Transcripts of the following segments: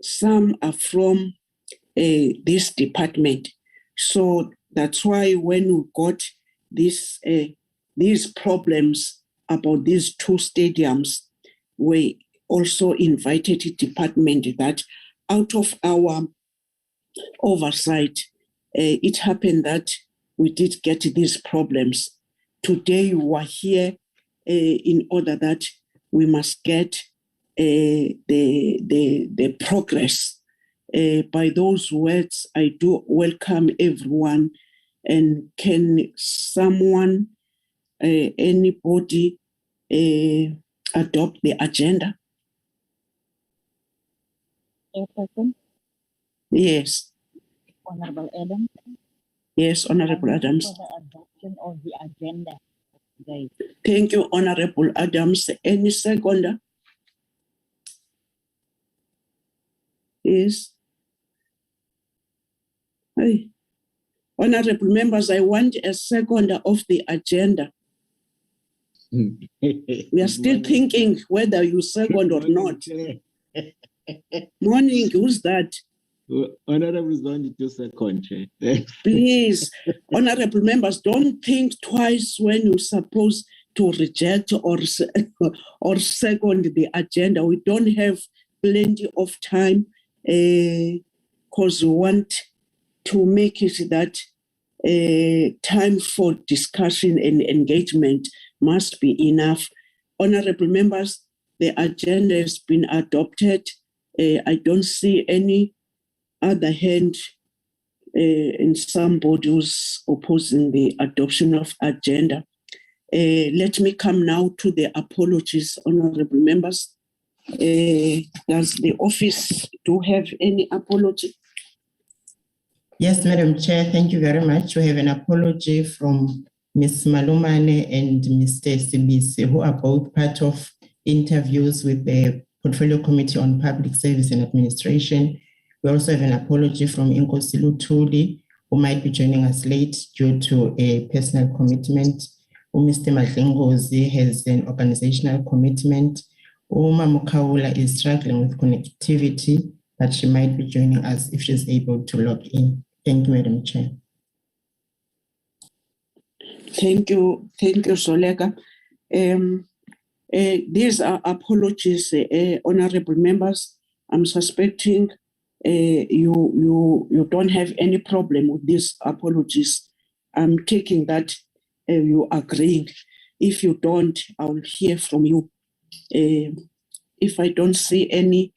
some are from this department. So that's why when we got these problems about these two stadiums, we also invited the department that out of our oversight, it happened that we did get these problems. Today we are here in order that we must get the progress. By those words, I do welcome everyone. And can someone, anybody, adopt the agenda? Chairperson? Yes. Honorable Adams? Yes, Honorable Adams. For the adoption of the agenda today. Thank you, Honorable Adams. Any seconder? Yes. Hey. Honorable members, I want a seconder of the agenda. We are still thinking whether you second or not. Morning, who's that? Honorable Zondi to second, Chair. Please, honorable members, don't think twice when you're supposed to reject or second the agenda. We don't have plenty of time because we want to make it that time for discussion and engagement must be enough. Honorable members, the agenda has been adopted. I don't see any other hand in somebody who's opposing the adoption of agenda. Let me come now to the apologies, honorable members. Does the office do have any apology? Yes, Madam Chair, thank you very much. We have an apology from Ms. Malumane and Mr. Sibisi, who are both part of interviews with the Portfolio Committee on Public Service and Administration. We also have an apology from Inkosi Lutuli, who might be joining us late due to a personal commitment. Mr. Madlengozi has an organizational commitment. Uma Mukaula is struggling with connectivity, but she might be joining us if she's able to log in. Thank you, Madam Chair. Thank you, Solega. These are apologies, honorable members. I'm suspecting you don't have any problem with these apologies. I'm taking that you agreeing. If you don't, I'll hear from you. If I don't see any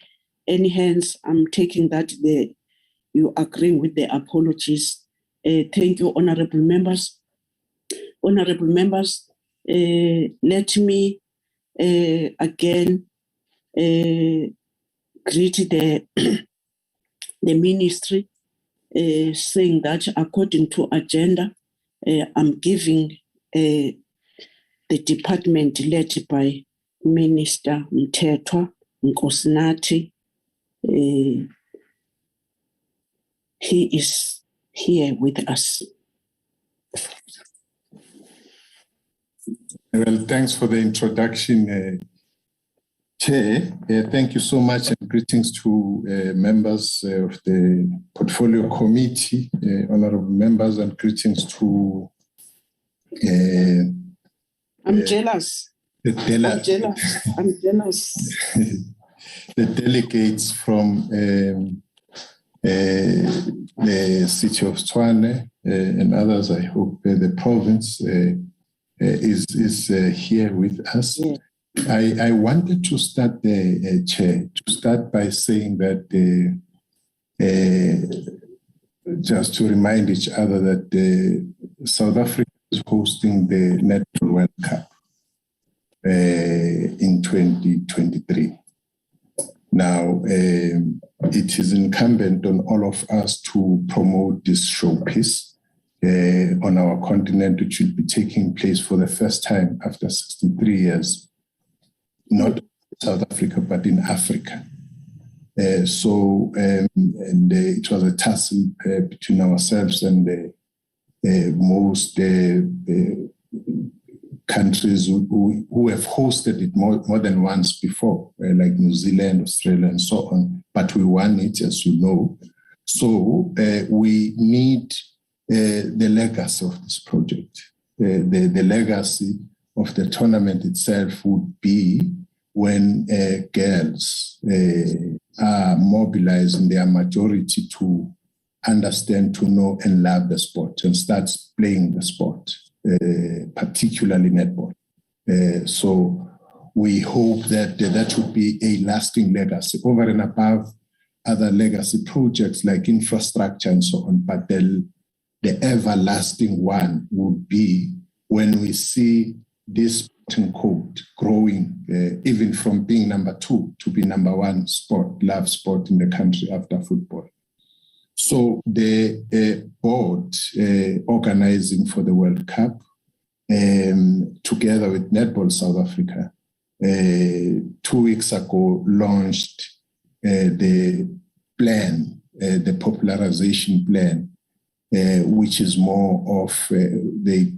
hands, I'm taking that you agree with the apologies. Thank you, honorable members. Honorable members, let me again greet the ministry, saying that according to agenda, I'm giving the department led by Minister Mthethwa Nkosinathi. He is here with us. Well, thanks for the introduction, Chair. Thank you so much, and greetings to members of the Portfolio Committee, honorable members, and greetings to I'm jealous. I'm jealous. The delegates from the city of Tshwane and others. I hope the province is here with us. Yeah. I wanted to start the Chair, to start by saying that just to remind each other that South Africa is hosting the Netball World Cup in 2023. Now, it is incumbent on all of us to promote this showpiece on our continent, which will be taking place for the first time after 63 years, not in South Africa, but in Africa. It was a tussle between ourselves and the most countries who have hosted it more than once before, like New Zealand, Australia, and so on. But we won it, as you know. So we need the legacy of this project. The legacy of the tournament itself would be when girls are mobilized in their majority to understand, to know, and love the sport and start playing the sport, particularly netball. So we hope that that would be a lasting legacy over and above other legacy projects like infrastructure and so on. But the everlasting one would be when we see this sporting code growing, even from being number 2 to be number 1 sport, love sport in the country after football. So the board organizing for the World Cup, together with Netball South Africa, 2 weeks ago launched the plan, the popularization plan, which is more of they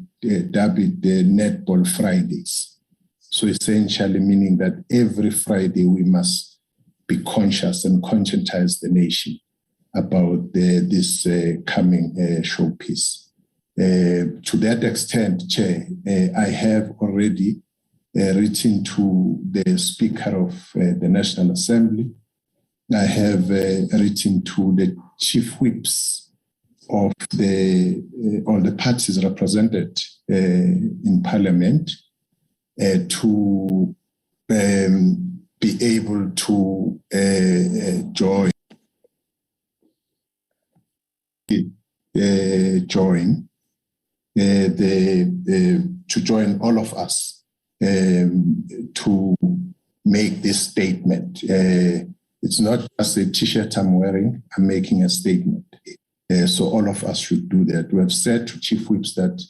dub it the Netball Fridays. So essentially meaning that every Friday we must be conscious and conscientize the nation about this coming showpiece. To that extent, Chair, I have already written to the Speaker of the National Assembly. I have written to the Chief Whips of all the parties represented in Parliament to be able to join all of us to make this statement. It's not just a t-shirt I'm wearing, I'm making a statement. So all of us should do that. We have said to Chief Whips that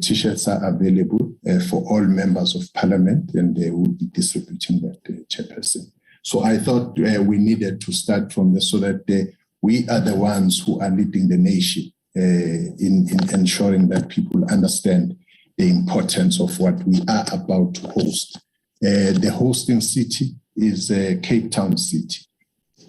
t-shirts are available for all members of Parliament, and they will be distributing that, Chairperson. So I thought we needed to start from this so that we are the ones who are leading the nation in ensuring that people understand the importance of what we are about to host. The hosting city is Cape Town City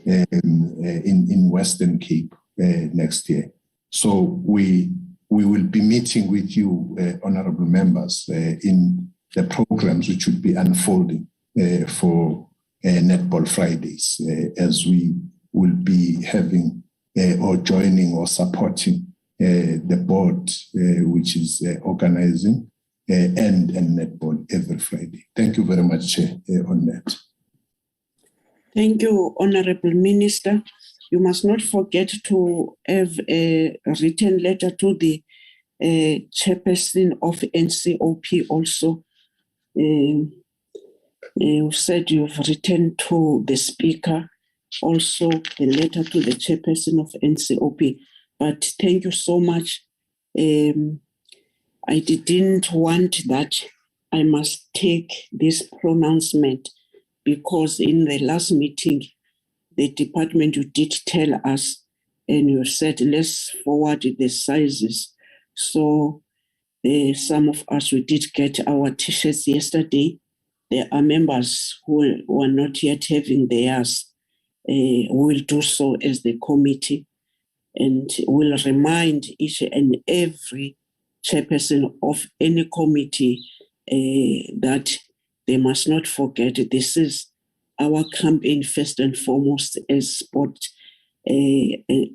in Western Cape next year. So we will be meeting with you, honorable members, in the programs which will be unfolding for Netball Fridays, as we will be having or joining or supporting the board, which is organizing and netball every Friday. Thank you very much, Chair, on that. Thank you, Honorable Minister. You must not forget to have a written letter to the chairperson of NCOP also. You said you've written to the Speaker, also a letter to the chairperson of NCOP. But thank you so much. I didn't want that I must take this pronouncement, because in the last meeting, the department, you did tell us, and you said, let's forward the sizes. So some of us, we did get our t-shirts yesterday. There are members who were not yet having theirs. We will do so as the committee, and will remind each and every chairperson of any committee that they must not forget this is our campaign first and foremost as sport,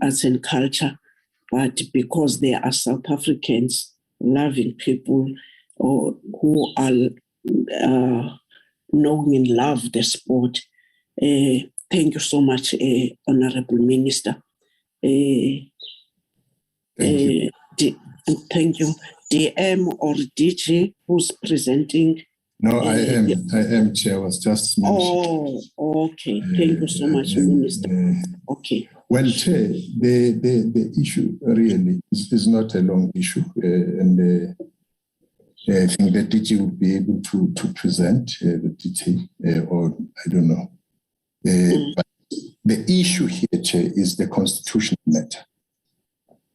arts and culture, but because they are South Africans, loving people who are knowing and love the sport. Thank you so much, Honorable Minister. Thank you. Thank you. DM or DG, who's presenting? No, I am, Chair. I was just mentioning. Oh, okay. Thank you so much, Minister. Okay. Well, Chair, the issue really is not a long issue, and I think the DG will be able to present the detail, or I don't know. But the issue here, Chair, is the constitutional matter.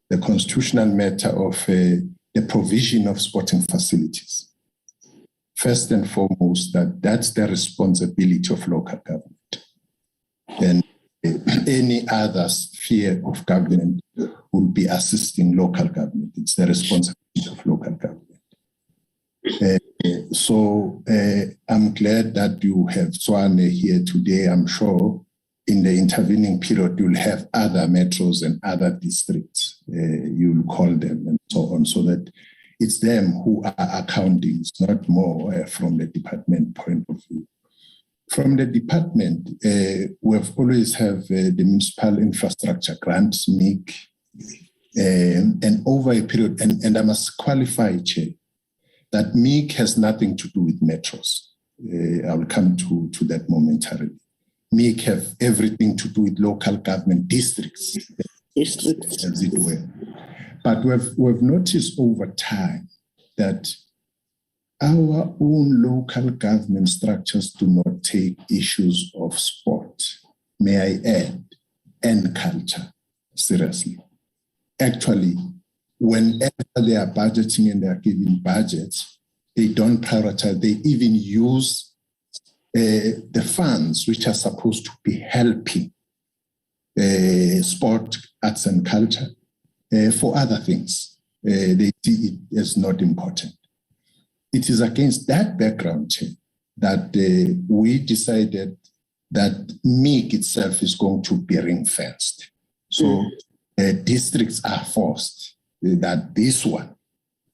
The constitutional matter of the provision of sporting facilities. first and foremost, that's the responsibility of local government. And any other sphere of government will be assisting local government. It's the responsibility of local government. So I'm glad that you have Tshwane here today. I'm sure in the intervening period, you'll have other metros and other districts. You'll call them and so on, so that it's them who are accounting. It's not more from the department point of view. From the department, we've always have the municipal infrastructure grants, MIC, and over a period, and I must qualify, Chair, that MIC has nothing to do with metros. I will come to that momentarily. MIC have everything to do with local government districts, as it were. But we've noticed over time that our own local government structures do not take issues of sport, may I add, and culture seriously. Actually, whenever they are budgeting and they are giving budgets, they don't prioritize. They even use the funds which are supposed to be helping sport, arts and culture for other things. They see it as not important. It is against that background, Chair, that we decided that MIC itself is going to be ring-fenced. So districts are forced that this one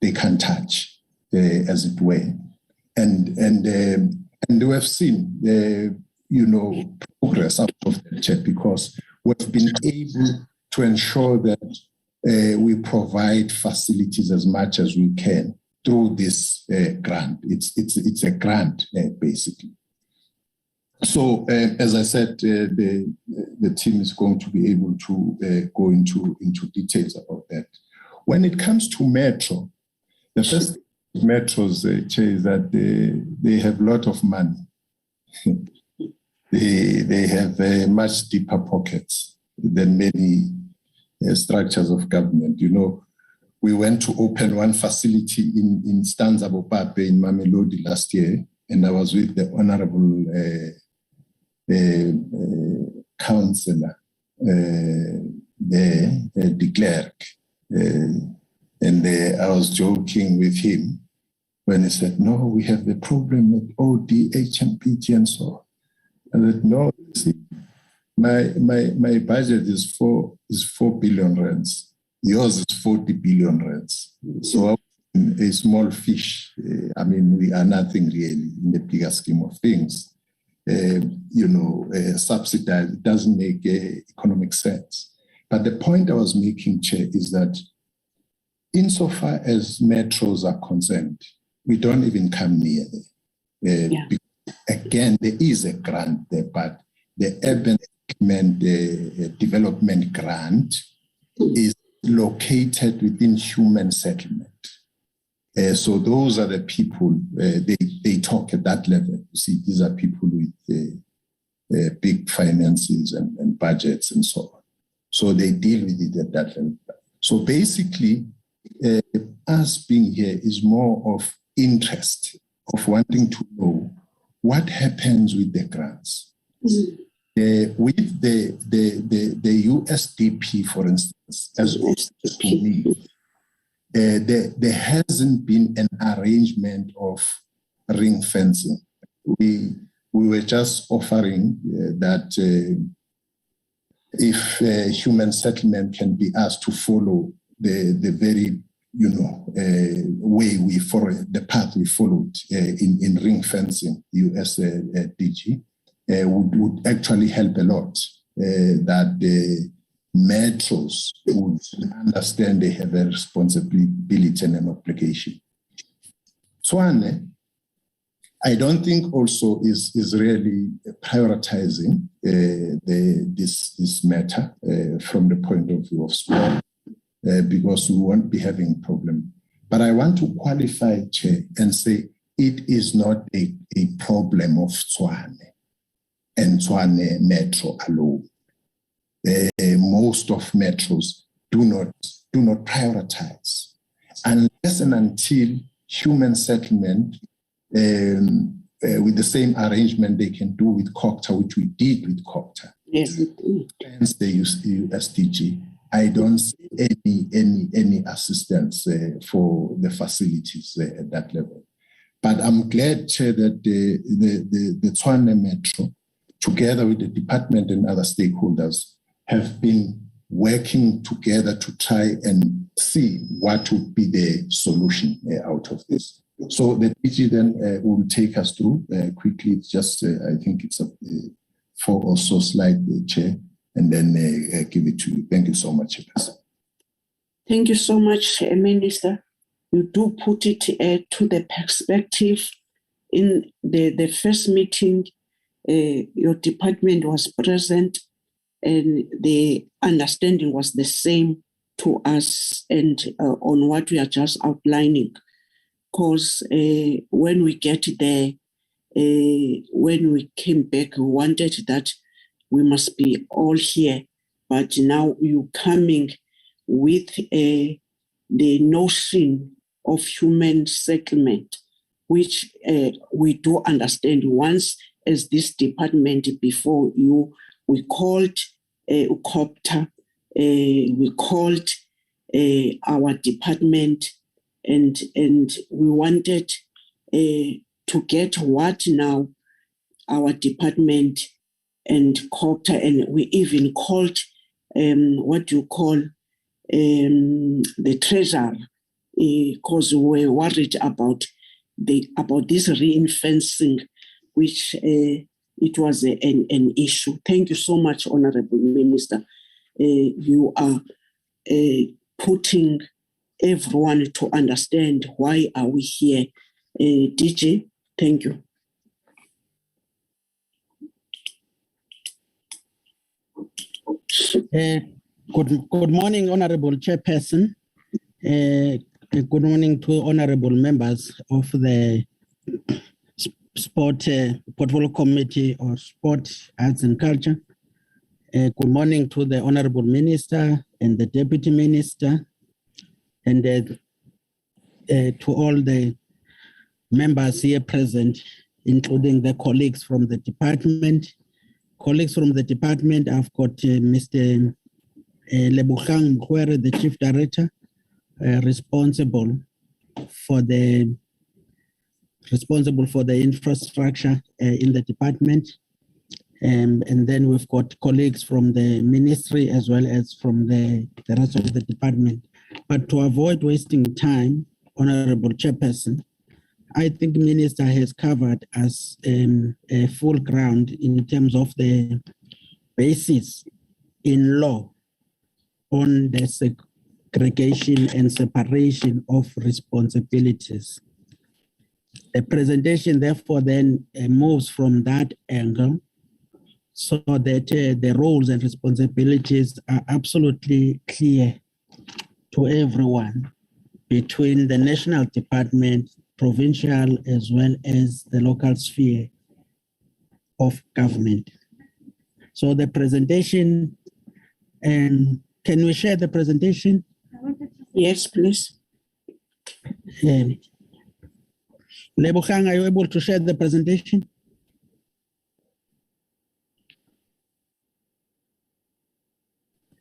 they can touch, as it were. And we have seen, progress out of that, Chair, because we've been able to ensure that we provide facilities as much as we can through this grant. It's a grant, basically. So, as I said, the team is going to be able to go into details about that. When it comes to Metro, the first metros, Chair, is that they have a lot of money. they have much deeper pockets than many structures of government. You know, we went to open one facility in Stanza Bopape in Mamelodi last year, and I was with the Honorable Councillor de Klerk, and I was joking with him when he said, "No, we have a problem with OD, HMPG, and so on." I said, "No, see, my budget is 4 billion rands. Yours is 40 billion rands. So a small fish. I mean, we are nothing really in the bigger scheme of things. Subsidized. It doesn't make economic sense." But the point I was making, Chair, is that insofar as metros are concerned, we don't even come near them. Again, there is a grant there, but the urban development grant is located within human settlement. So those are the people, they talk at that level. You see, these are people with big finances and budgets and so on. So they deal with it at that level. So basically, us being here is more of interest, of wanting to know what happens with the grants. With the USDP, for instance, as for me, there hasn't been an arrangement of ring fencing. We were just offering that if human settlement can be asked to follow the very way we follow, the path we followed in ring fencing USDG, would actually help a lot. That the metros would understand they have a responsibility and an obligation. Tshwane, I don't think also is really prioritizing this matter from the point of view of sport, because we won't be having a problem. But I want to qualify, Chair, and say it is not a problem of Tshwane and Tshwane Metro alone. Most of metros do not prioritize unless and until human settlement with the same arrangement they can do with COCTA, which we did with COCTA. Yes, it is. Hence the USDG. I don't see any assistance for the facilities at that level. But I'm glad, Chair, that the Tshwane Metro, together with the department and other stakeholders, have been working together to try and see what would be the solution out of this. So the PG then will take us through quickly. It's just, I think it's 4 or so slides, Chair, and then give it to you. Thank you so much, Chair. Thank you so much, Minister. You do put it to the perspective. In the first meeting, your department was present and the understanding was the same to us and on what we are just outlining. Because when we get there, when we came back, we wanted that we must be all here. But now you're coming with the notion of human settlement, which we do understand. Once, as this department before you, we called COCTA, we called our department, and we wanted to get what now our department and COCTA, and we even called what you call the treasurer, because we were worried about this reinforcing, which it was an issue. Thank you so much, Honorable Minister. You are putting everyone to understand why are we here. DJ, thank you. Good morning, Honorable Chairperson. Good morning to honorable members of the Sport Portfolio Committee or Sport, Arts and Culture. Good morning to the Honorable Minister and the Deputy Minister, and to all the members here present, including the colleagues from the department. Colleagues from the department, I've got Mr. Lebogang Mkhwere, the Chief Director, responsible for the infrastructure in the department. And then we've got colleagues from the ministry as well as from the rest of the department. But to avoid wasting time, Honorable Chairperson, I think Minister has covered us a full ground in terms of the basis in law on the segregation and separation of responsibilities. The presentation, therefore, then moves from that angle so that the roles and responsibilities are absolutely clear to everyone between the national department, provincial, as well as the local sphere of government. So the presentation, and can we share the presentation? Yes, please. Lebogang, are you able to share the presentation?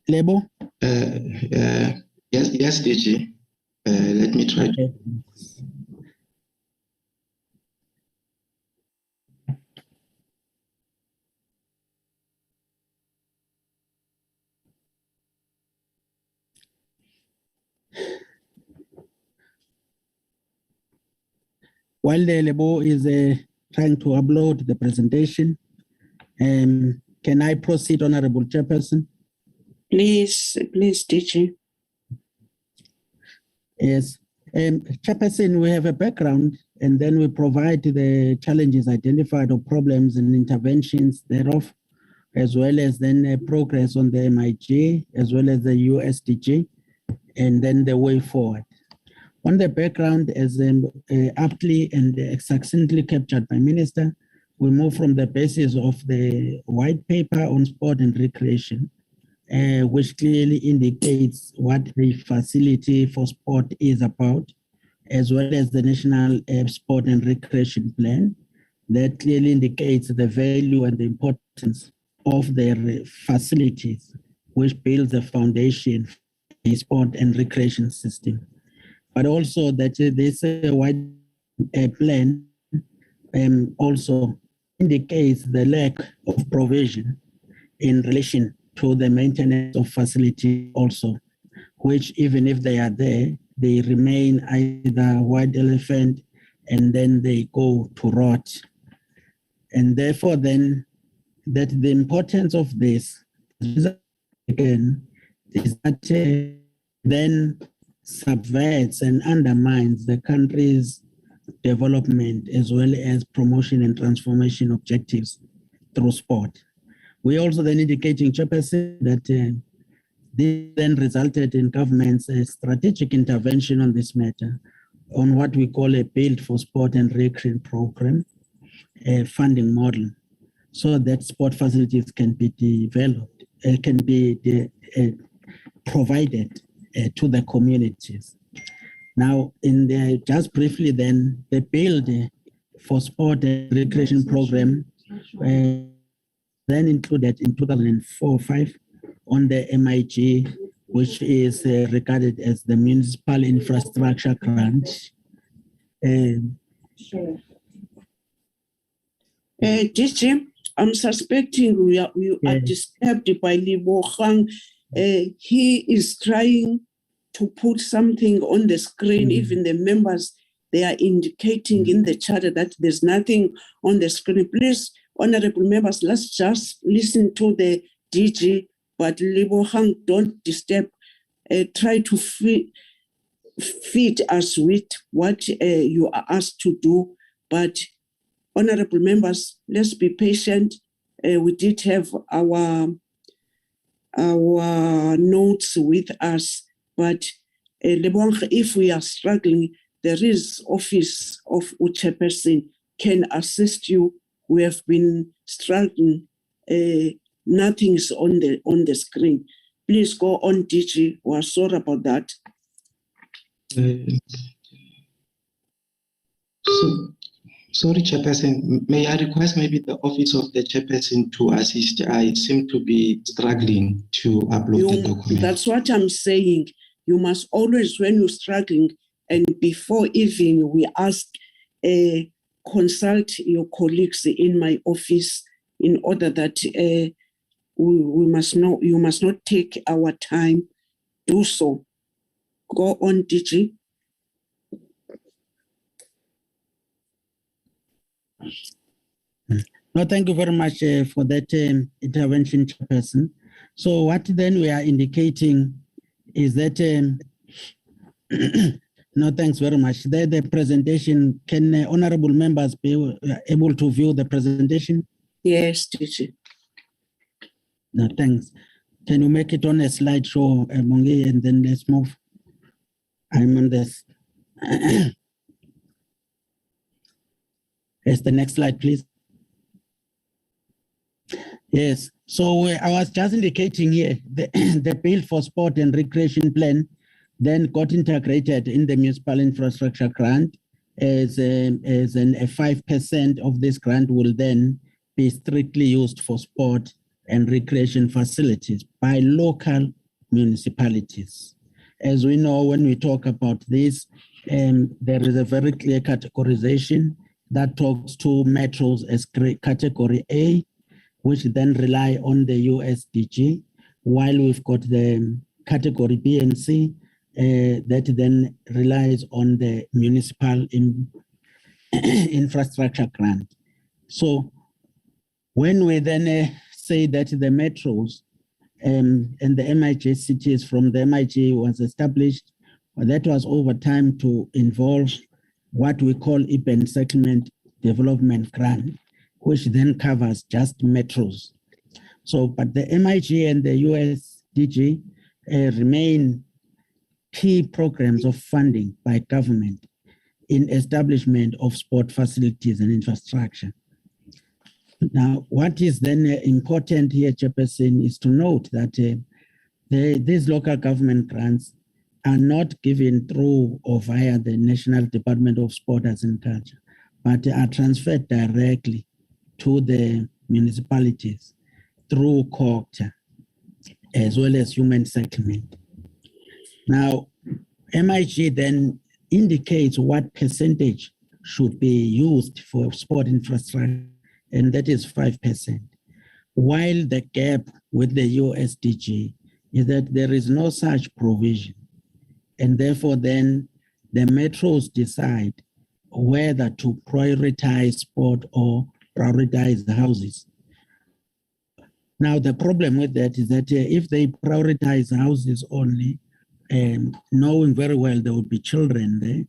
Lebo? Yes, DG. Let me try. Okay. While the Lebo is trying to upload the presentation, can I proceed, Honorable Chairperson? Please, DG. Yes. Chairperson, we have a background, and then we provide the challenges identified or problems and interventions thereof, as well as then progress on the MIG, as well as the USDG, and then the way forward. On the background, as aptly and succinctly captured by Minister, we move from the basis of the white paper on sport and recreation, which clearly indicates what the facility for sport is about, as well as the National Sport and Recreation Plan that clearly indicates the value and the importance of their facilities, which builds the foundation for the sport and recreation system. But also that this wide plan also indicates the lack of provision in relation to the maintenance of facilities also, which even if they are there, they remain either white elephant and then they go to rot. And therefore then, that the importance of this, again, is that then subverts and undermines the country's development as well as promotion and transformation objectives through sport. We also then indicating, Chairperson, that this then resulted in government's strategic intervention on this matter on what we call a Build for Sport and Recreation program, a funding model, so that sport facilities can be developed, can be provided to the communities. Now, in the, just briefly then, the Build for Sport and Recreation program then included in 2004-05 on the MIG, which is regarded as the Municipal Infrastructure Grant. DG, I'm suspecting we are disturbed by Lebogang. He is trying to put something on the screen. Even the members, they are indicating in the charter that there's nothing on the screen. Please, honorable members, let's just listen to the DG, but Lebogang, don't disturb. Try to feed us with what you are asked to do. But honorable members, let's be patient. We did have our notes with us, but Lebogang, if we are struggling, there is office of Chairperson can assist you. We have been struggling. Nothing is on the screen. Please go on, DG. We're sorry about that. Sorry, Chairperson. May I request maybe the office of the Chairperson to assist? I seem to be struggling to upload the document. That's what I'm saying. You must always, when you're struggling, and before even we ask, consult your colleagues in my office in order that we must know, you must not take our time. Do so. Go on, DG. No, thank you very much for that intervention, Chairperson. So what then we are indicating is that, no, thanks very much. The presentation, can honorable members be able to view the presentation? Yes, DG. No, thanks. Can you make it on a slideshow, Mongi, and then let's move? I'm on this. Yes, the next slide, please. Yes, so I was just indicating here, the Build for Sport and Recreation Plan then got integrated in the Municipal Infrastructure Grant as a 5% of this grant will then be strictly used for sport and recreation facilities by local municipalities. As we know, when we talk about this, there is a very clear categorization that talks to metros as category A, which then rely on the USDG, while we've got the category B and C that then relies on the municipal infrastructure grant. So when we then say that the metros and the MIG cities from the MIG was established, well, that was over time to involve what we call urban settlement development grant, which then covers just metros. So, but the MIG and the USDG remain key programs of funding by government in establishment of sport facilities and infrastructure. Now, what is then important here, Chairperson, is to note that these local government grants are not given through or via the National Department of Sport, Arts and Culture, but are transferred directly to the municipalities through COGTA, as well as human settlement. Now, MIG then indicates what percentage should be used for sport infrastructure, and that is 5%. While the gap with the USDG is that there is no such provision. And therefore then the metros decide whether to prioritize sport or prioritize the houses. Now, the problem with that is that if they prioritize houses only, knowing very well there will be children there,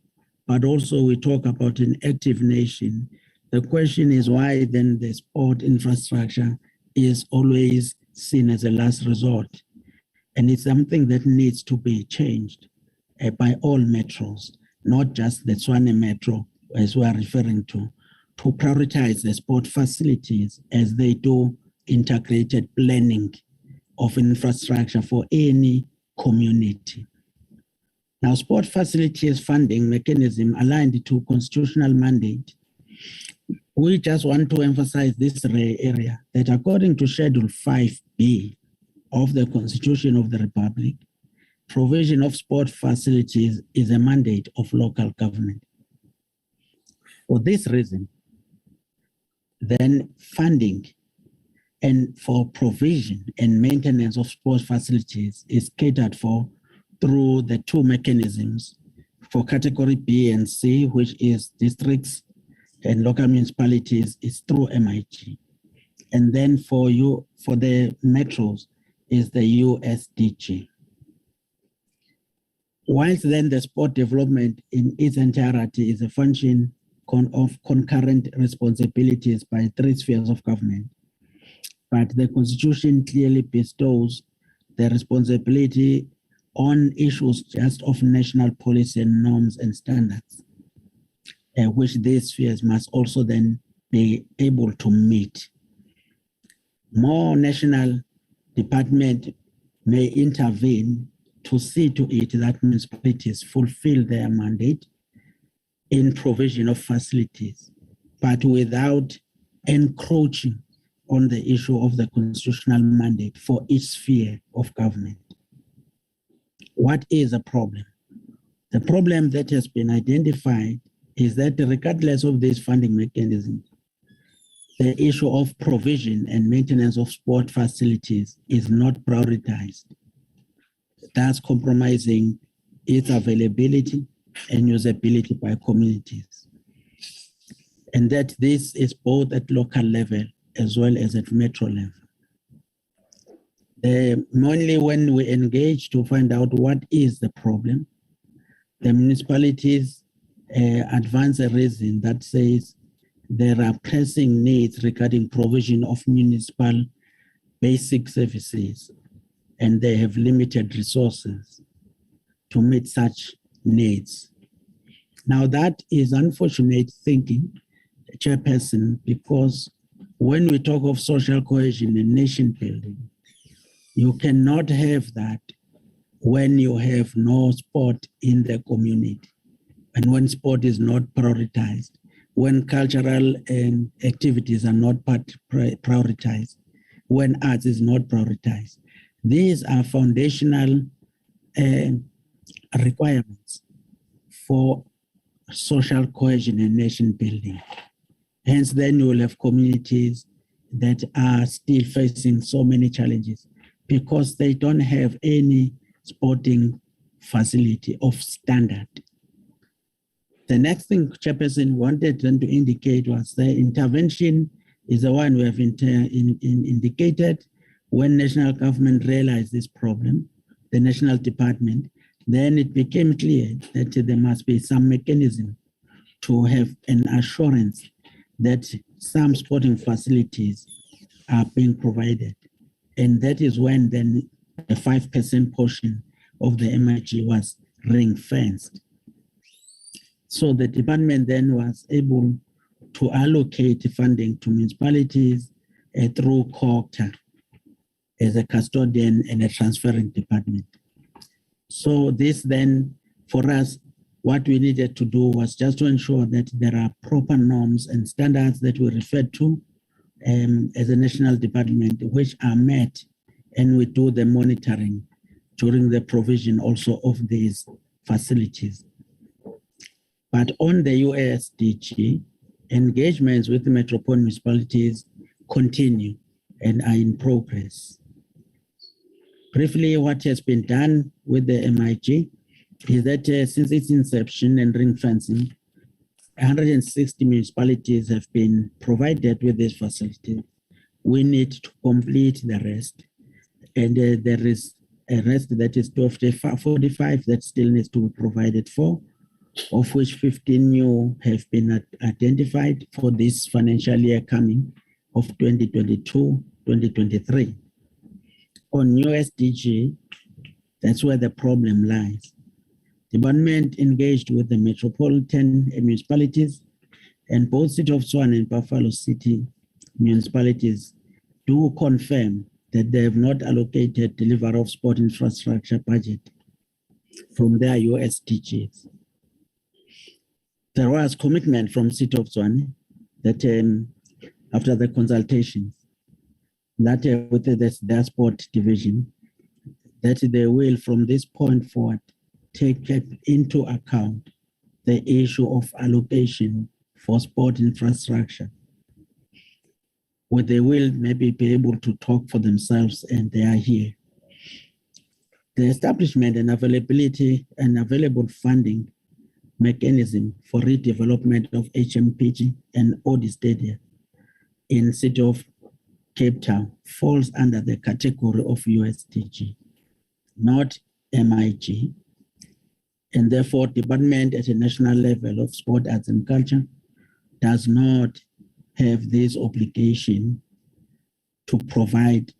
but also we talk about an active nation, the question is why then the sport infrastructure is always seen as a last resort. And it's something that needs to be changed by all metros, not just the Tshwane Metro, as we are referring to prioritize the sport facilities as they do integrated planning of infrastructure for any community. Now, sport facilities funding mechanism aligned to constitutional mandate. We just want to emphasize this area that according to Schedule 5B of the Constitution of the Republic, provision of sport facilities is a mandate of local government. For this reason, then funding and for provision and maintenance of sports facilities is catered for through the two mechanisms for category B and C, which is districts and local municipalities, is through MIG. And then for the metros is the USDG. Whilst then the sport development in its entirety is a function of concurrent responsibilities by three spheres of government, but the Constitution clearly bestows the responsibility on issues just of national policy and norms and standards, which these spheres must also then be able to meet. More national department may intervene to see to it that municipalities fulfill their mandate in provision of facilities, but without encroaching on the issue of the constitutional mandate for each sphere of government. What is a problem? The problem that has been identified is that regardless of these funding mechanisms, the issue of provision and maintenance of sport facilities is not prioritized, thus compromising its availability and usability by communities. And that this is both at local level as well as at metro level. Mainly when we engage to find out what is the problem, the municipalities advance a reason that says there are pressing needs regarding provision of municipal basic services, and they have limited resources to meet such needs. Now that is unfortunate thinking, Chairperson, because when we talk of social cohesion and nation building, you cannot have that when you have no sport in the community and when sport is not prioritized, when cultural activities are not prioritized, when arts is not prioritized. These are foundational requirements for social cohesion and nation building. Hence, then you will have communities that are still facing so many challenges because they don't have any sporting facility of standard. The next thing Chairperson wanted them to indicate was the intervention is the one we have indicated. When national government realized this problem, the national department, then it became clear that there must be some mechanism to have an assurance that some sporting facilities are being provided. And that is when then a 5% portion of the MIG was ring-fenced. So the department then was able to allocate funding to municipalities through COGTA as a custodian and a transferring department. So this then, for us, what we needed to do was just to ensure that there are proper norms and standards that we refer to as a national department, which are met, and we do the monitoring during the provision also of these facilities. But on the USDG, engagements with the metropolitan municipalities continue and are in progress. Briefly, what has been done with the MIG is that since its inception and ring fencing, 160 municipalities have been provided with this facility. We need to complete the rest. And there is a rest that is 45 that still needs to be provided for, of which 15 new have been identified for this financial year coming of 2022-2023. On USDG, that's where the problem lies. The department engaged with the metropolitan municipalities, and both City of Tshwane and Buffalo City municipalities do confirm that they have not allocated delivery of sport infrastructure budget from their USDGs. There was commitment from City of Tshwane that after the consultations, that with their sport division, that they will from this point forward take into account the issue of allocation for sport infrastructure, where they will maybe be able to talk for themselves, and they are here. The establishment and availability and available funding mechanism for redevelopment of HMPG and OD Stadium in City of Cape Town falls under the category of USDG, not MIG. And therefore, department at a national level of sport, arts and culture does not have this obligation to provide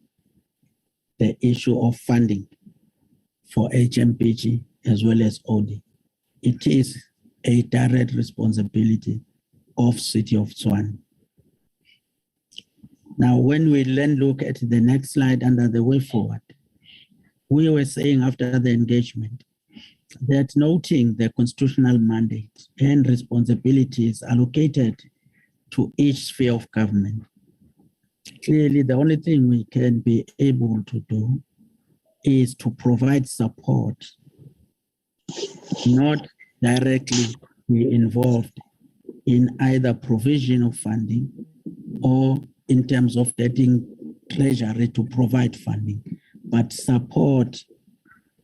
the issue of funding for HMPG as well as OD. It is a direct responsibility of City of Tshwane. Now, when we then look at the next slide under the way forward, we were saying after the engagement that noting the constitutional mandate and responsibilities allocated to each sphere of government, clearly the only thing we can be able to do is to provide support, not directly be involved in either provision of funding or in terms of getting treasury to provide funding, but support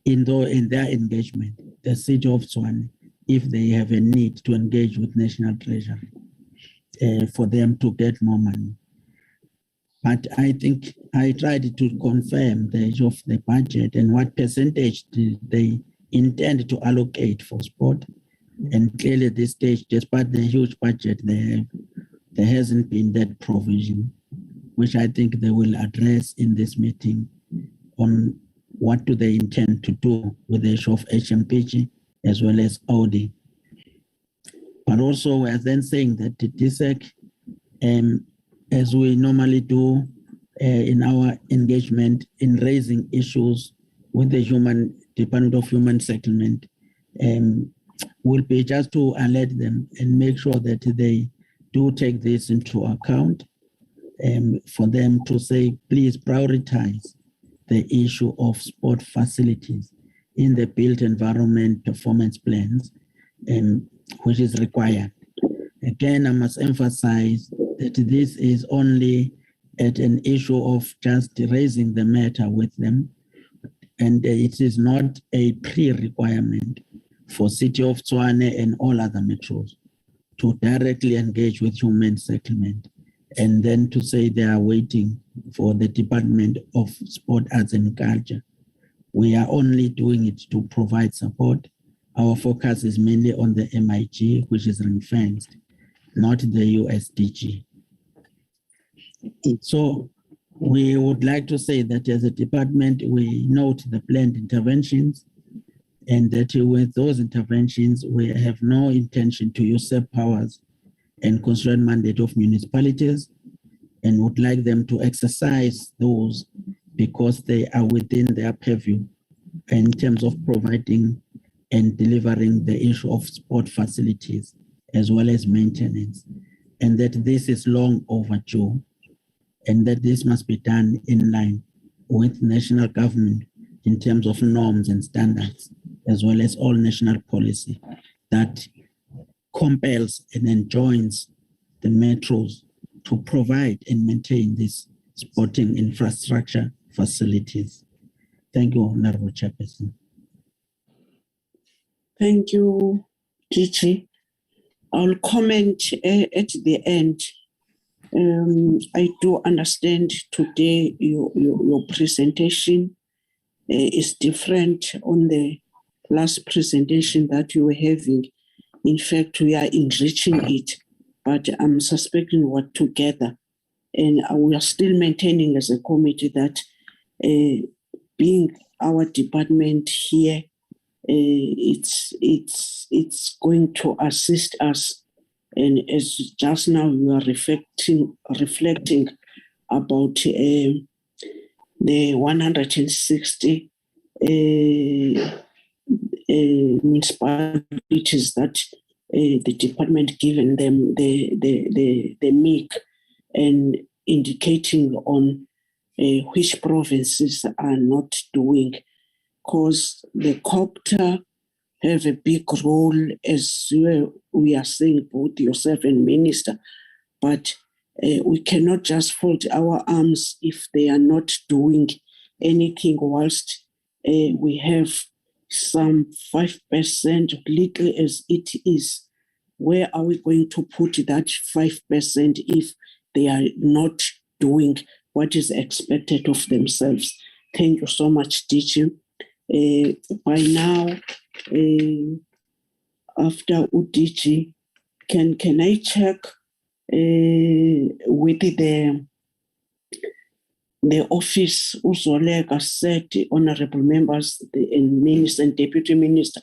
in their engagement, the City of Tshwane, if they have a need to engage with National Treasury for them to get more money. But I think I tried to confirm the issue of the budget and what percentage they intend to allocate for sport. And clearly at this stage, despite the huge budget they have, there hasn't been that provision, which I think they will address in this meeting on what do they intend to do with the issue of HMPG as well as OD. But also we're then saying that the DSEC, as we normally do in our engagement in raising issues with the Department of Human Settlement, will be just to alert them and make sure that they do take this into account, for them to say, please prioritize the issue of sport facilities in the built environment performance plans, which is required. Again, I must emphasize that this is only at an issue of just raising the matter with them, and it is not a pre-requirement for City of Tshwane and all other metros to directly engage with human settlement and then to say they are waiting for the Department of Sport, Arts and Culture. We are only doing it to provide support. Our focus is mainly on the MIG, which is ring-fenced, not the USDG. So we would like to say that as a department, we note the planned interventions, and that with those interventions, we have no intention to usurp powers and constraint mandate of municipalities, and would like them to exercise those because they are within their purview in terms of providing and delivering the issue of sport facilities as well as maintenance, and that this is long overdue, and that this must be done in line with national government in terms of norms and standards, as well as all national policy that compels and enjoins the metros to provide and maintain these sporting infrastructure facilities. Thank you, Honorable Chairperson. Thank you, Pitje. I'll comment at the end. I do understand today your presentation is different on the last presentation that you were having. In fact, we are enriching it, but I'm suspecting we're together. And we are still maintaining as a committee that being our department here, it's going to assist us. And as just now you are reflecting about the 160 municipalities that the department given them the MIC, and indicating on which provinces are not doing, because the COPTA have a big role, as we are saying, both yourself and Minister, but we cannot just fold our arms if they are not doing anything, whilst we have some 5% legal as it is. Where are we going to put that 5% if they are not doing what is expected of themselves? Thank you so much, Pitje. By now, after Pitje, can I check with the office, Uzolega said, honorable members and minister and deputy minister,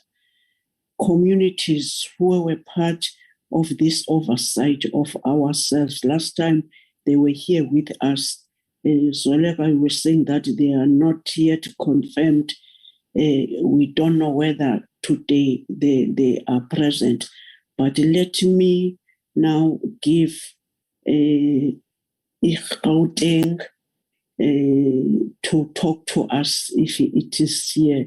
communities who were part of this oversight of ourselves. Last time they were here with us, Zolega was saying that they are not yet confirmed. We don't know whether today they are present, but let me now give Gauteng to talk to us if it is here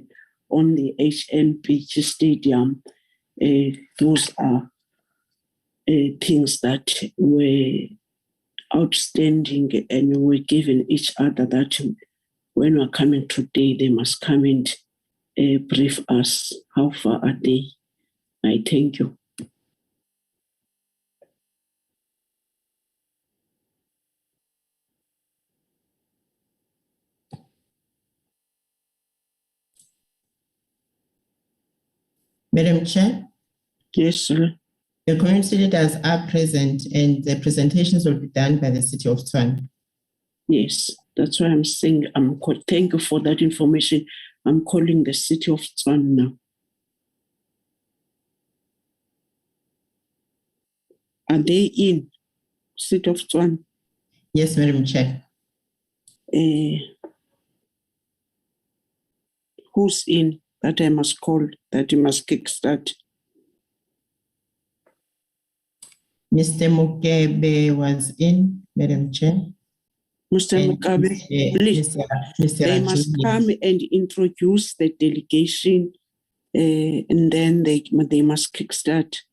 on the Pitje Stadium. Those are things that were outstanding, and we were given each other that when we're coming today, they must come and brief us. How far are they? I thank you. Madam Chair? Yes, sir. The community leaders are present and the presentations will be done by the City of Tshwane. Yes, that's why I'm saying thank you for that information. I'm calling the City of Tshwane now. Are they in City of Tshwane? Yes, Madam Chair. Who's in that I must call, that you must kickstart? Mr. Mukebe was in, Madam Chair. Mr. Mukabe, please, they must come and introduce the delegation, and then they must kickstart.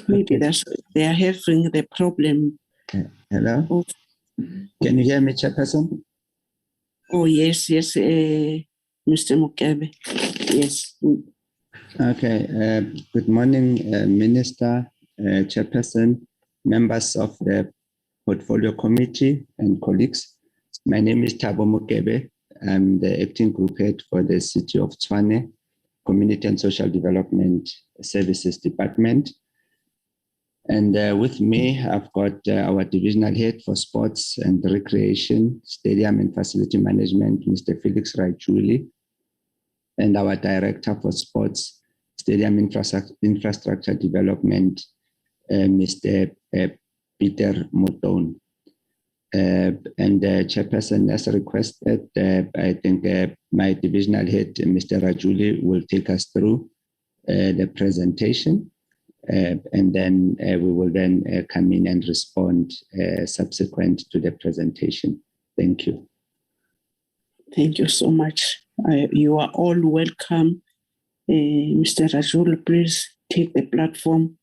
Maybe they are having the problem. Hello? Can you hear me, Chairperson? Oh, yes, Mr. Mukabe. Yes. Okay. Good morning, Minister, Chairperson, members of the Portfolio Committee and colleagues. My name is Thabo Mukebe. I'm the Acting Group Head for the City of Tshwane Community and Social Development Services Department. And with me, I've got our Divisional Head for Sports and Recreation, Stadium and Facility Management, Mr. Felix Rajuli, and our Director for Sports, Stadium Infrastructure Development, Mr. Peter Motone. And the chairperson has requested, I think my divisional head, Mr. Rajuli, will take us through the presentation. And then we will then come in and respond subsequent to the presentation. Thank you. Thank you so much. You are all welcome. Mr. Rajul, please take the platform.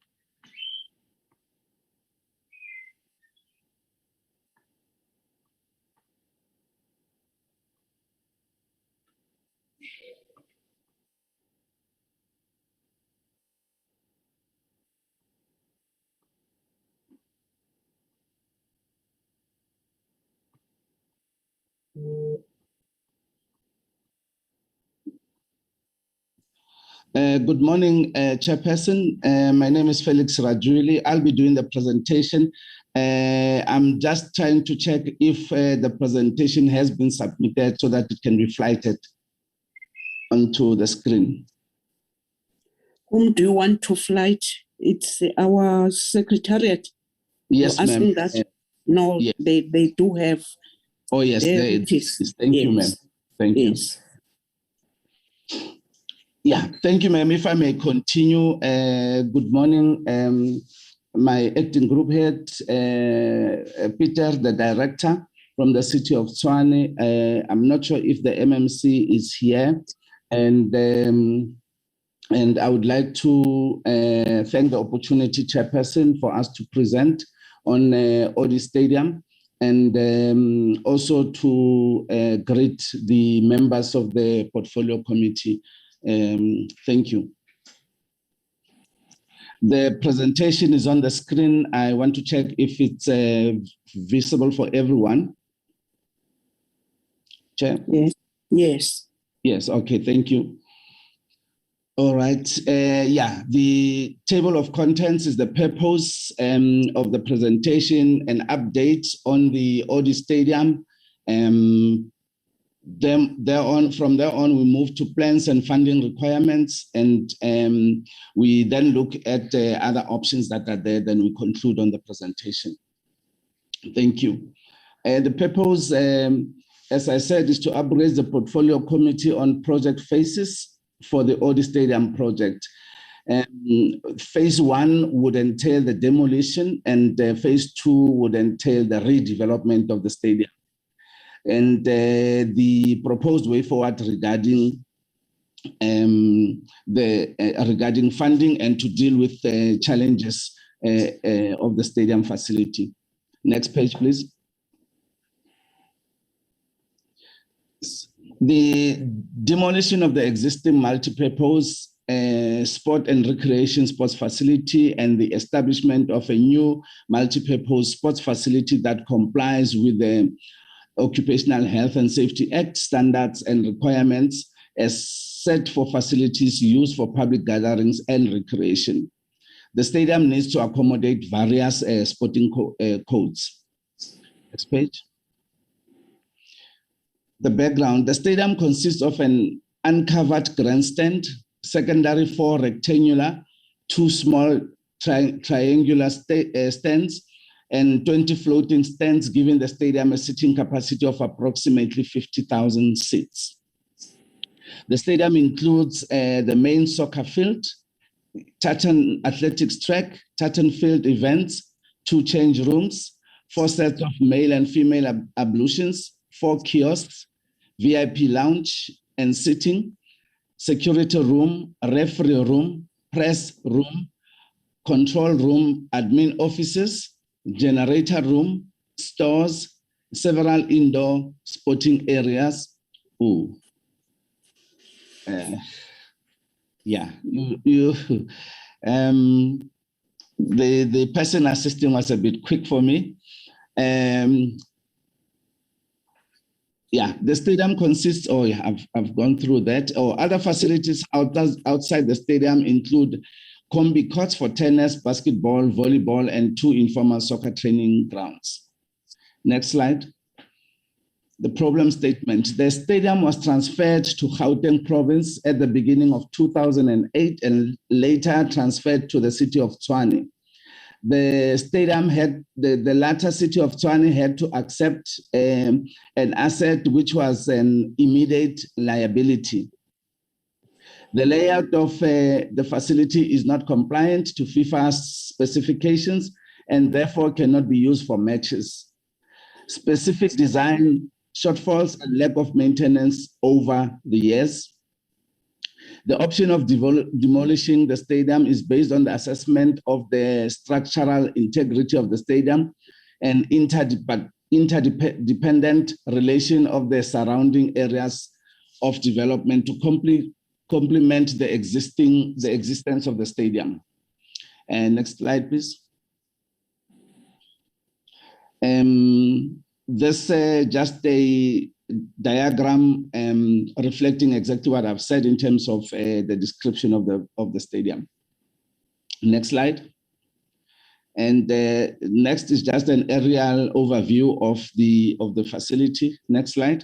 Good morning, Chairperson. My name is Felix Rajuli. I'll be doing the presentation. I'm just trying to check if the presentation has been submitted so that it can be flighted onto the screen. Whom do you want to flight? It's our secretariat. Yes, You're asking ma'am. that? No, yes. they do have. Oh, yes, there it is. Thank you, ma'am. Thank you. Yeah, thank you, ma'am. If I may continue, good morning. My acting group head, Peter, the director from the city of Tshwane. I'm not sure if the MMC is here, and I would like to thank the opportunity, Chairperson, for us to present on Odi Stadium, and also to greet the members of the portfolio committee. Thank you. The presentation is on the screen. I want to check if it's visible for everyone. Chair? Yes. Yes. Yes, okay, thank you. All right, yeah, the table of contents is the purpose of the presentation and updates on the Odi Stadium. From there on, we move to plans and funding requirements, and we then look at other options that are there, then we conclude on the presentation. Thank you. The purpose, as I said, is to upgrade the portfolio committee on project phases for the Odi Stadium project. Phase 1 would entail the demolition, and phase 2 would entail the redevelopment of the stadium. And the proposed way forward regarding regarding funding and to deal with the challenges of the stadium facility. Next page, please. The demolition of the existing multi-purpose sport and recreation sports facility and the establishment of a new multi-purpose sports facility that complies with the Occupational Health and Safety Act standards and requirements as set for facilities used for public gatherings and recreation. The stadium needs to accommodate various sporting codes. Next page. The background, the stadium consists of an uncovered grandstand, secondary 4 rectangular, 2 small triangular stands, and 20 floating stands, giving the stadium a seating capacity of approximately 50,000 seats. The stadium includes the main soccer field, tartan athletics track, tartan field events, 2 change rooms, 4 sets of male and female ablutions, 4 kiosks, VIP lounge and sitting, security room, referee room, press room, control room, admin offices, generator room, stores, several indoor sporting areas. The person assisting was a bit quick for me. The stadium consists, I've gone through that. Other facilities outside the stadium include combi courts for tennis, basketball, volleyball, and 2 informal soccer training grounds. Next slide. The problem statement. The stadium was transferred to Gauteng province at the beginning of 2008 and later transferred to the city of Tshwane. the stadium had, the latter city of Tshwane had to accept an asset which was an immediate liability. The layout of the facility is not compliant to FIFA's specifications and therefore cannot be used for matches. Specific design shortfalls and lack of maintenance over the years. The option of demolishing the stadium is based on the assessment of the structural integrity of the stadium and interdependent relation of the surrounding areas of development to complement the existence of the stadium. And next slide, please. This just a diagram reflecting exactly what I've said in terms of the description of the stadium. Next slide. And next is just an aerial overview of the facility. Next slide.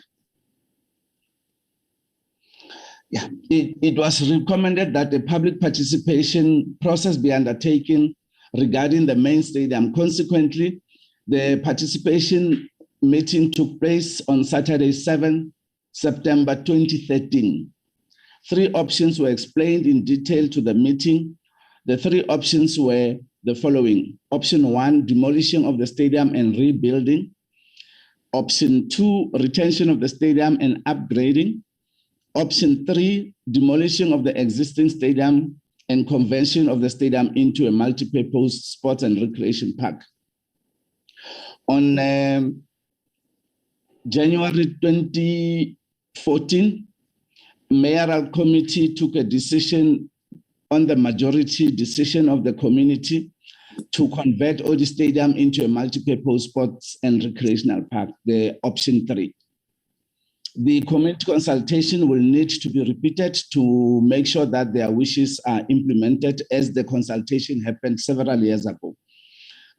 Yeah, it was recommended that the public participation process be undertaken regarding the main stadium. Consequently, the participation meeting took place on Saturday, 7 September 2013. 3 options were explained in detail to the meeting. The 3 options were the following. Option 1, demolition of the stadium and rebuilding. Option 2, retention of the stadium and upgrading. Option 3, demolition of the existing stadium and conversion of the stadium into a multi-purpose sports and recreation park. On January 2014, mayoral committee took a decision on the majority decision of the community to convert Odi Stadium into a multi-purpose sports and recreational park, the option 3. The community consultation will need to be repeated to make sure that their wishes are implemented, as the consultation happened several years ago.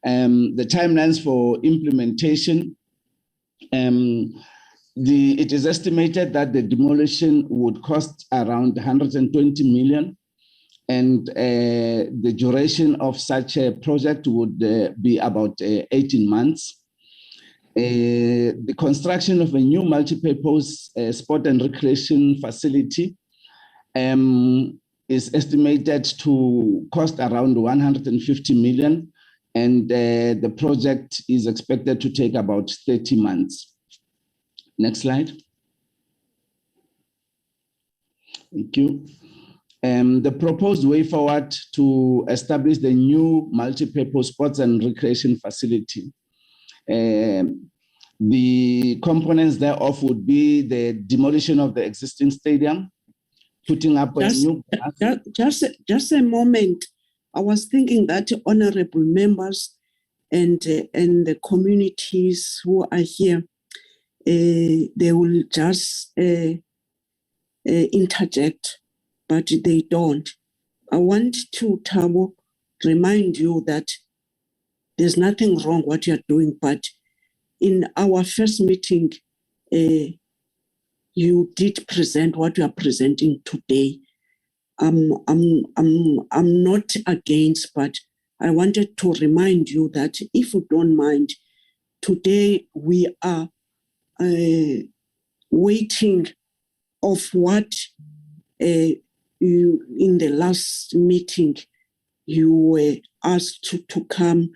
The timelines for implementation, it is estimated that the demolition would cost around 120 million, and the duration of such a project would be about 18 months. The construction of a new multi-purpose sport and recreation facility is estimated to cost around 150 million, and the project is expected to take about 30 months. Next slide. Thank you. The proposed way forward to establish the new multi-purpose sports and recreation facility. The components thereof would be the demolition of the existing stadium, putting up a new... Just a moment. I was thinking that honorable members and the communities who are here, they will just interject, but they don't. I want to, Thabo, remind you that there's nothing wrong what you're doing, but in our first meeting, you did present what you are presenting today. I'm not against, but I wanted to remind you that if you don't mind, today we are waiting of what you in the last meeting you were asked to come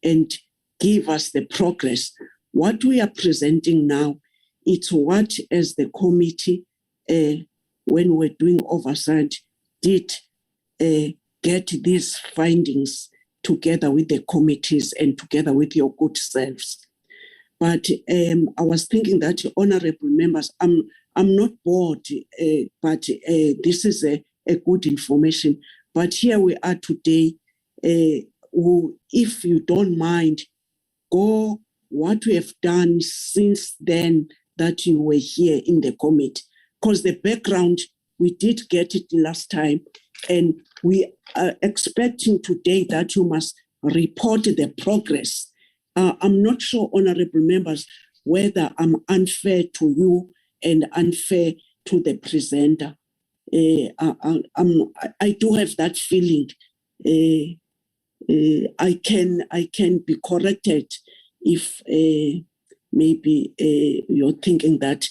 and give us the progress. What we are presenting now, it's what as the committee, when we're doing oversight, did get these findings together with the committees and together with your good selves. But I was thinking that, honorable members, I'm not bored, but this is a good information. But here we are today. If you don't mind, go what we have done since then that you were here in the committee. Because the background, we did get it last time, and we are expecting today that you must report the progress. I'm not sure, honorable members, whether I'm unfair to you and unfair to the presenter. I do have that feeling I can be corrected if maybe you're thinking that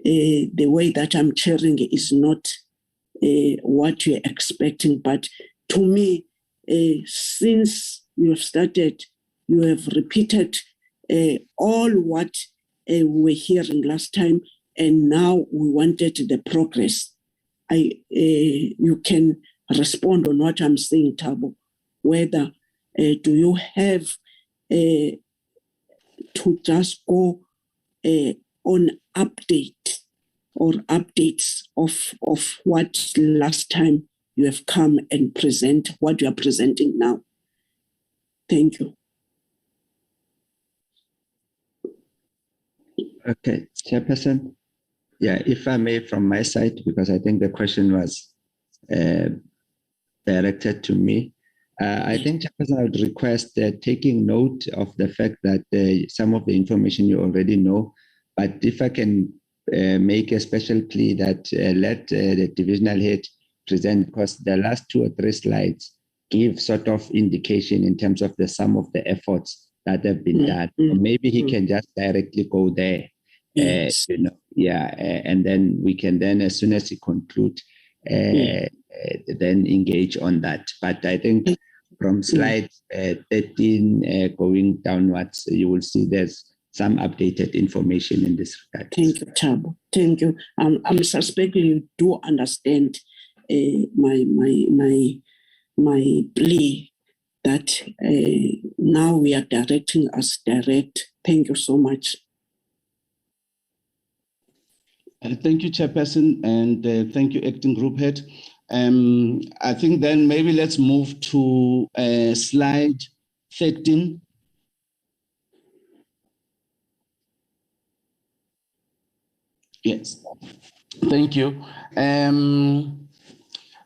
the way that I'm chairing is not what you're expecting. But to me, since you have started, you have repeated all what we were hearing last time, and now we wanted the progress. You can respond on what I'm saying, Thabo. Whether do you have to just go on update or updates of what last time you have come and present what you are presenting now? Thank you. Okay, Chairperson. Yeah, if I may, from my side, because I think the question was directed to me. I think, Chairperson, I would request taking note of the fact that some of the information you already know, but if I can make a special plea that let the divisional head present, because the last 2 or 3 slides give sort of indication in terms of the sum of the efforts that have been done. Or maybe he can just directly go there, Yes. and then we can then, as soon as he conclude, then engage on that. But I think from slide 13 going downwards, you will see there's some updated information in this regard. Thank you, Thabo. Thank you. I'm suspecting you do understand my plea that now we are directing us direct. Thank you so much. Thank you, Chairperson, and thank you, Acting Group Head. I think then maybe let's move to slide 13. Yes, thank you.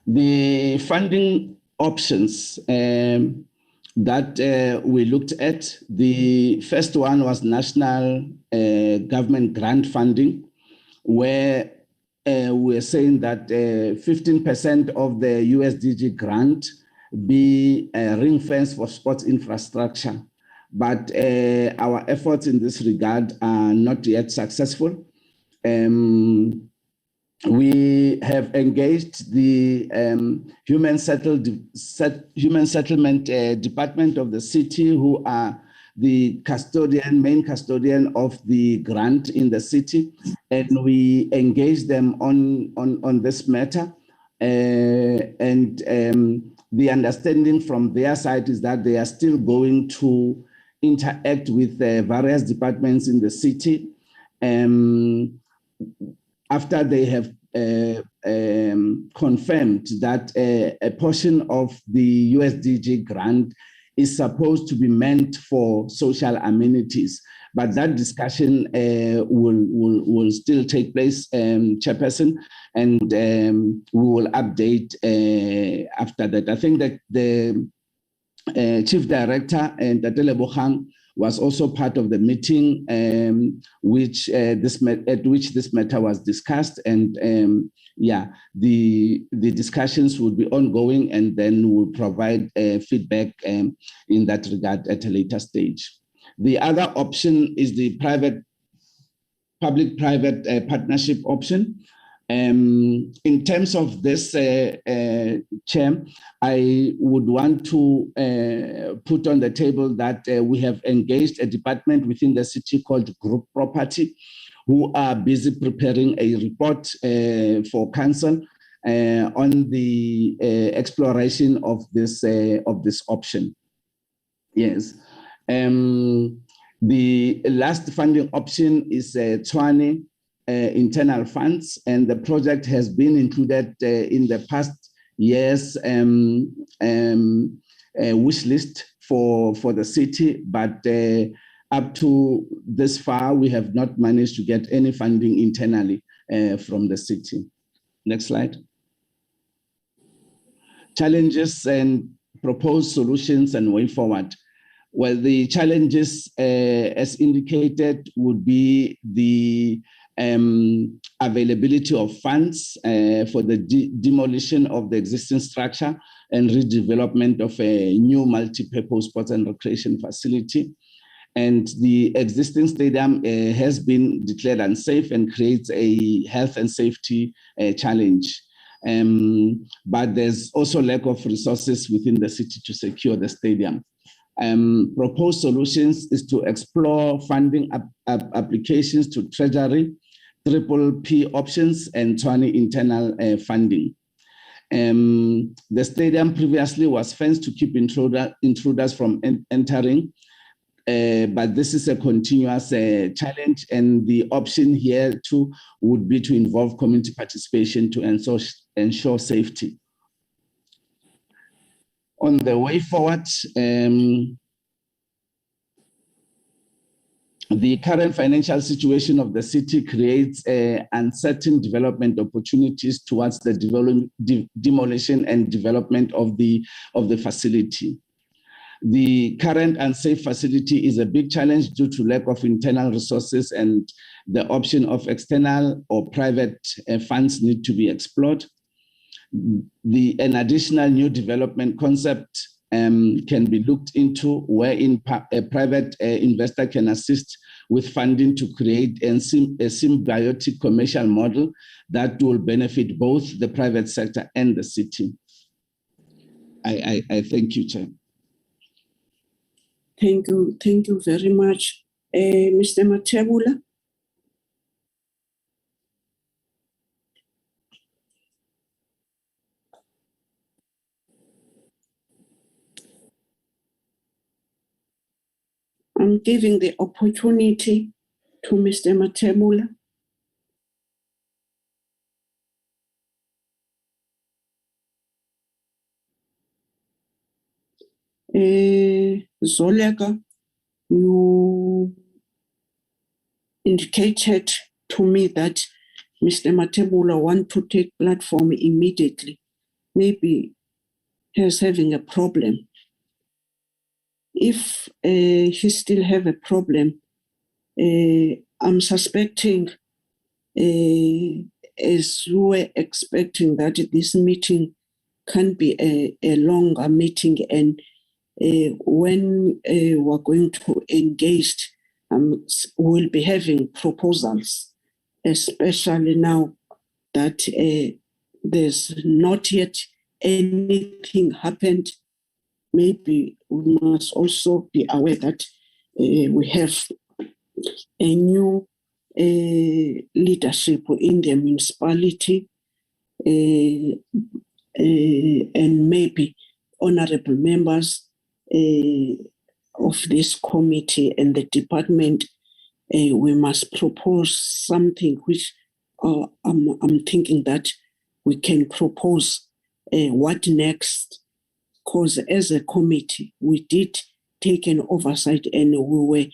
The funding options that we looked at, the first one was national government grant funding, where we're saying that 15% of the USDG grant be ring-fenced for sports infrastructure. But our efforts in this regard are not yet successful. We have engaged the Human Settlement Department of the city, who are the main custodian of the grant in the city, and we engage them on this matter. And the understanding from their side is that they are still going to interact with various departments in the city after they have confirmed that a portion of the USDG grant is supposed to be meant for social amenities. But that discussion will still take place, Chairperson, and we will update after that. I think that the Chief Director, Tatele Bohang, was also part of the meeting at which this matter was discussed, and the discussions will be ongoing, and then we'll provide feedback in that regard at a later stage. The other option is the public-private partnership option. In terms of this, Chair, I would want to put on the table that we have engaged a department within the city called Group Property, who are busy preparing a report for council on the exploration of this option. Yes. The last funding option is Tshwane internal funds, and the project has been included in the past year's wish list for the city, but up to this far, we have not managed to get any funding internally from the city. Next slide. Challenges and proposed solutions and way forward. Well, the challenges, as indicated, would be the availability of funds for the demolition of the existing structure and redevelopment of a new multi-purpose sports and recreation facility. And the existing stadium has been declared unsafe and creates a health and safety challenge. But there's also lack of resources within the city to secure the stadium. Proposed solutions is to explore funding applications to Treasury, P options, and Tshwane internal funding. The stadium previously was fenced to keep intruders from entering, but this is a continuous challenge, and the option here too would be to involve community participation to ensure safety. On the way forward, the current financial situation of the city creates uncertain development opportunities towards the demolition and development of the facility. The current unsafe facility is a big challenge due to lack of internal resources, and the option of external or private funds need to be explored. An additional new development concept can be looked into, wherein a private investor can assist with funding to create a symbiotic commercial model that will benefit both the private sector and the city. I thank you, Chair. Thank you very much. Mr. Mathebula. I'm giving the opportunity to Mr. Mathebula. Zoleka, you indicated to me that Mr. Mathebula want to take platform immediately. Maybe he's having a problem. If he still have a problem, I'm suspecting, as we were expecting, that this meeting can be a longer meeting, and when we're going to engage, we'll be having proposals, especially now that there's not yet anything happened. Maybe we must also be aware that we have a new leadership in the municipality, and maybe honorable members of this committee and the department, we must propose something which I'm thinking that we can propose what next. Because as a committee, we did take an oversight, and we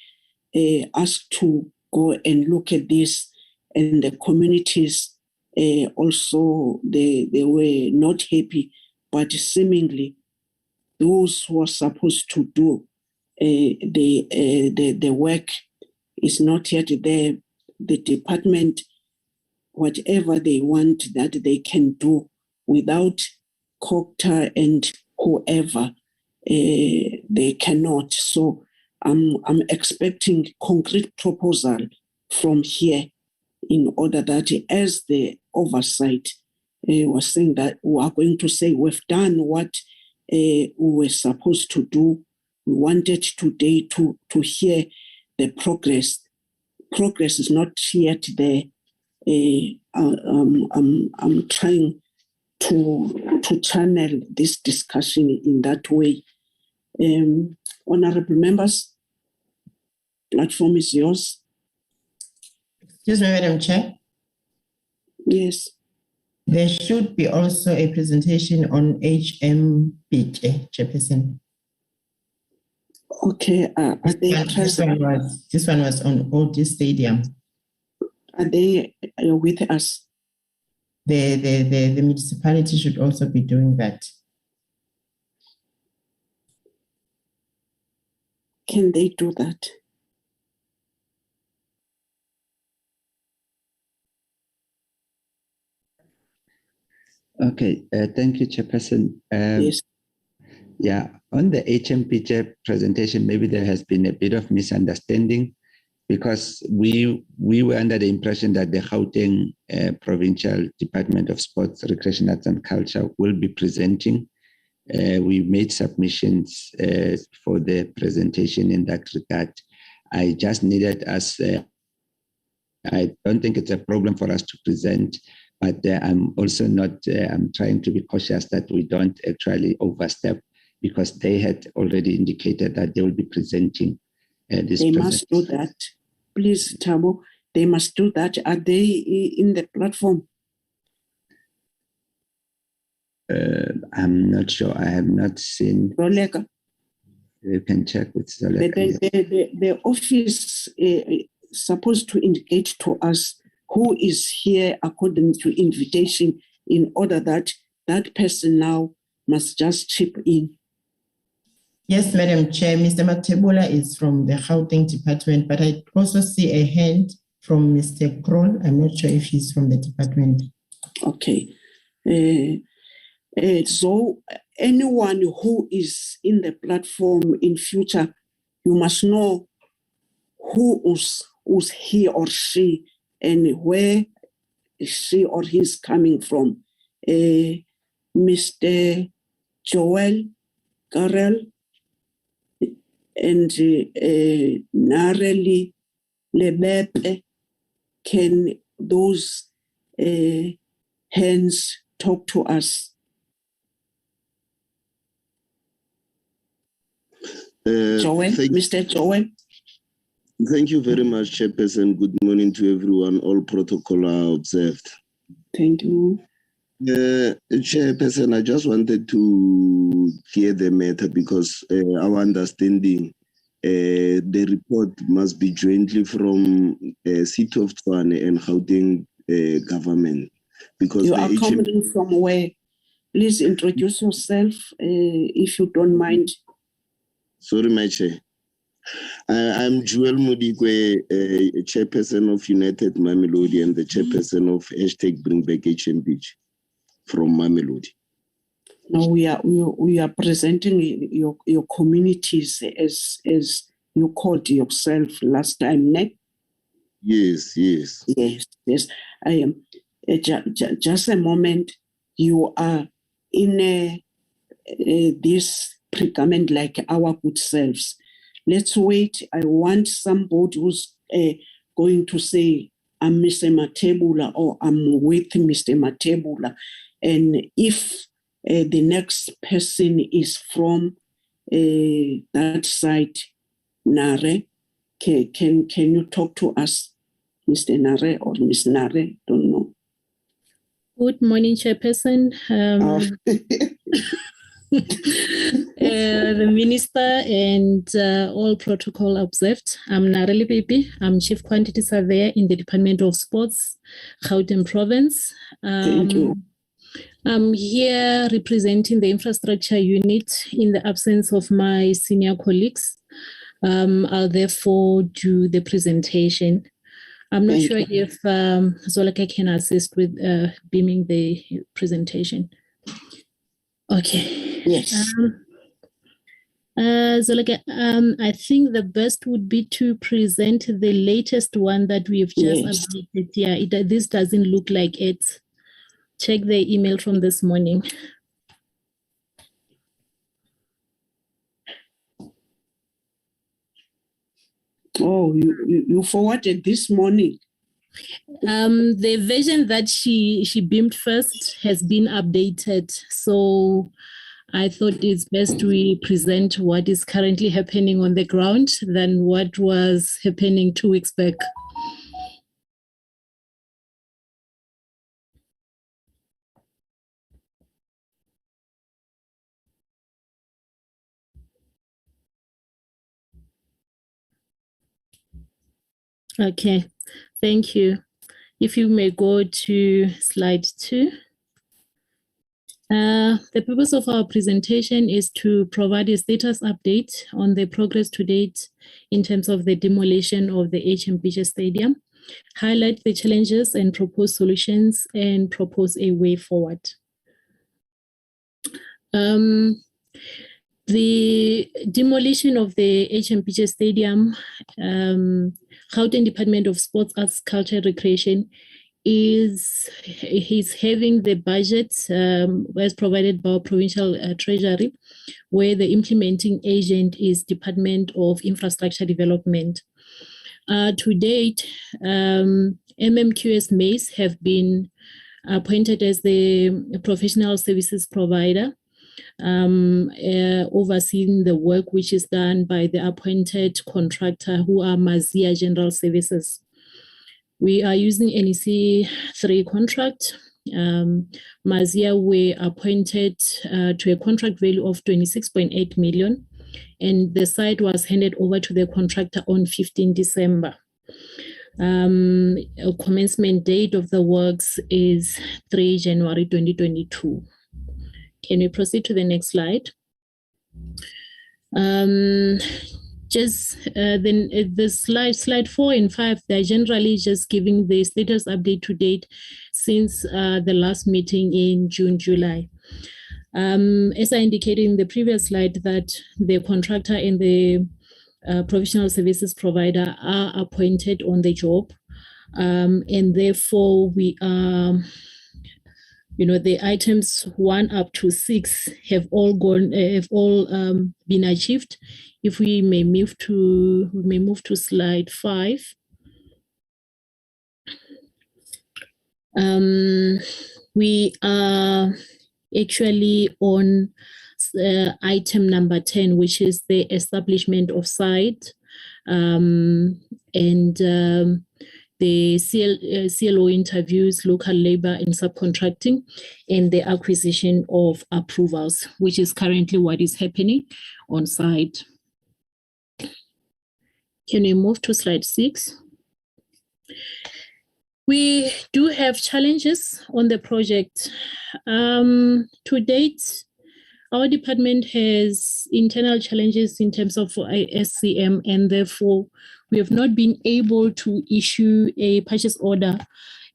were asked to go and look at this, and the communities also, they were not happy, but seemingly those who are supposed to do the work is not yet there. The department, whatever they want that they can do without COGTA and whoever, they cannot. So I'm expecting concrete proposal from here, in order that as the oversight was saying that we are going to say we've done what we were supposed to do. We wanted today to hear the progress. Progress is not yet there. I'm trying to channel this discussion in that way. Honorable members, platform is yours. Excuse me, Madam Chair. Yes. There should be also a presentation on HM Pitje, Chairperson. Okay. Are they present? This one was on Old Stadium. Are they with us? The municipality should also be doing that. Can they do that? Okay, thank you, Chairperson. Yes. Yeah, on the HMPJ presentation, maybe there has been a bit of misunderstanding because we were under the impression that the Gauteng Provincial Department of Sports, Recreation, Arts and Culture will be presenting. We made submissions for the presentation in that regard. I just needed us, I don't think it's a problem for us to present, but I'm also not, I'm trying to be cautious that we don't actually overstep because they had already indicated that they will be presenting this. They must do that. Please, Thabo, they must do that. Are they in the platform? I'm not sure. I have not seen. Zoleka. You can check with Zoleka. The office supposed to indicate to us who is here according to invitation in order that that person now must just chip in. Yes, Madam Chair, Mr. Matebula is from the Gauteng department, but I also see a hand from Mr. Kroll. I'm not sure if he's from the department. Okay. So anyone who is in the platform in future, you must know who's he or she and where she or he is coming from. Mr. Joel Karel and Nareli Lebepe, can those hands talk to us? Joel, Mr. Joel. Thank you very much, Chairperson. Good morning to everyone. All protocol are observed. Thank you. Chairperson, I just wanted to clear the matter because our understanding, the report must be jointly from City of Tshwane and Gauteng government. Because you are coming from where? Please introduce yourself, if you don't mind. Sorry, my chair. I'm Joel Modikwe, chairperson of United Mamelodi and the chairperson of #BringBackHMPJ from Mamelodi. Now we are presenting your communities as you called yourself last time, ne? Yes. I am. Just a moment. You are in this predicament like our good selves. Let's wait. I want somebody who's going to say, I'm Mr. Matebula or I'm with Mr. Matebula. And if the next person is from that side, Nare, can you talk to us, Mr. Nare or Miss Nare? Don't know. Good morning, Chairperson. The Minister and all protocol observed. I'm Nareli Baby. I'm Chief Quantity Surveyor in the Department of Sports, Gauteng Province. Thank you. I'm here representing the infrastructure unit in the absence of my senior colleagues. I'll therefore do the presentation. I'm not sure if Zoleka can assist with beaming the presentation. Okay. Yes. Zoleka, I think the best would be to present the latest one that we've just updated. Yeah, this doesn't look like it. Check the email from this morning. Oh, you forwarded this morning. The version that she beamed first has been updated. So I thought it's best we present what is currently happening on the ground than what was happening 2 weeks back. Okay, thank you. If you may go to slide 2. The purpose of our presentation is to provide a status update on the progress to date in terms of the demolition of the HMPJ Stadium, highlight the challenges and propose solutions, and propose a way forward. The demolition of the Pitje Stadium, Gauteng Department of Sports, Arts, Culture, and Recreation is having the budget as provided by Provincial Treasury, where the implementing agent is Department of Infrastructure Development. To date, MMQS MACE have been appointed as the professional services provider, overseeing the work which is done by the appointed contractor, who are Mazia General Services. We are using NEC 3 contract. Mazia were appointed to a contract value of 26.8 million, and the site was handed over to the contractor on 15 December. A commencement date of the works is 3 January 2022. Can we proceed to the next slide? The slide 4 and 5, they're generally just giving the status update to date since the last meeting in June, July. As I indicated in the previous slide, that the contractor and the professional services provider are appointed on the job, and therefore we are, the items 1 up to 6 have all been achieved. If we may move to slide 5. We are actually on item number 10, which is the establishment of site, and the CLO interviews, local labor and subcontracting, and the acquisition of approvals, which is currently what is happening on site. Can we move to slide 6? We do have challenges on the project. To date, our department has internal challenges in terms of SCM, and therefore we have not been able to issue a purchase order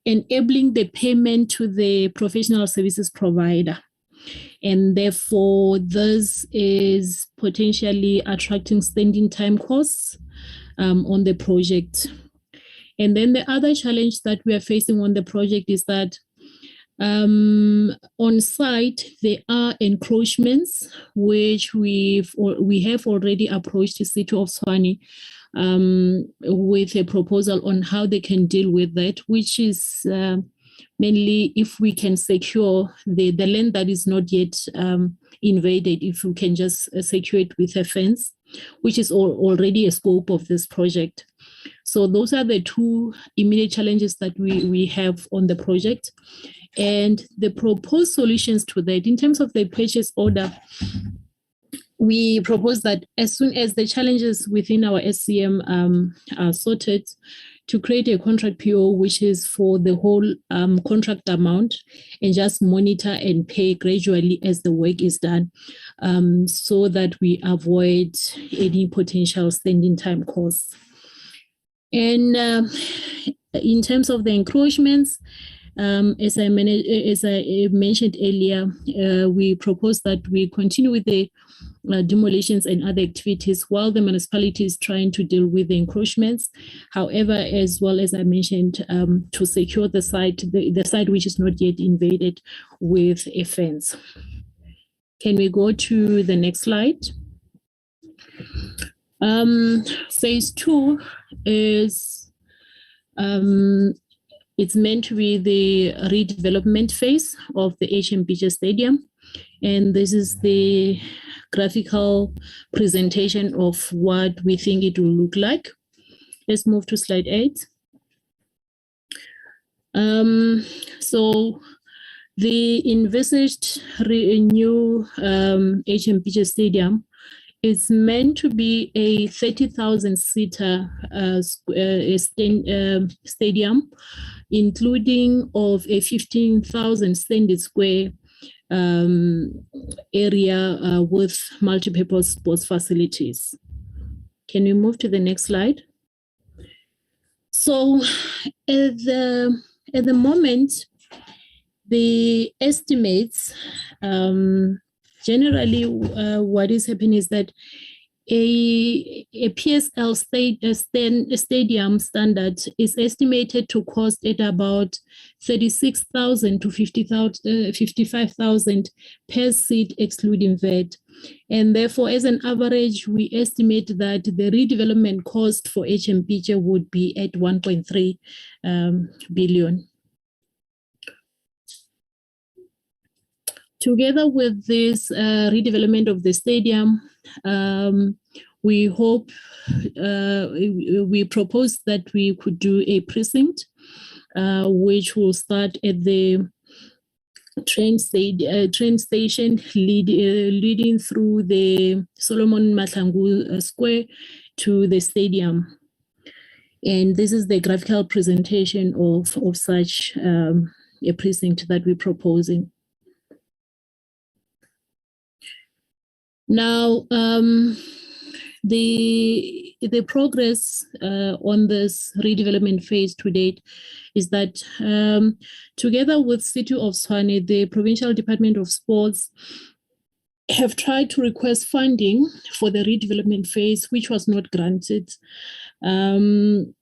enabling the payment to the professional services provider. And therefore, this is potentially attracting standing time costs on the project. And then the other challenge that we are facing on the project is that on site, there are encroachments which we have already approached the city of Tshwane with a proposal on how they can deal with that, which is mainly if we can secure the land that is not yet invaded, if we can just secure it with a fence, which is already a scope of this project. So those are the two immediate challenges that we have on the project. And the proposed solutions to that, in terms of the purchase order, we propose that as soon as the challenges within our SCM are sorted, to create a contract PO, which is for the whole contract amount, and just monitor and pay gradually as the work is done, so that we avoid any potential standing time costs. And in terms of the encroachments, as I mentioned earlier, we propose that we continue with the demolitions and other activities while the municipality is trying to deal with the encroachments. However, as well as I mentioned, to secure the site, the site which is not yet invaded, with a fence. Can we go to the next slide? Phase 2 is it's meant to be the redevelopment phase of the Pitje Stadium. And this is the graphical presentation of what we think it will look like. Let's move to slide 8. So the envisaged new Pitje Stadium is meant to be a 30,000-seater stadium, including of a 15,000 standard square area with multi-purpose sports facilities. Can we move to the next slide? So at the moment, the estimates generally, what is happening is that a PSL stadium standard is estimated to cost at about 36,000 to 55,000 per seat, excluding VAT. And therefore, as an average, we estimate that the redevelopment cost for Pitje would be at 1.3 billion. Together with this redevelopment of the stadium, we hope, we propose that we could do a precinct, which will start at the train station leading through the Solomon Mahlangu Square to the stadium. And this is the graphical presentation of such a precinct that we're proposing. Now, the progress on this redevelopment phase to date is that together with City of Tshwane, the Provincial Department of Sports have tried to request funding for the redevelopment phase, which was not granted. And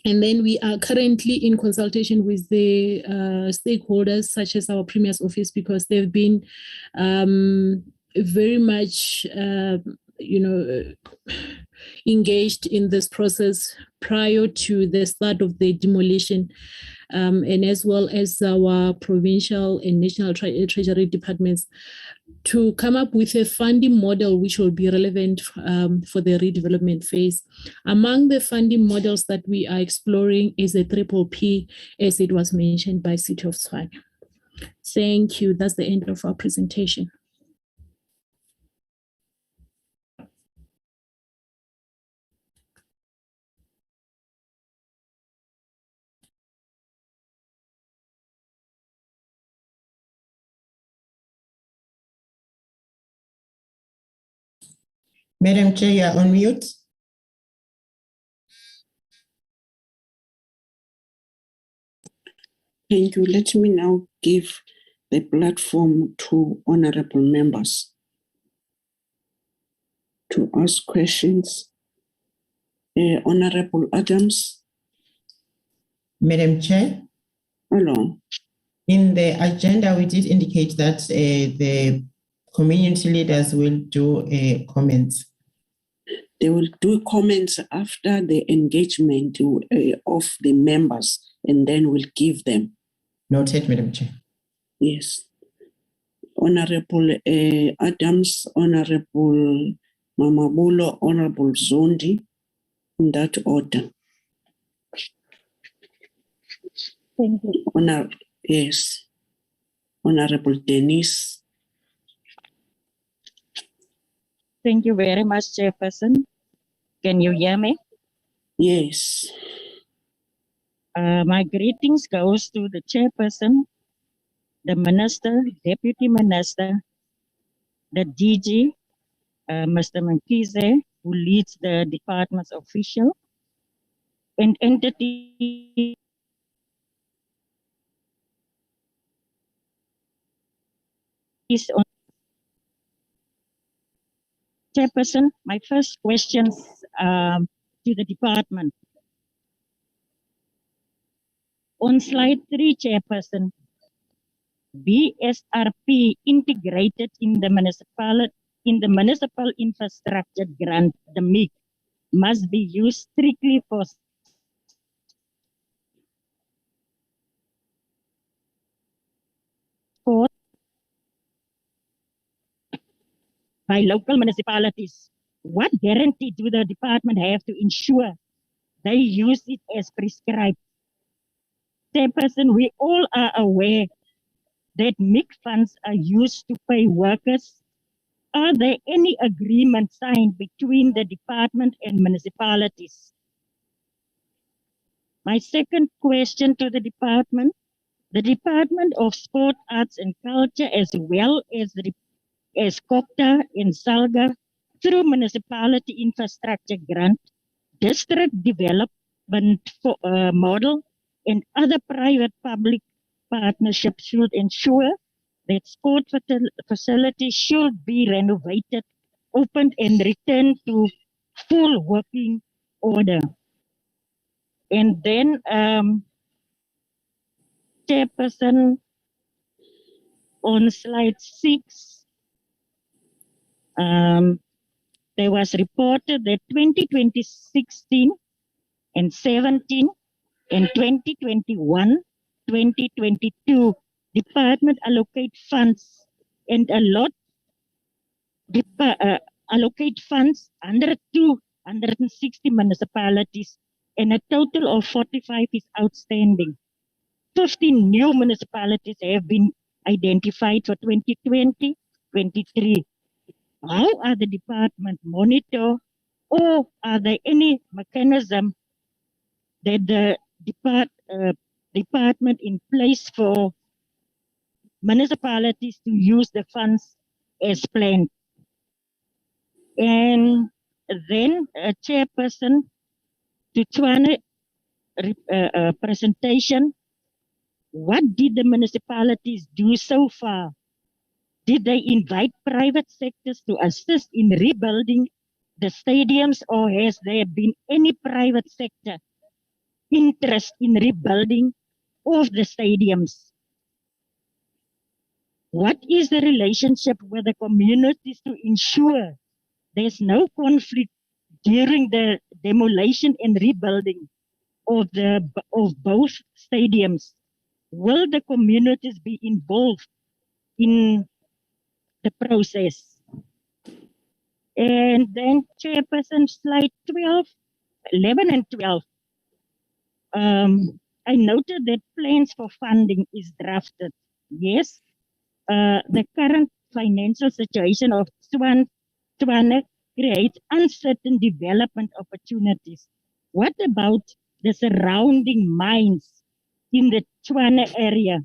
then we are currently in consultation with the stakeholders, such as our Premier's office, because they've been very much, engaged in this process prior to the start of the demolition, and as well as our provincial and national treasury departments, to come up with a funding model which will be relevant for the redevelopment phase. Among the funding models that we are exploring is a PPP, as it was mentioned by City of Tshwane. Thank you. That's the end of our presentation. Madam Chair, you are on mute. Thank you. Let me now give the platform to honorable members to ask questions. Honorable Adams. Madam Chair. Hello. In the agenda, we did indicate that the community leaders will do comments. They will do comments after the engagement of the members, and then we'll give them. Noted, Madam Chair. Yes. Honorable Adams, Honorable Mamabulo, Honorable Zondi, in that order. Thank you. Yes. Honorable Denise. Thank you very much, Chairperson. Can you hear me? Yes. My greetings goes to the Chairperson, the Minister, Deputy Minister, the DG, Mr. Mkhize, who leads the department's official, and entity on. Chairperson, my first question to the department. On slide 3, Chairperson, BSRP integrated in the municipal infrastructure grant, the MIG, must be used strictly for sport by local municipalities. What guarantee do the department have to ensure they use it as prescribed? Chairperson, we all are aware that MIG funds are used to pay workers. Are there any agreements signed between the department and municipalities? My second question to the Department of Sport, Arts and Culture, as well as COCTA and SALGA, through municipality infrastructure grant, district development model, and other private-public partnerships should ensure that sport facilities should be renovated, opened, and returned to full working order. And then, Chairperson, on slide 6, there was reported that 2016 and 17 and 2021, 2022, department allocate funds and allocate funds under 260 municipalities, and a total of 45 is outstanding. 15 new municipalities have been identified for 2020-23. How are the department monitor, or are there any mechanism that the department in place for municipalities to use the funds as planned? And then, Chairperson, to Tshwane presentation, what did the municipalities do so far? Did they invite private sectors to assist in rebuilding the stadiums, or has there been any private sector interest in rebuilding of the stadiums? What is the relationship with the communities to ensure there's no conflict during the demolition and rebuilding of both stadiums? Will the communities be involved in the process? And then, Chairperson, slide 11 and 12. I noted that plans for funding is drafted. Yes, the current financial situation of Tshwane creates uncertain development opportunities. What about the surrounding mines in the Tshwane area?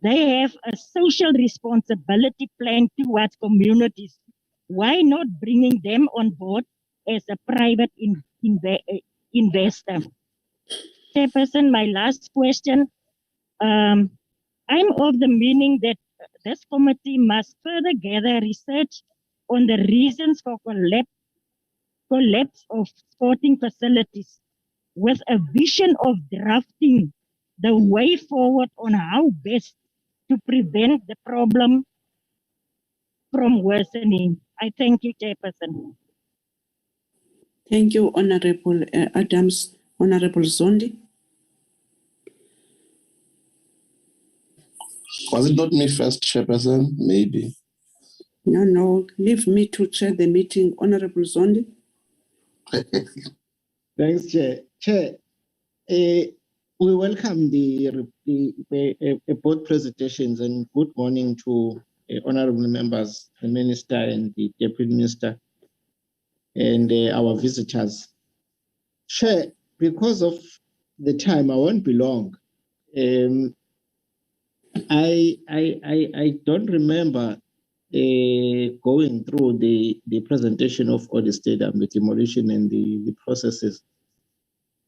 They have a social responsibility plan towards communities. Why not bringing them on board as a private investor? Chairperson, my last question. I'm of the meaning that this committee must further gather research on the reasons for collapse of sporting facilities, with a vision of drafting the way forward on how best to prevent the problem from worsening. I thank you, Chairperson. Thank you, Honorable Adams. Honorable Zondi. Was it not me first, Chairperson? Maybe. No, leave me to chair the meeting, Honorable Zondi. Thanks, Chair. Chair, we welcome both presentations, and good morning to honorable members, the Minister and the Deputy Minister, and our visitors. Chair, because of the time, I won't be long. I don't remember going through the presentation of all the stadium, the demolition and the processes,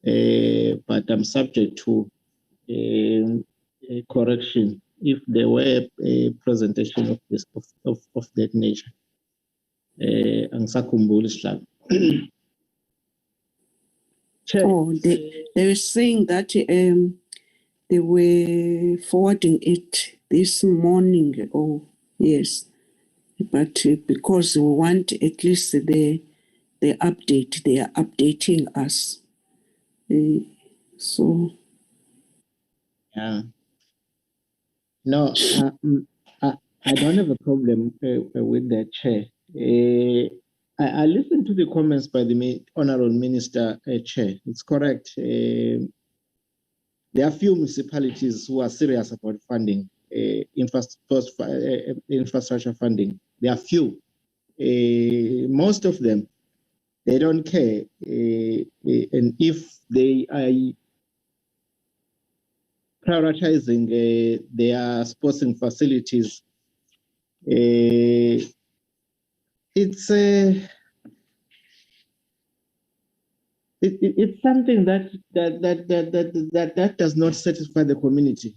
but I'm subject to a correction if there were a presentation of this of that nature. Oh, they were saying that they were forwarding it this morning. Oh, yes. But because we want at least the update, they are updating us. So. Yeah. No, I don't have a problem with that, Chair. I listened to the comments by the Honorable Minister, Chair. It's correct. There are few municipalities who are serious about funding infrastructure funding. There are few. Most of them, they don't care. And if they are prioritizing their sporting facilities, it's something that does not satisfy the community.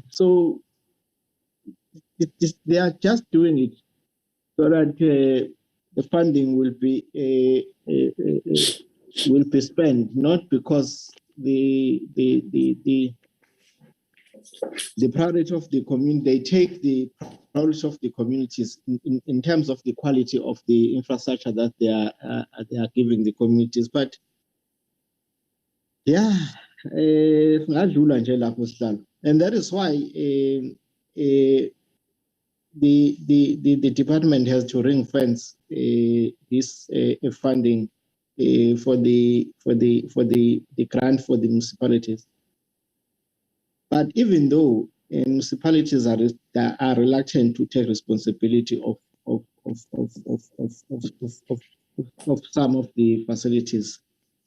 So they are just doing it so that the funding will be spent, not because the priority of the community. They take the priority of the communities in terms of the quality of the infrastructure that they are giving the communities. But yeah, and that is why the department has to ring fence this funding for the grant for the municipalities. But even though municipalities are reluctant to take responsibility of some of the facilities,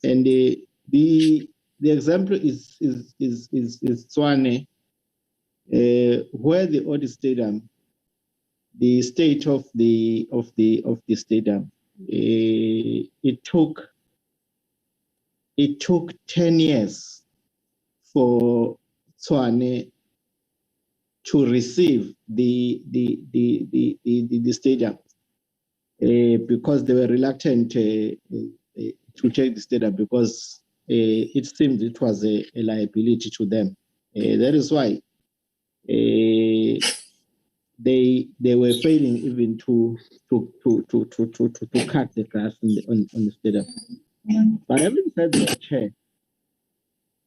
and the example is Tshwane, where the old stadium, the state of the stadium, it took 10 years for Tshwane to receive the stadium because they were reluctant to take the stadium because it seemed it was a liability to them. That is why they were failing even to cut the grass on the stadium. But having said that, Chair,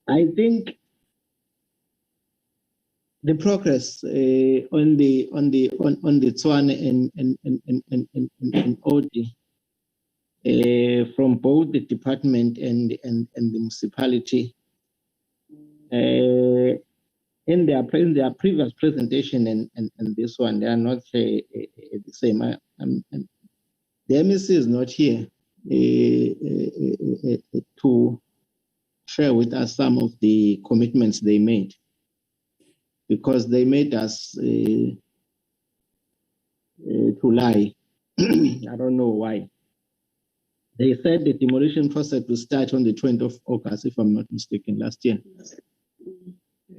I think the progress on the Tshwane and OD from both the department and the municipality in their previous presentation and this one, they are not the same. The MEC is not here to share with us some of the commitments they made, because they made us to lie. I don't know why. They said the demolition process will start on the 20th of August, if I'm not mistaken, last year.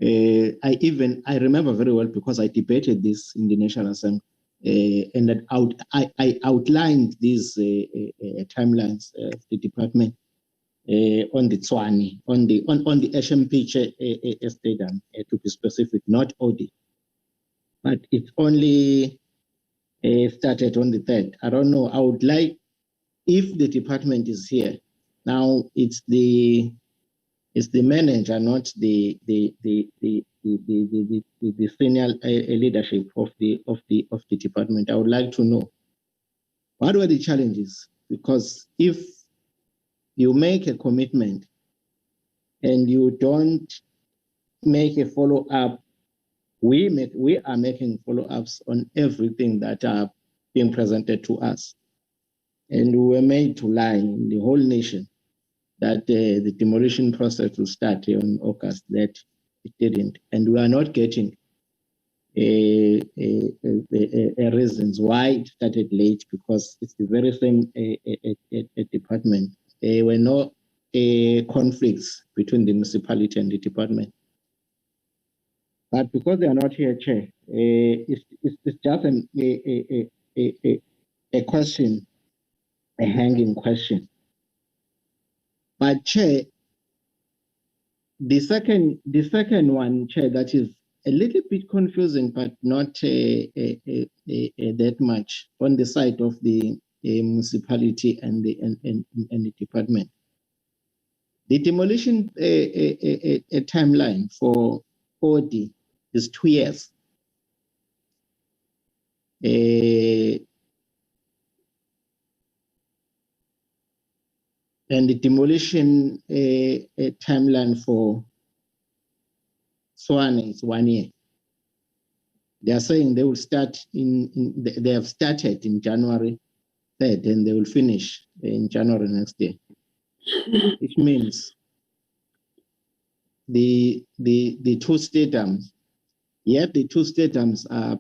I remember very well because I debated this in the National Assembly, and that I outlined these timelines of the department on the Tshwane, on the Pitje stadium, to be specific, not OD. But it only started on the 3rd. I don't know. I would like, if the department is here now, it's the manager, not the senior leadership of the department. I would like to know what were the challenges, because if you make a commitment and you don't make a follow-up, we are making follow-ups on everything that are being presented to us. And we were made to lie in the whole nation that the demolition process will start on August, that it didn't. And we are not getting reasons why it started late, because it's the very same department. There were no conflicts between the municipality and the department. But because they are not here, Chair, it's just a question, a hanging question. But Chair, the second one, Chair, that is a little bit confusing, but not that much on the side of the municipality and the department. The demolition timeline for OD is 2 years. And the demolition timeline for Tshwane is 1 year. They are saying they will start they have started in January 3rd and they will finish in January next year. Which means the two stadiums, yet the two stadiums are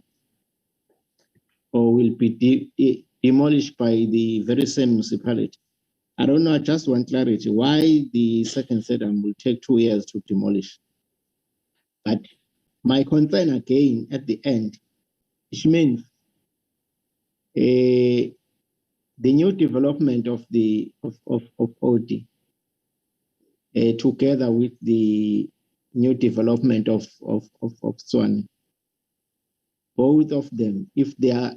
or will be demolished by the very same municipality. I don't know, I just want clarity why the second stadium will take 2 years to demolish. But my concern again at the end which means the new development of the OD together with the new development of Tshwane. Both of them, if they are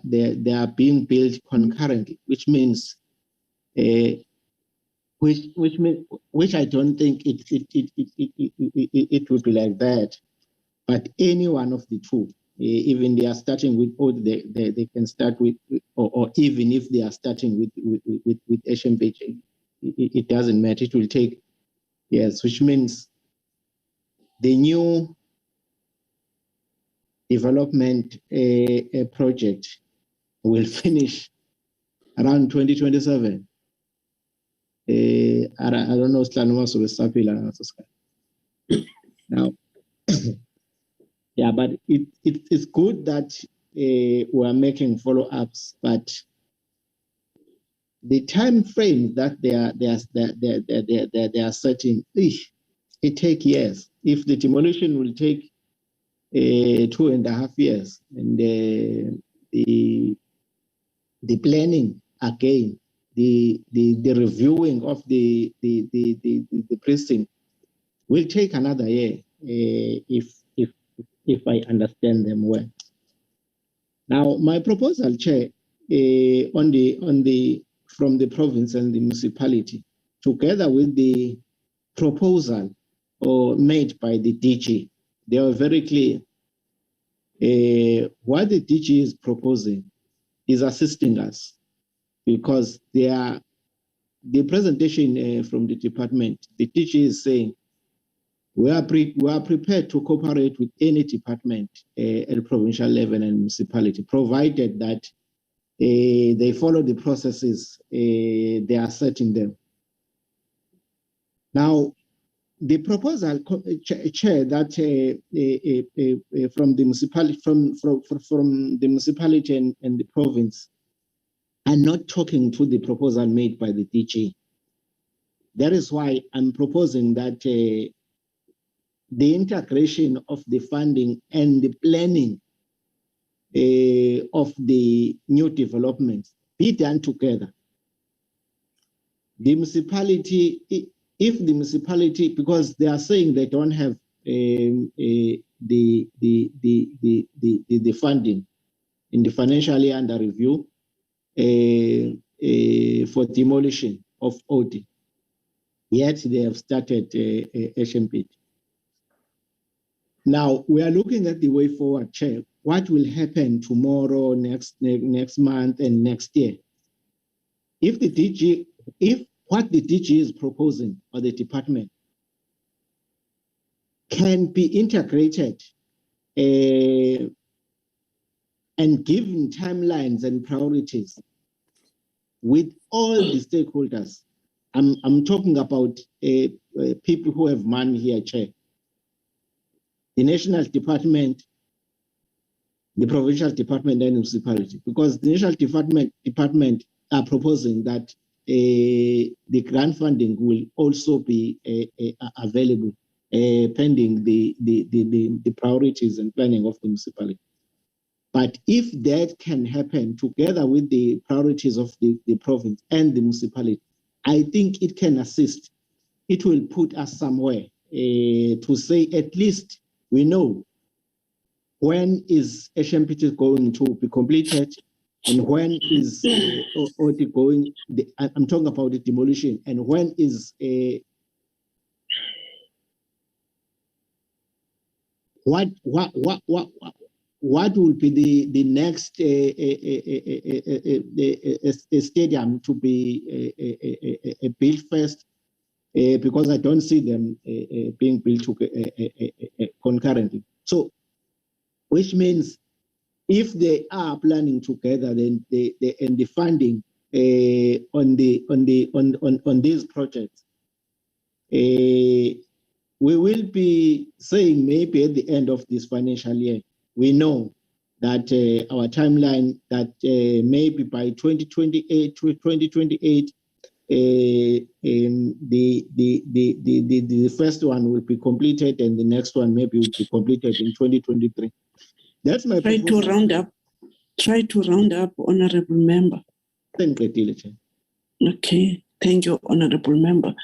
being built concurrently, which means which I don't think it would be like that, but any one of the two, even they are starting with OD, they can start with, or even if they are starting with HMPJ, it doesn't matter. It will take years, which means the new development project will finish around 2027. I don't know now. Yeah, but it's good that we are making follow-ups, but the time frame that they are setting, it takes years. If the demolition will take 2.5 years, and the planning again, the reviewing of the precinct will take another year, if I understand them well. Now, my proposal, Chair, from the province and the municipality, together with the proposal made by the DG, they are very clear. What the DG is proposing is assisting us, because the presentation from the department, the DG is saying we are prepared to cooperate with any department at the provincial level and municipality, provided that they follow the processes they are setting them. Now, the proposal, Chair, that from the municipality and the province, are not talking to the proposal made by the DG. That is why I'm proposing that the integration of the funding and the planning of the new developments be done together. The municipality, if the municipality, because they are saying they don't have the funding in the financial year under review for demolition of OD, yet they have started HMP. Now we are looking at the way forward, Chair. What will happen tomorrow, next month, and next year? If what the DG is proposing, or the department, can be integrated and given timelines and priorities with all the stakeholders. I'm talking about people who have money here, Chair. The national department, the provincial department, and the municipality, because the national department are proposing that the grant funding will also be available pending the priorities and planning of the municipality. But if that can happen together with the priorities of the province and the municipality, I think it can assist. It will put us somewhere to say at least we know when is HMPT going to be completed, and when is OD going, I'm talking about the demolition, and when is what will be the next stadium to be built first, because I don't see them being built concurrently. So, which means if they are planning together, then and the funding on these projects, we will be saying maybe at the end of this financial year, we know that our timeline that maybe by 2028 to 2028, the first one will be completed, and the next one maybe will be completed in 2023. That's my try to round up. Try to round up, Honorable Member. Okay, thank you, Honorable Member.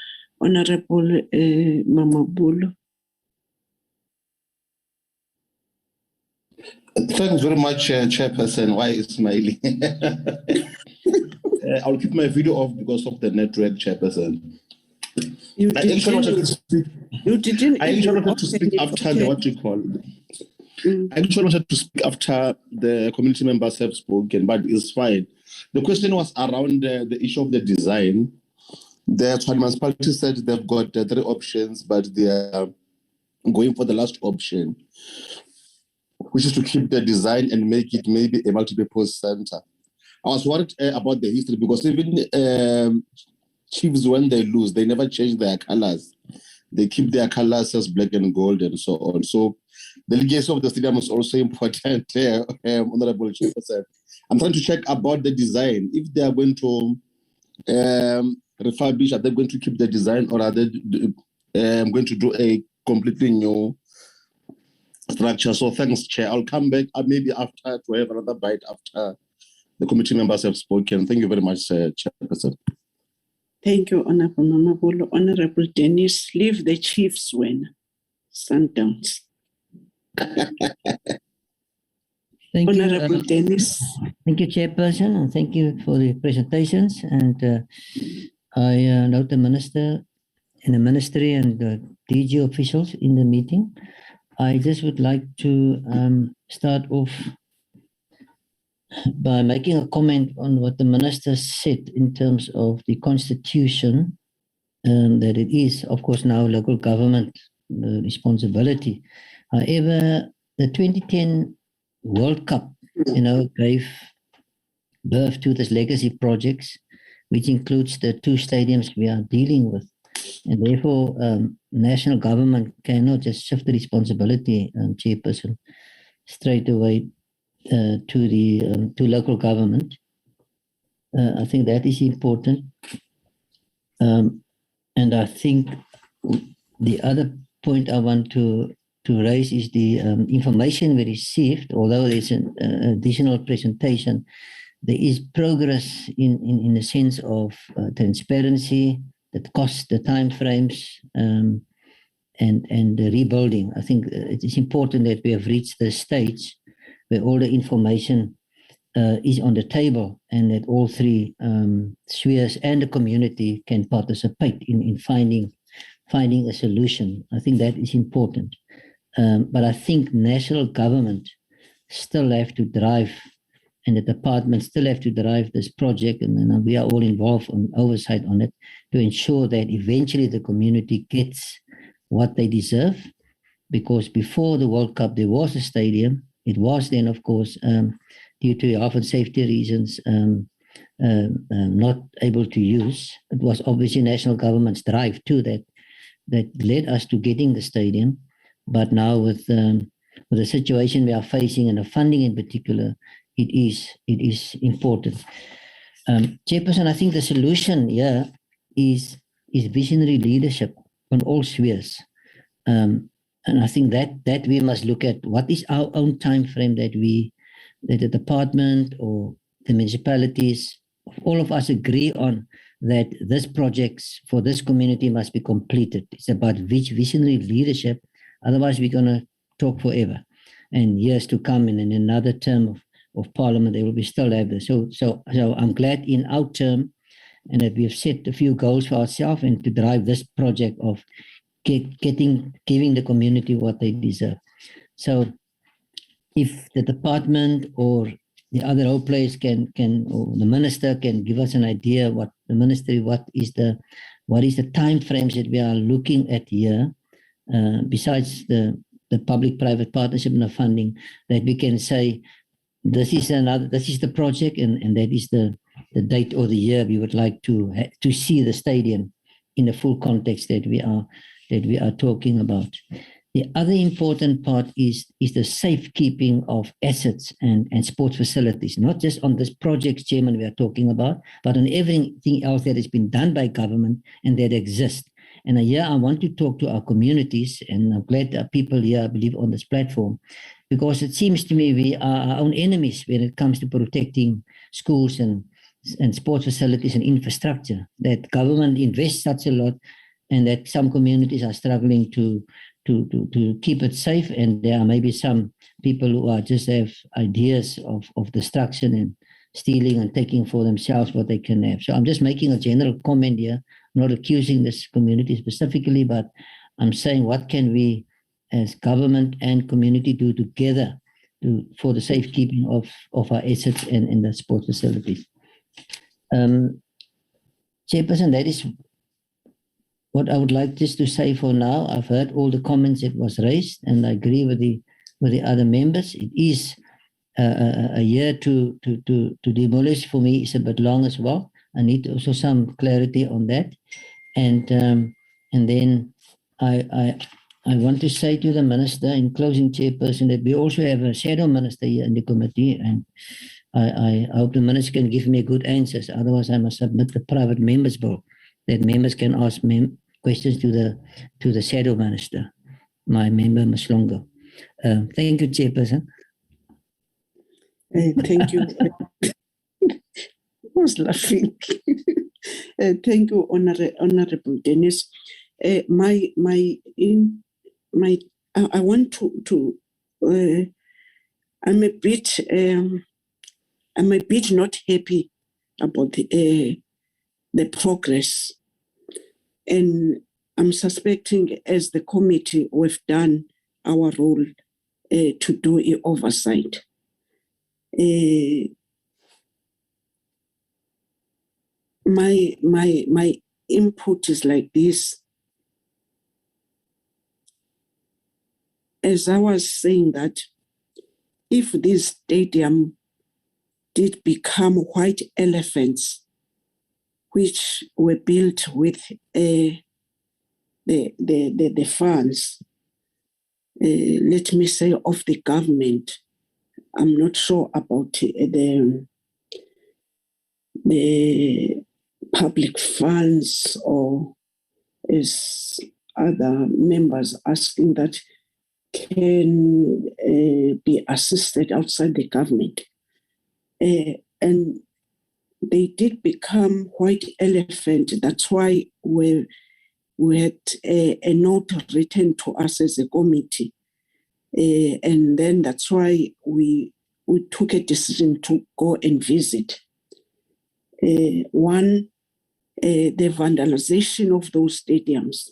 Honorable Mama Bulo. Thanks very much, Chairperson. Why is smiling? I'll keep my video off because of the network, Chairperson. I actually wanted to speak after the what you call. I actually wanted to speak after the community members have spoken, but it's fine. The question was around the issue of the design. The Tshwane municipality said they've got 3 options, but they are going for the last option, which is to keep the design and make it maybe a multi-purpose center. I was worried about the history because even chiefs, when they lose, they never change their colors. They keep their colors as black and gold and so on. So the legacy of the stadium is also important, Honorable Chairperson. I'm trying to check about the design. If they are going to refurbish, are they going to keep the design, or are they going to do a completely new structure? So thanks, Chair. I'll come back maybe after to have another bite after the committee members have spoken. Thank you very much, Chairperson. Thank you, Honorable Mama Bulo. Honorable Dennis, leave the Chiefs win. Sundowns. Thank Honorable you, Dennis. Thank you, Chairperson, and thank you for the presentations. And I note the Minister and the Ministry and the DG officials in the meeting. I just would like to start off by making a comment on what the Minister said in terms of the Constitution, that it is, of course, now local government responsibility. However, the 2010 World Cup, gave birth to this legacy projects, which includes the 2 stadiums we are dealing with. And therefore, national government cannot just shift the responsibility, Chairperson, straight away to local government. I think that is important. And I think the other point I want to raise is the information we received. Although there's an additional presentation, there is progress in the sense of transparency, the cost, the time frames, and the rebuilding. I think it is important that we have reached the stage where all the information is on the table, and that all 3 spheres and the community can participate in finding a solution. I think that is important. But I think national government still have to drive, and the department still have to drive this project, and then we are all involved on oversight on it to ensure that eventually the community gets what they deserve. Because before the World Cup, there was a stadium. It was then, of course, due to health and safety reasons, not able to use. It was obviously national government's drive too that led us to getting the stadium. But now with the situation we are facing and the funding in particular, it is important. Chairperson, I think the solution here is visionary leadership on all spheres. And I think that we must look at what is our own time frame that the department or the municipalities, all of us agree on, that this projects for this community must be completed. It's about visionary leadership. Otherwise, we're going to talk forever. And years to come, and in another term of Parliament, they will be still have this. So I'm glad in our term, and that we have set a few goals for ourselves and to drive this project of giving the community what they deserve. So if the department or the other role players can or the minister can give us an idea, what the ministry, what is the time frames that we are looking at here, besides the public-private partnership and the funding, that we can say this is the project, and that is the date or the year we would like to see the stadium in the full context that we are talking about. The other important part is the safekeeping of assets and sports facilities, not just on this project, Chairman, we are talking about, but on everything else that has been done by government and that exists. And here I want to talk to our communities, and I'm glad that people here, I believe, on this platform, because it seems to me we are our own enemies when it comes to protecting schools and sports facilities and infrastructure. That government invests such a lot, and that some communities are struggling to keep it safe, and there are maybe some people who are just have ideas of destruction and stealing and taking for themselves what they can have. So I'm just making a general comment here, not accusing this community specifically, but I'm saying what can we as government and community do together for the safekeeping of our assets and in the sports facilities. Chairperson, that is what I would like just to say for now. I've heard all the comments that was raised, and I agree with the other members. It is a year to demolish for me is a bit long as well. I need also some clarity on that, and then I want to say to the minister in closing, Chairperson, that we also have a shadow minister here in the committee, and I hope the minister can give me good answers. Otherwise, I must submit the private members bill that members can ask questions to the shadow minister, my member Maslongo. Thank you, Chairperson. Thank you. Who's laughing? Thank you, Honorable Dennis. I want to I'm a bit not happy about the progress, and I'm suspecting as the committee we've done our role to do an oversight. My input is like this. As I was saying that if this stadium did become white elephants, which were built with the funds, let me say, of the government. I'm not sure about the public funds, or as other members asking that can be assisted outside the government. And they did become white elephant. That's why we had a note written to us as a committee. And then that's why we took a decision to go and visit. One, the vandalization of those stadiums,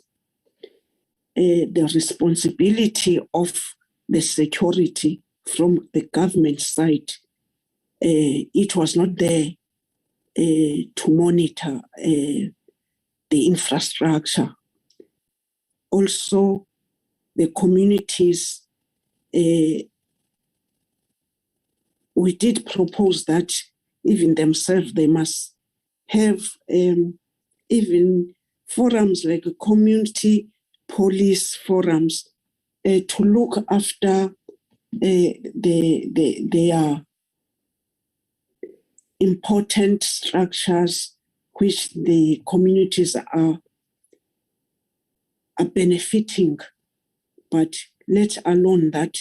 the responsibility of the security from the government side, it was not there to monitor the infrastructure. Also, the communities, we did propose that even themselves, they must have even forums like community police forums to look after their important structures which the communities are benefiting, but let alone that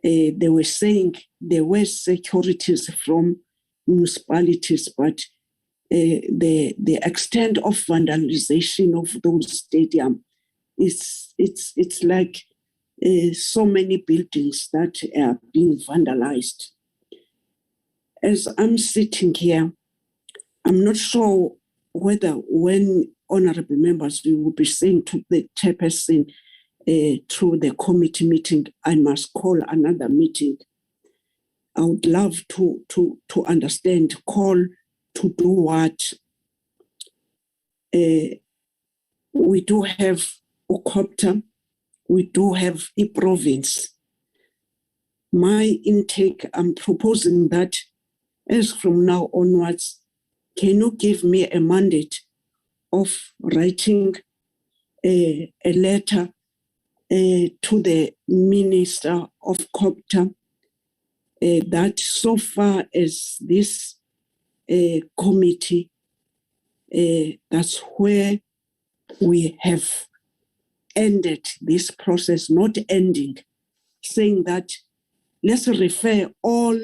they were saying there were securities from municipalities, but the extent of vandalization of those stadiums, it's like so many buildings that are being vandalized. As I'm sitting here, I'm not sure whether when honorable members we will be saying to the chairperson through the committee meeting, I must call another meeting. I would love to understand, call to do what. We do have Okopta, we do have a province. My intake, I'm proposing that as from now onwards, can you give me a mandate of writing a letter to the Minister of Copta that so far as this committee, that's where we have ended this process, not ending, saying that let's refer all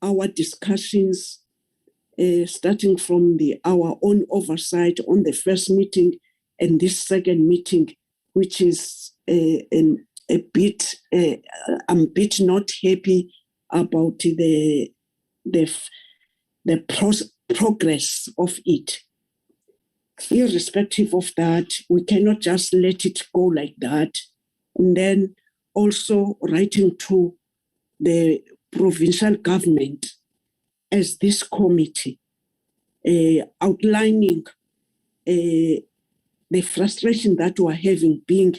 our discussions, starting from our own oversight on the first meeting and this second meeting, which is I'm a bit not happy about the progress of it. Irrespective of that, we cannot just let it go like that. And then also writing to the provincial government as this committee, outlining the frustration that we're having, being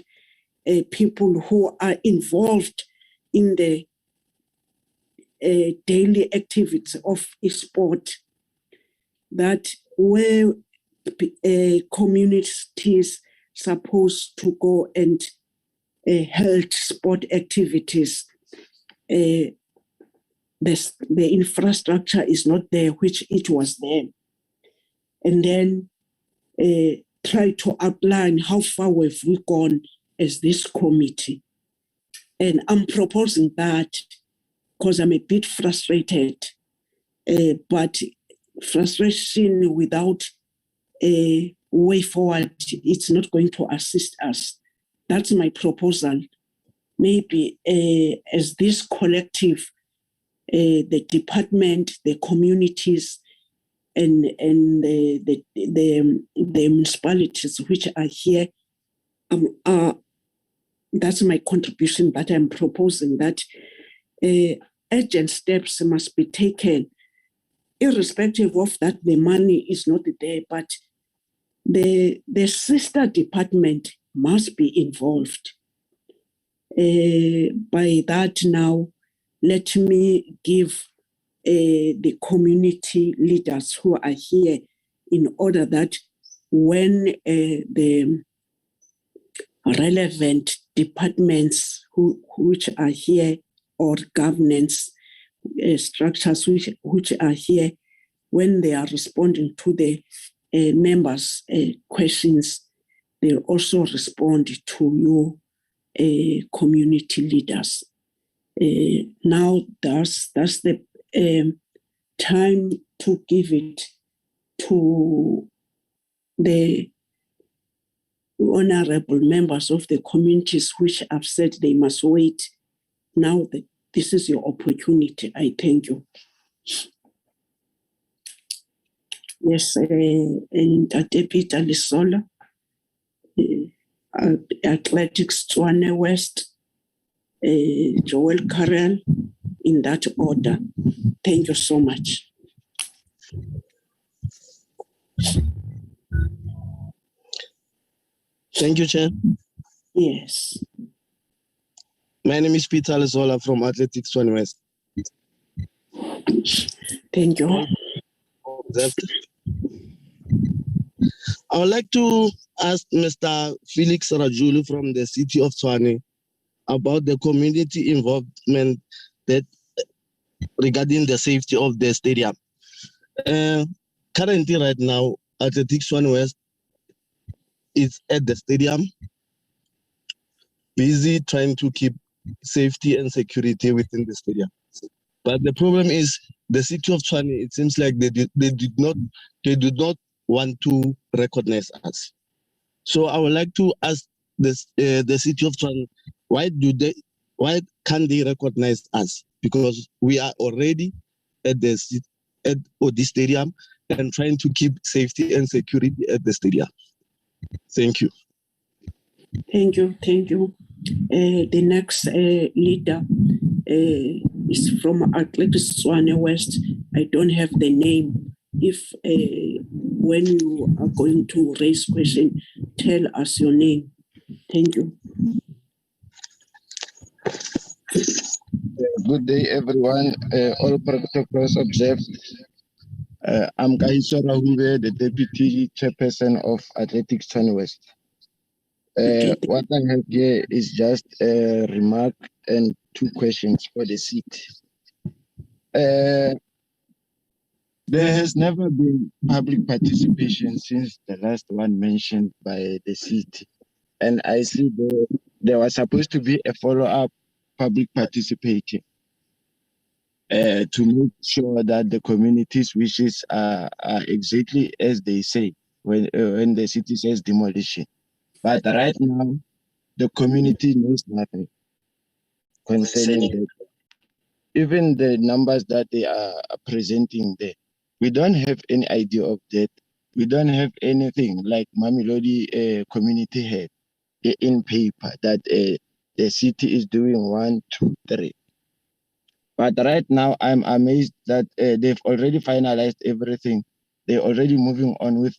people who are involved in the daily activities of sport, that where communities supposed to go and held sport activities, the infrastructure is not there, which it was there. And then try to outline how far have we gone as this committee. And I'm proposing that because I'm a bit frustrated, but frustration without a way forward, it's not going to assist us. That's my proposal. Maybe as this collective, the department, the communities, and the municipalities which are here, that's my contribution that I'm proposing, that urgent steps must be taken, irrespective of that the money is not there, but the sister department must be involved. By that now, let me give the community leaders who are here, in order that when the relevant departments which are here, or governance structures which are here, when they are responding to the members' questions, they'll also respond to you, community leaders. Now that's the time to give it to the honorable members of the communities which have said they must wait. Now this is your opportunity. I thank you. Yes, and Deputy Alisola, Athletics Tshwane West, Joel Carrell, in that order. Thank you so much. Thank you, Chair. Yes. My name is Pitje Alisola from Athletics Tshwane West. Thank you. I would like to ask Mr. Felix Rajulu from the city of Tshwane about the community involvement that regarding the safety of the stadium. Currently, right now, Athletics Tshwane West is at the stadium, busy trying to keep safety and security within the stadium. But the problem is the city of Tshwane, it seems like they did not want to recognize us. So I would like to ask this, the city of Tshwane, why can't they recognize us? Because we are already at the stadium and trying to keep safety and security at the stadium. Thank you. Thank you. Thank you. The next leader is from Athletics Tshwane West. I don't have the name. If when you are going to raise question, tell us your name. Thank you. Good day, everyone. All protocols observed. I'm Kahiso Rahube, the Deputy Chairperson of Athletics Tshwane West. What I have here is just a remark and two questions for the seat. There has never been public participation since the last one mentioned by the city. And I see there was supposed to be a follow-up public participation. to make sure that the community's wishes are exactly as they say when the city says demolition. But right now, the community knows nothing concerning that. Even the numbers that they are presenting there, we don't have any idea of that. We don't have anything like Mamelodi community had in paper that the city is doing 1, 2, 3. But right now, I'm amazed that they've already finalized everything. They're already moving on with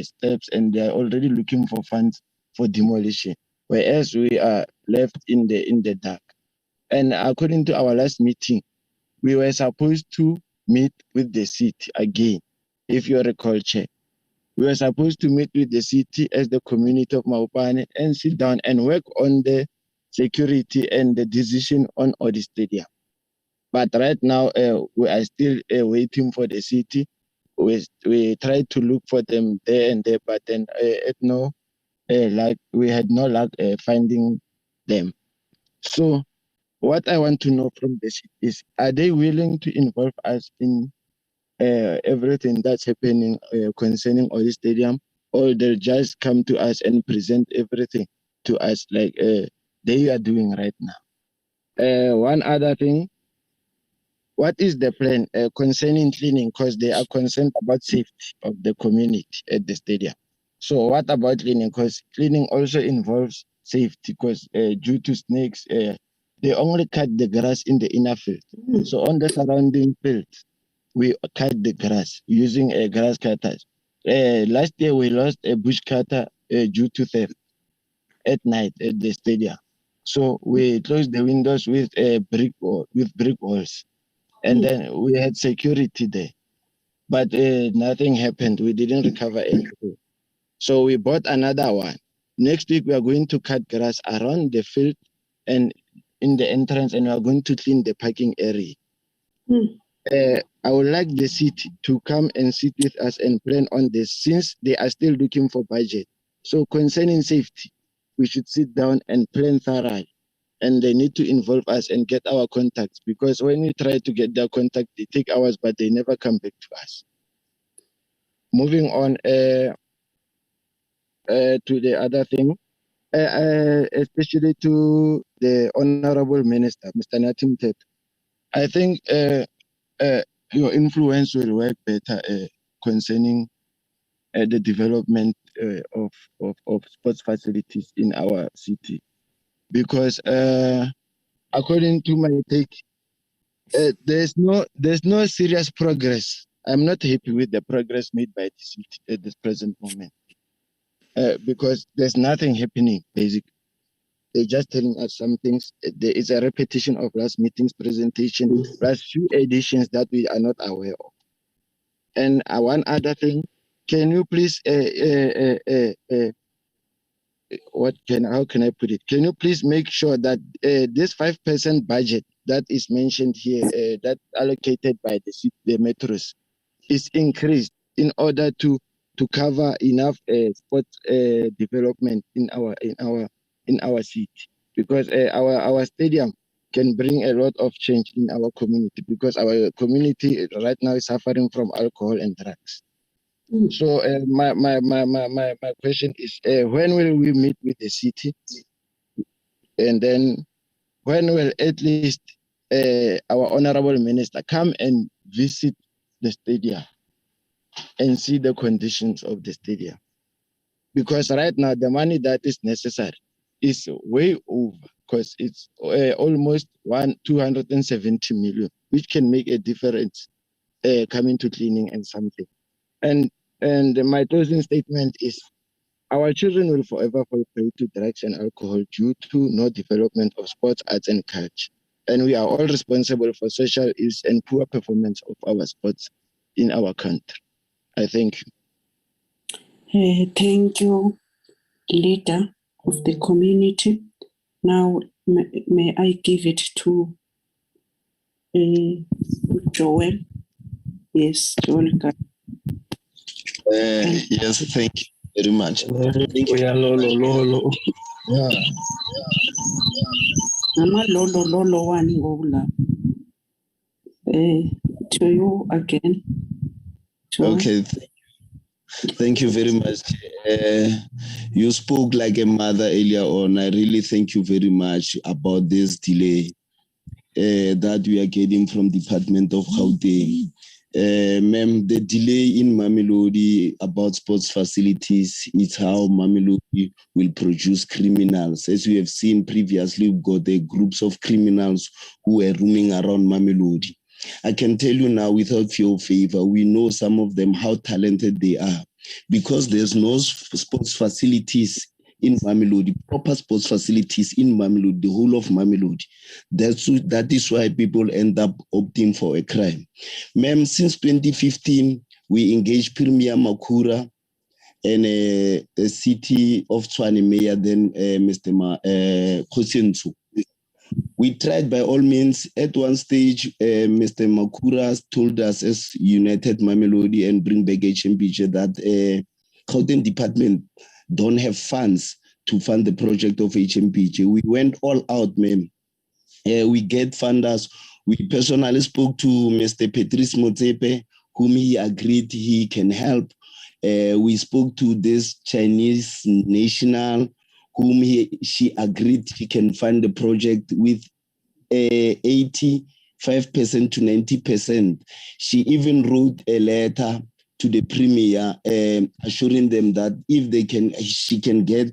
steps, and they're already looking for funds for demolition, whereas we are left in the dark. And according to our last meeting, we were supposed to meet with the city again, if you recall, Chair. We were supposed to meet with the city as the community of Maupane and sit down and work on the security and the decision on Odi Stadium. But right now, we are still waiting for the city. We tried to look for them there and there, but then we had no luck finding them. So what I want to know from the city is, are they willing to involve us in everything that's happening concerning Odi Stadium, or they'll just come to us and present everything to us like they are doing right now? One other thing, what is the plan concerning cleaning? Because they are concerned about safety of the community at the stadium. So what about cleaning? Because cleaning also involves safety, because due to snakes, they only cut the grass in the inner field. So on the surrounding field, we cut the grass using grass cutters. Last year, we lost a bush cutter due to theft at night at the stadium. So we closed the windows with brick walls. And then we had security there. But nothing happened. We didn't recover anything. So we bought another one. Next week, we are going to cut grass around the field and in the entrance, and we are going to clean the parking area. I would like the city to come and sit with us and plan on this, since they are still looking for budget. So concerning safety, we should sit down and plan thoroughly. And they need to involve us and get our contacts, because when we try to get their contact, they take hours, but they never come back to us. Moving on to the other thing, especially to the Honorable Minister, Mr. Natim Tet. I think your influence will work better concerning the development of sports facilities in our city. Because according to my take, there's no serious progress. I'm not happy with the progress made by the city at this present moment, because there's nothing happening. Basically, they're just telling us some things. There is a repetition of last meeting's presentation, plus few additions that we are not aware of. And one other thing, can you please how can I put it? Can you please make sure that this 5% budget that is mentioned here, that allocated by the metros, is increased in order to cover enough sports development in our city? Because our stadium can bring a lot of change in our community, because our community right now is suffering from alcohol and drugs. So my question is, when will we meet with the city, and then when will at least our Honorable Minister come and visit the stadium and see the conditions of the stadium? Because right now the money that is necessary is way over, because it's almost 270 million, which can make a difference coming to cleaning and something. And my closing statement is, our children will forever fall prey to drugs and alcohol due to no development of sports, arts, and culture. And we are all responsible for social ills and poor performance of our sports in our country. I thank you. Thank you, leader of the community. Now, may I give it to Joel? Yes, Joel. Yes, thank you very much. Thank you. to you again. Okay. Thank you very much. You spoke like a mother earlier on. I really thank you very much about this delay that we are getting from Department of Gauteng. Ma'am, the delay in Mamelodi about sports facilities is how Mamelodi will produce criminals. As we have seen previously, we've got the groups of criminals who were roaming around Mamelodi. I can tell you now, without fear or favor, we know some of them, how talented they are. Because there's no sports facilities in Mamelodi, proper sports facilities in Mamelodi, the whole of Mamelodi. That is why people end up opting for a crime. Ma'am, since 2015, we engaged Premier Makura and a city of Tshwane mayor, then Mr. Kosensu. We tried by all means. At one stage, Mr. Makura told us as United Mamelodi and Bring Back HMPJ that Gauteng department don't have funds to fund the project of HMPJ. We went all out, ma'am. We get funders. We personally spoke to Mr. Patrice Motsepe, whom he agreed he can help. We spoke to this Chinese national, whom she agreed she can fund the project with 85% to 90%. She even wrote a letter to the premier assuring them that if she can get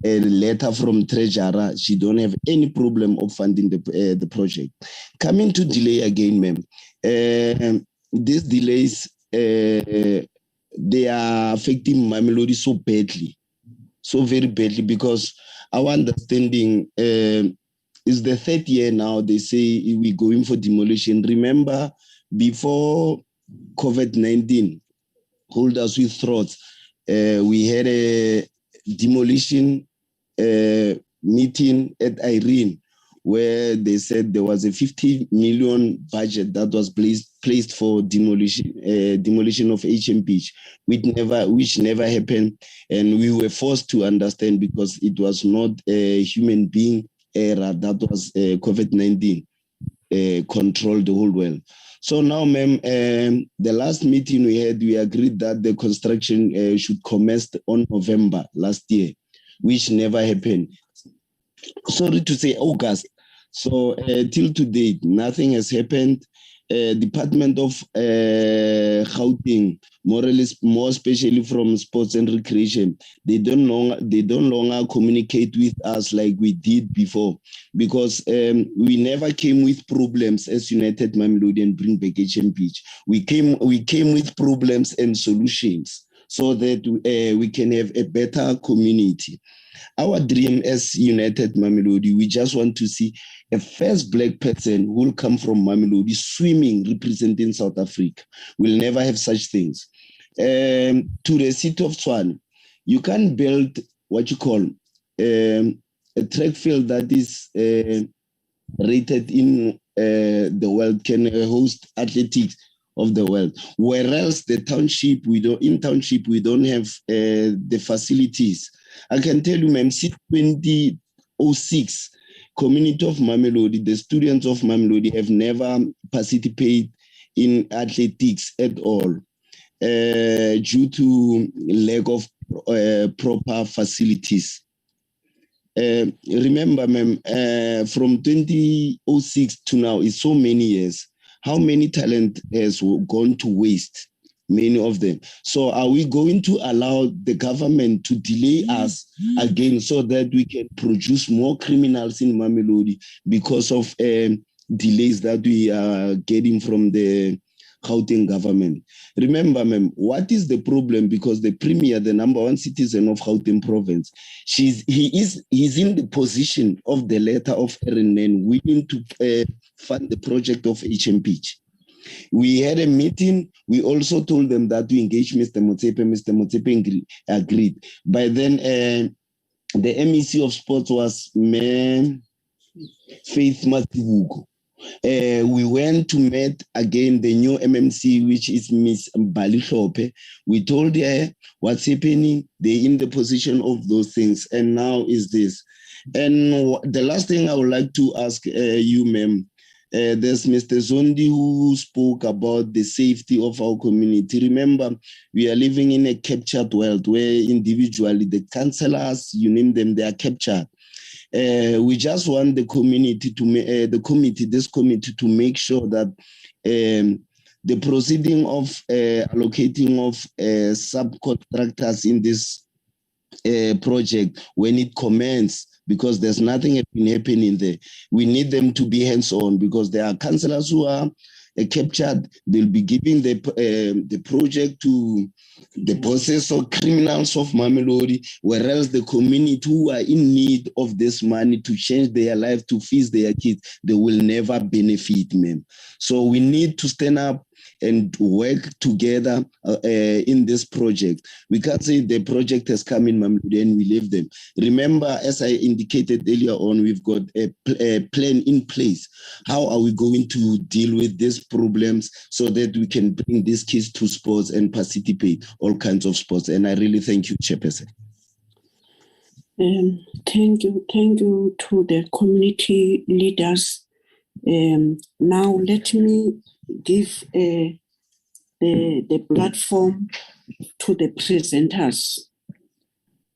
a letter from treasurer, she don't have any problem of funding the project. Coming to delay again, ma'am. These delays, they are affecting Mamelodi so badly. So very badly, because our understanding is the third year now. They say we're going for demolition. Remember, before COVID-19 hold us with throats, we had a demolition meeting at Irene, where they said there was a 50 million budget that was placed for demolition of HMPH, which never happened, and we were forced to understand because it was not a human being error, that was COVID-19 controlled the whole world. So now, ma'am, the last meeting we had, we agreed that the construction should commence on November last year, which never happened. Sorry to say August. So till to date, nothing has happened. Department of Gauteng, more especially from sports and recreation, they don't longer communicate with us like we did before, because we never came with problems as United Mamelodi and Bring Back HMPH. We came with problems and solutions so that we can have a better community. Our dream as United Mamelodi, we just want to see a first black person who will come from Mamelodi swimming, representing South Africa. We'll never have such things. To the city of Tshwane, you can't build what you call a track field that is rated in the world, can host athletics of the world. Whereas the township, we don't have the facilities. I can tell you, ma'am, since 2006, community of Mamelodi, the students of Mamelodi have never participated in athletics at all due to lack of proper facilities. Remember, ma'am, from 2006 to now is so many years. How many talent has gone to waste? Many of them. So are we going to allow the government to delay us again so that we can produce more criminals in Mamelodi because of delays that we are getting from the Gauteng government? Remember, ma'am, what is the problem? Because the premier, the number one citizen of Gauteng province, he's in the position of the letter of RNN willing to fund the project of HMPH. We had a meeting. We also told them that we engage Mr. Motsepe. Mr. Motsepe agreed. By then, the MEC of Sports was Faith Matibuko. We went to meet again the new MMC, which is Miss Balishope. We told her what's happening. They're in the position of those things. And now is this. And the last thing I would like to ask you, ma'am, There's Mr. Zondi who spoke about the safety of our community. Remember, we are living in a captured world where individually the councillors, you name them, they are captured. We just want the community to this committee to make sure that the proceeding of allocating of subcontractors in this project, when it commences, because there's nothing happening there, we need them to be hands-on, because there are councillors who are captured. They'll be giving the project to the bosses or criminals of Mamelodi, whereas the community who are in need of this money to change their life, to feed their kids, they will never benefit, ma'am. So we need to stand up and work together in this project. We can't say the project has come in Mamelodi and we leave them. Remember, as I indicated earlier on, we've got a plan in place. How are we going to deal with these problems so that we can bring these kids to sports and participate all kinds of sports? And I really thank you, Chairperson. Thank you to the community leaders. Now let me give the platform to the presenters.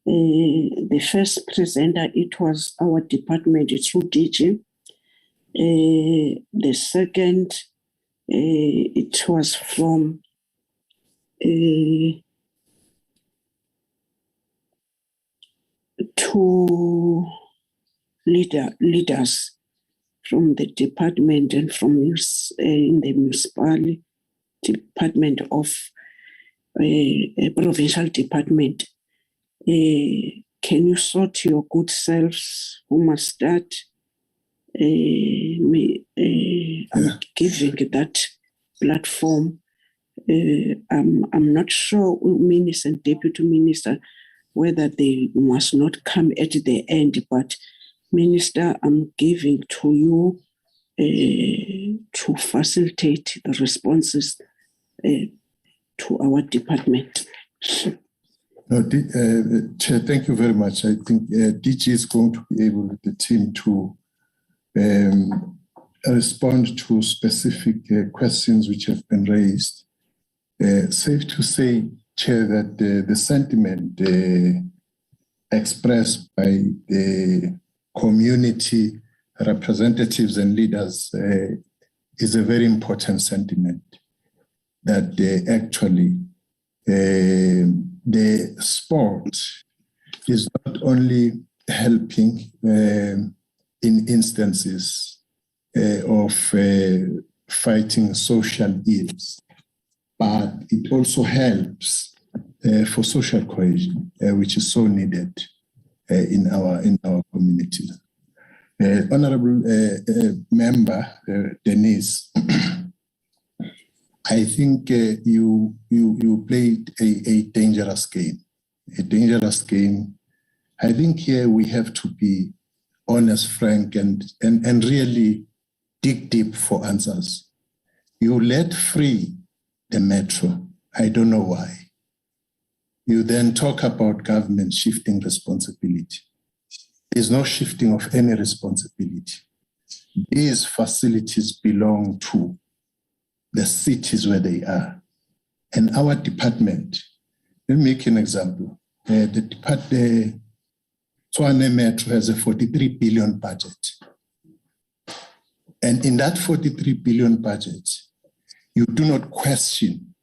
The first presenter, it was our department through DG. The second, it was from two leaders from the department and from in the municipal department of a provincial department. Can you sort your good selves? Who must start? I'm giving that platform. I'm not sure, Minister and Deputy Minister, whether they must not come at the end, but Minister, I'm giving to you to facilitate the responses to our department. No, Chair, thank you very much. I think DG is going to be able, with the team, to respond to specific questions which have been raised. Safe to say, Chair, that the sentiment expressed by the community representatives and leaders is a very important sentiment, that actually the sport is not only helping in instances of fighting social ills, but it also helps for social cohesion, which is so needed in our communities. Honorable Member Denise, I think you played a dangerous game. A dangerous game. I think here we have to be honest, frank, and really dig deep for answers. You let free the metro. I don't know why. You then talk about government shifting responsibility. There's no shifting of any responsibility. These facilities belong to the cities where they are. And our department, let me make an example. The Tshwane Metro has a 43 billion budget. And in that 43 billion budget, you do not question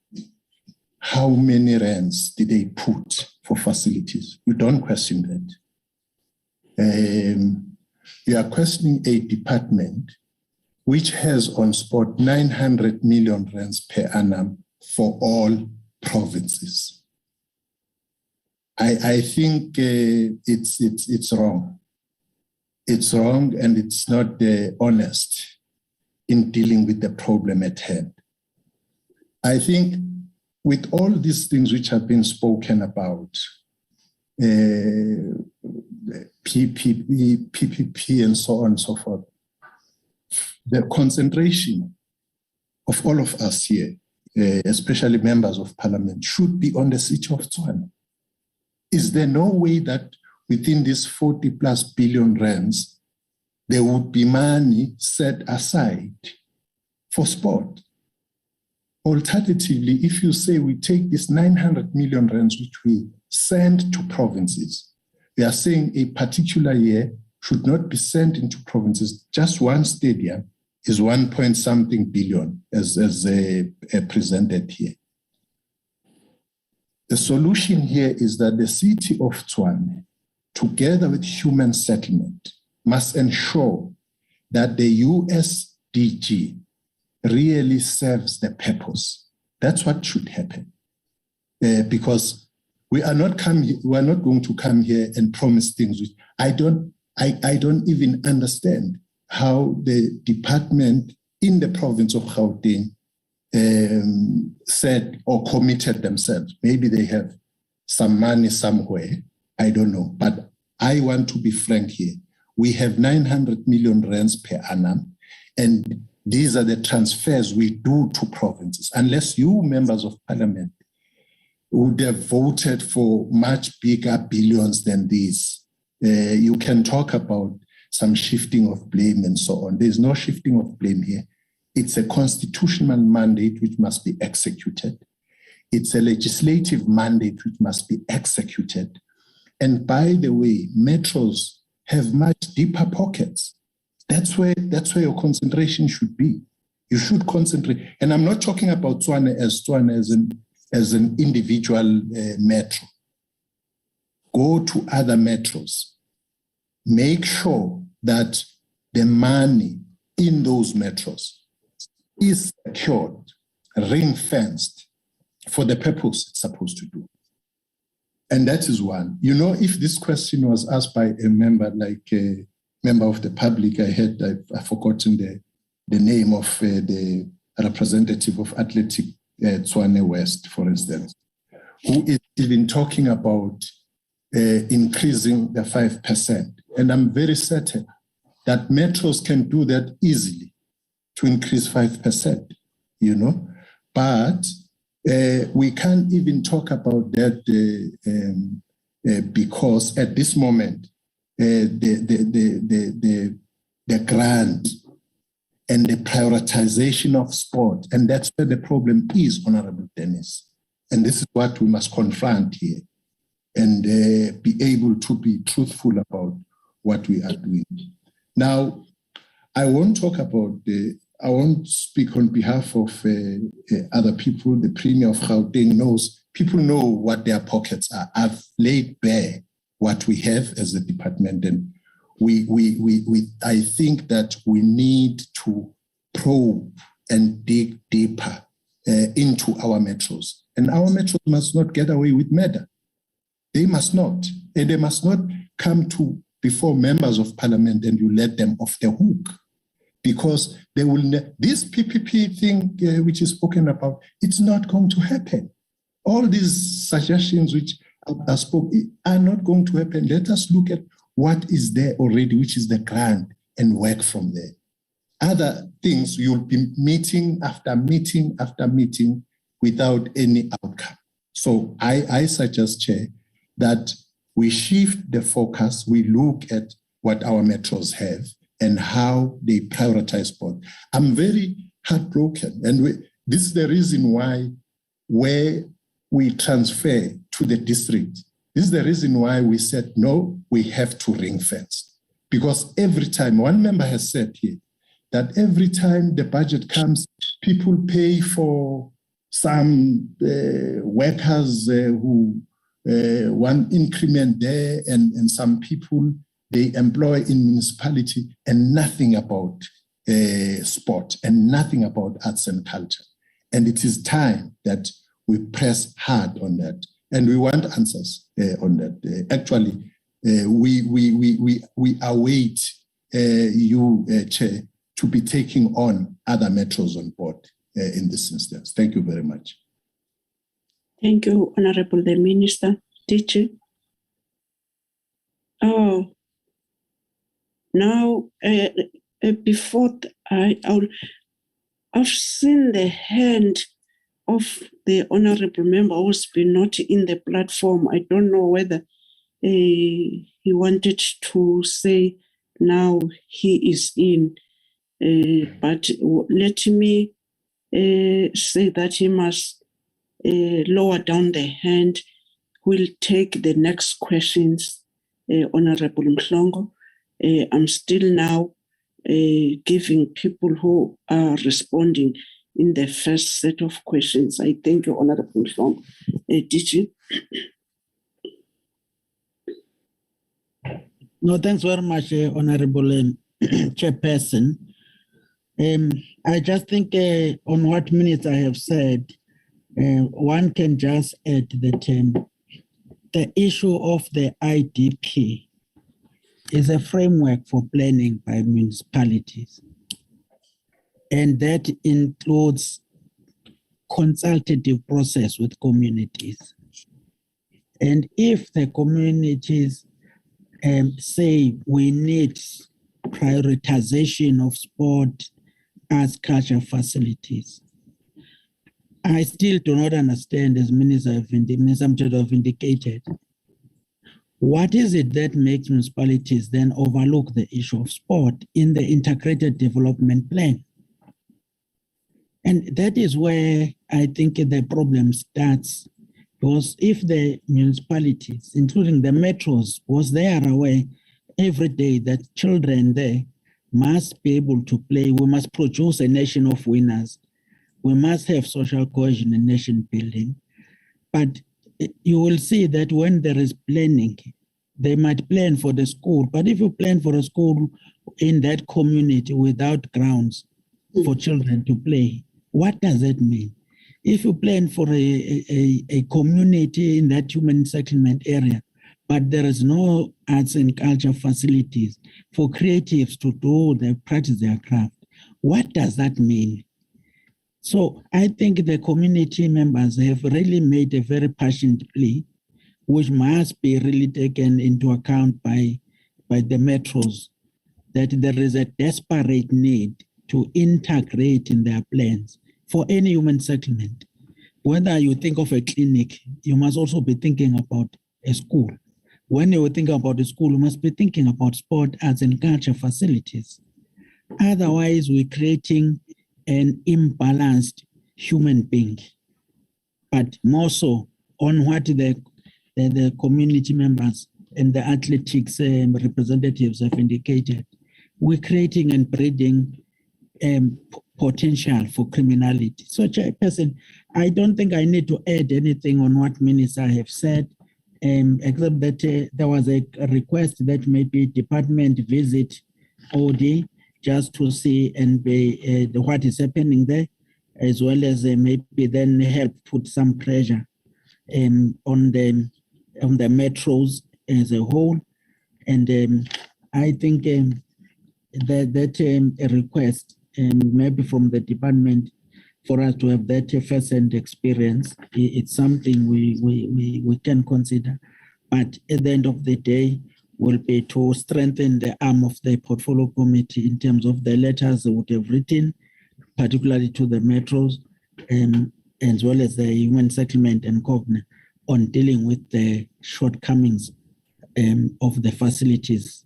how many rands did they put for facilities. You don't question that. You are questioning a department which has on spot 900 million rands per annum for all provinces. I think it's wrong. It's wrong, and it's not honest in dealing with the problem at hand. I think with all these things which have been spoken about, PPP and so on and so forth, the concentration of all of us here, especially members of parliament, should be on the city of Tshwane. Is there no way that within this 40+ billion rands, there would be money set aside for sport. Alternatively, if you say we take this 900 million rands which we send to provinces, we are saying a particular year should not be sent into provinces. Just one stadium is 1 point something billion as presented here. The solution here is that the city of Tshwane, together with human settlement, must ensure that the USDG really serves the purpose. That's what should happen. Because we are not going to come here and promise things which I don't even understand how the department in the province of Gauteng said or committed themselves. Maybe they have some money somewhere, I don't know. But I want to be frank here. We have 900 million rands per annum, and these are the transfers we do to provinces. Unless you, members of parliament, would have voted for much bigger billions than these, you can talk about some shifting of blame and so on. There's no shifting of blame here. It's a constitutional mandate which must be executed. It's a legislative mandate which must be executed. And by the way, metros have much deeper pockets. That's where your concentration should be. You should concentrate. And I'm not talking about Tshwane as an individual metro. Go to other metros. Make sure that the money in those metros is secured, ring-fenced for the purpose it's supposed to do. And that is one. You know, if this question was asked by a member, like a member of the public, I've forgotten the name of the representative of Athletic Tshwane West, for instance, who is even talking about increasing the 5%. And I'm very certain that metros can do that easily to increase 5%, you know. But we can't even talk about that because at this moment, the grant and the prioritization of sport, and that's where the problem is, Honorable Dennis. And this is what we must confront here and be able to be truthful about what we are doing. Now, I won't speak on behalf of other people. The Premier of Gauteng knows, people know what their pockets are. I've laid bare what we have as a department, and I think that we need to probe and dig deeper into our metros. And our metros must not get away with murder. They must not. And they must not come to before members of parliament and you let them off the hook. Because they will this PPP thing which is spoken about, it's not going to happen. All these suggestions which I spoke are not going to happen. Let us look at what is there already, which is the grant, and work from there. Other things, you'll be meeting after meeting after meeting without any outcome. So I suggest, Chair, that we shift the focus, we look at what our metros have and how they prioritize sport. I'm very heartbroken, and this is the reason why where we transfer to the district, this is the reason why we said, no, we have to ring fence. Because every time, one member has said here, that every time the budget comes, people pay for some workers who want increment there, and some people they employ in municipality, and nothing about sport and nothing about arts and culture. And it is time that we press hard on that, and we want answers on that. Actually, we await you, Chair, to be taking on other metros on board in this instance. Thank you very much. Thank you, Honorable the Minister. Pitje. Oh, now before I've seen the hand of the Honorable Member who's been not in the platform. I don't know whether he wanted to say now he is in. But let me say that he must lower down the hand. We'll take the next questions, Honorable Mhlongo. I'm still now giving people who are responding in the first set of questions. I thank you, Honorable Mhlongo. Did you? No, thanks very much, Honorable Chairperson. I just think on what minutes I have said, one can just add that the issue of the IDP is a framework for planning by municipalities. And that includes consultative process with communities. And if the communities say we need prioritization of sport as culture facilities, I still do not understand, as Minister Mthethwa have indicated, what is it that makes municipalities then overlook the issue of sport in the integrated development plan? And that is where I think the problem starts, because if the municipalities, including the metros, was they are aware every day that children there must be able to play, we must produce a nation of winners, we must have social cohesion and nation building. But you will see that when there is planning, they might plan for the school, but if you plan for a school in that community without grounds for children to play, what does that mean? If you plan for a community in that human settlement area, but there is no arts and culture facilities for creatives to practice their craft, what does that mean? So I think the community members have really made a very passionate plea, which must be really taken into account by the metros, that there is a desperate need to integrate in their plans for any human settlement. Whether you think of a clinic, you must also be thinking about a school. When you think about a school, you must be thinking about sport, arts, and culture facilities. Otherwise, we're creating an imbalanced human being. But more so on what the community members and the athletics representatives have indicated, we're creating and breeding potential for criminality. So, Chairperson, I don't think I need to add anything on what Minister have said, except that there was a request that maybe department visit OD just to see and be what is happening there, as well as maybe then help put some pressure on the metros as a whole. And I think that a request maybe from the department for us to have that first-hand experience, it's something we can consider. But at the end of the day, will be to strengthen the arm of the portfolio committee in terms of the letters they would have written, particularly to the metros, as well as the human settlement and covenant on dealing with the shortcomings of the facilities,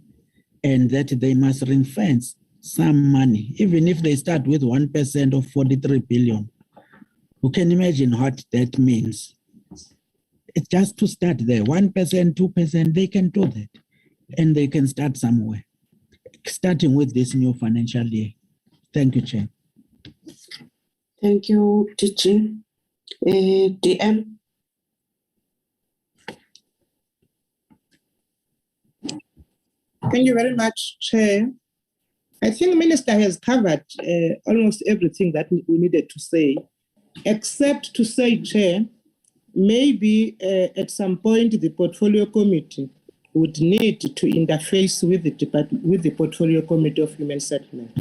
and that they must ring-fence some money, even if they start with 1% of 43 billion. You can imagine what that means. It's just to start there, 1%, 2%, they can do that. And they can start somewhere, starting with this new financial year. Thank you, Chair. Thank you, Pitje. DM. Thank you very much, Chair. I think the Minister has covered almost everything that we needed to say, except to say, Chair, maybe at some point the Portfolio Committee would need to interface with the Portfolio Committee of Human Settlement,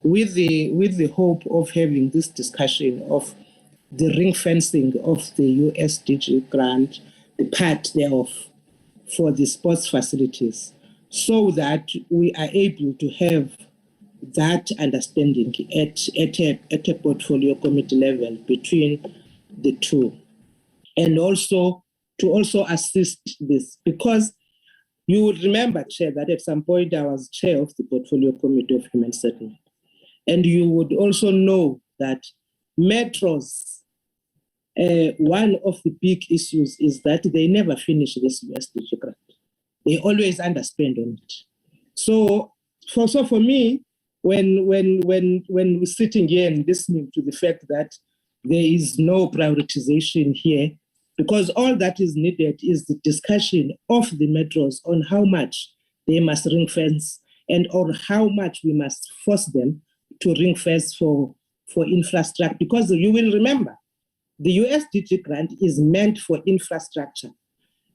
with the hope of having this discussion of the ring fencing of the USDG grant, the part thereof for the sports facilities, so that we are able to have that understanding at a Portfolio Committee level between the two, and also to assist this, because You would remember, Chair, that at some point I was chair of the Portfolio Committee of Human Settlement. And you would also know that metros, one of the big issues is that they never finish this USDG grant. They always underspend on it. So for me, when we're sitting here and listening to the fact that there is no prioritization here, because all that is needed is the discussion of the metros on how much they must ring fence and or how much we must force them to ring fence for infrastructure. Because you will remember, the USDG grant is meant for infrastructure.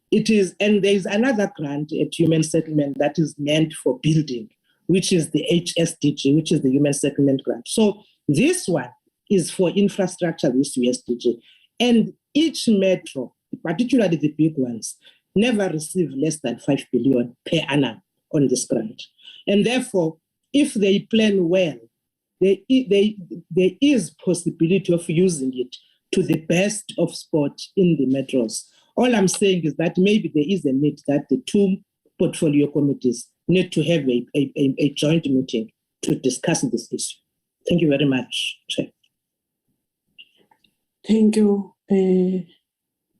It is, and there is another grant at Human Settlement that is meant for building, which is the HSDG, which is the Human Settlement Grant. So this one is for infrastructure, this USDG. And each metro, particularly the big ones, never receive less than 5 billion per annum on this grant. And therefore, if they plan well, there is possibility of using it to the best of sport in the metros. All I'm saying is that maybe there is a need that the two portfolio committees need to have a joint meeting to discuss this issue. Thank you very much, Chair. Thank you,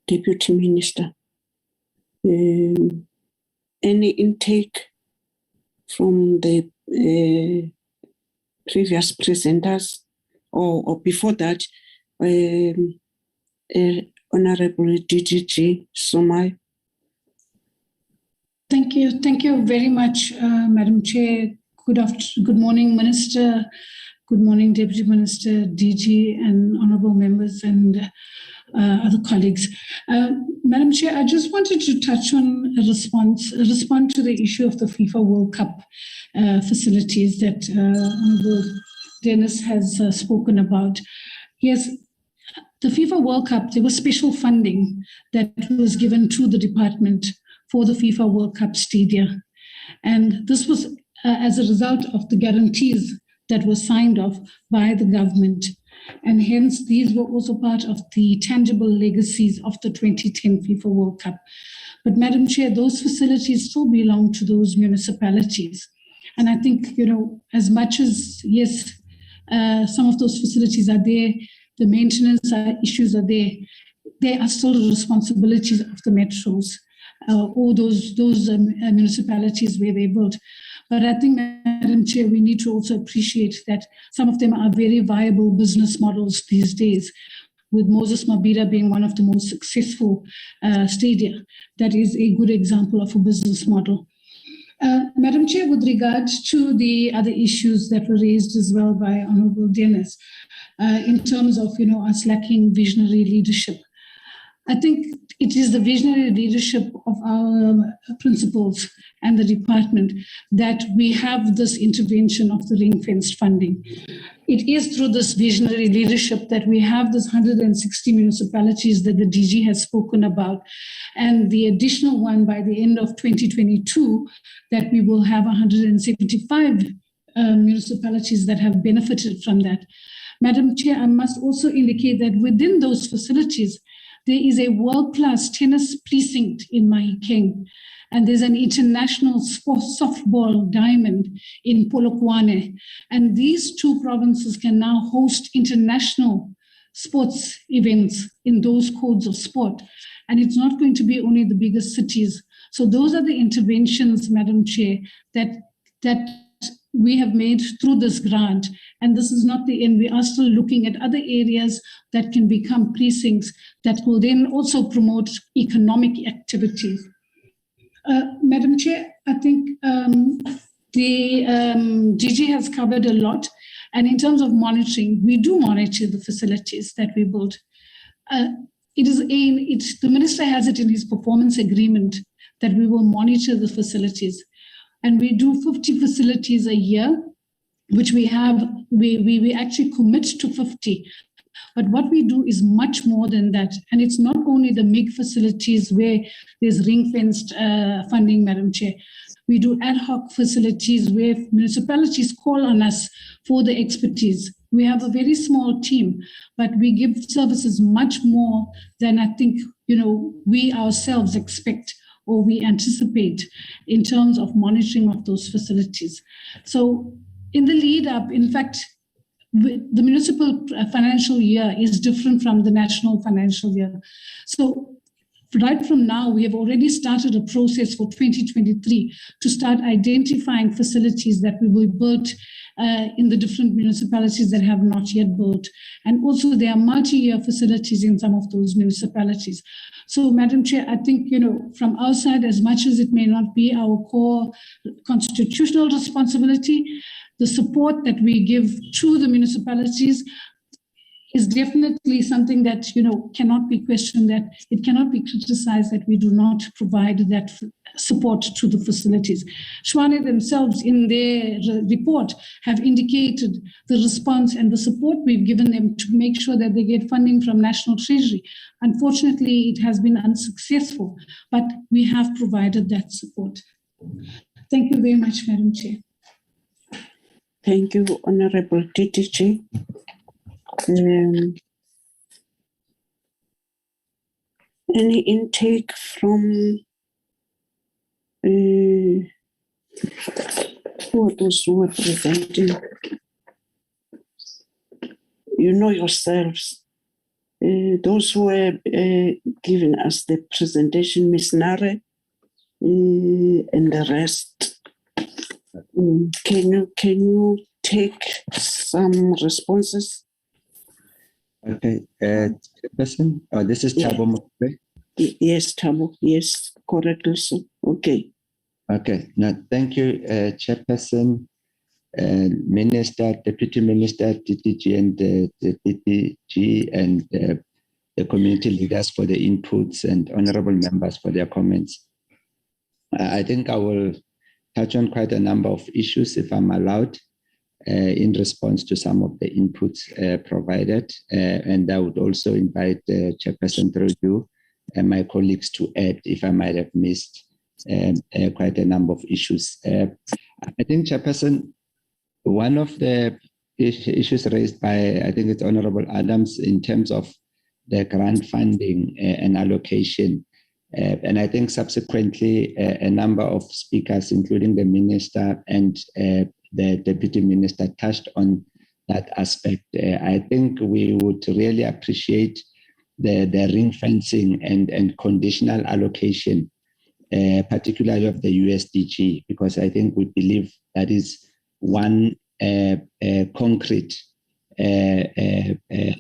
Deputy Minister. Any intake from the previous presenters, or before that, Honorable DGG Somai. Thank you very much, Madam Chair. Good morning, Minister. Good morning, Deputy Minister, DG, and honourable members and other colleagues. Madam Chair, I just wanted to touch on respond to the issue of the FIFA World Cup facilities that Honourable Dennis has spoken about. Yes, the FIFA World Cup, there was special funding that was given to the department for the FIFA World Cup stadia. And this was as a result of the guarantees that were signed off by the government. And hence, these were also part of the tangible legacies of the 2010 FIFA World Cup. But Madam Chair, those facilities still belong to those municipalities. And I think, as much as, yes, some of those facilities are there, the maintenance issues are there, they are still the responsibilities of the metros or those municipalities where they built. But I think, Madam Chair, we need to also appreciate that some of them are very viable business models these days, with Moses Mabhida being one of the most successful stadia. That is a good example of a business model. Madam Chair, with regard to the other issues that were raised as well by Honourable Dennis, in terms of us lacking visionary leadership, I think it is the visionary leadership of our principals and the department that we have this intervention of the ring-fenced funding. It is through this visionary leadership that we have this 160 municipalities that the DG has spoken about, and the additional one by the end of 2022 that we will have 175 municipalities that have benefited from that. Madam Chair, I must also indicate that within those facilities, there is a world-class tennis precinct in Mahikeng, and there's an international softball diamond in Polokwane. And these two provinces can now host international sports events in those codes of sport. And it's not going to be only the biggest cities. So those are the interventions, Madam Chair, that we have made through this grant. And this is not the end. We are still looking at other areas that can become precincts that will then also promote economic activities. Madam Chair, I think the DG has covered a lot. And in terms of monitoring, we do monitor the facilities that we build. The Minister has it in his performance agreement that we will monitor the facilities. And we do 50 facilities a year, which we actually commit to 50. But what we do is much more than that. And it's not only the MIG facilities where there's ring-fenced funding, Madam Chair. We do ad hoc facilities where municipalities call on us for the expertise. We have a very small team, but we give services much more than I think, we ourselves expect or we anticipate in terms of monitoring of those facilities. So in the lead up, in fact, the municipal financial year is different from the national financial year. So right from now, we have already started a process for 2023 to start identifying facilities that we will build in the different municipalities that have not yet built. And also there are multi-year facilities in some of those municipalities. So Madam Chair, I think, from our side, as much as it may not be our core constitutional responsibility, the support that we give to the municipalities is definitely something that, cannot be questioned, that it cannot be criticized that we do not provide that support to the facilities. Tshwane themselves in their report have indicated the response and the support we've given them to make sure that they get funding from National Treasury. Unfortunately, it has been unsuccessful, but we have provided that support. Thank you very much, Madam Chair. Thank you, Honorable Pitje. Any intake from who are those who are presenting? You know yourselves. Those who are giving us the presentation, Ms. Nare, and the rest. Can you take some responses? Okay, person. Oh, this is Thabo Mokbe. Yes, Thabo. Yes, correct also. Okay. Okay. Now, thank you, Chairperson, Minister, Deputy Minister, TTG, and the TTG, and the community leaders for the inputs, and honorable members for their comments. I think I will touch on quite a number of issues, if I'm allowed, in response to some of the inputs provided. And I would also invite the Chairperson through you and my colleagues to add if I might have missed quite a number of issues. I think, Chairperson, one of the issues raised by, I think it's Honorable Adams, in terms of the grant funding and allocation. And I think subsequently a number of speakers, including the Minister and the Deputy Minister, touched on that aspect. I think we would really appreciate the ring fencing and conditional allocation, particularly of the USDG, because I think we believe that is one concrete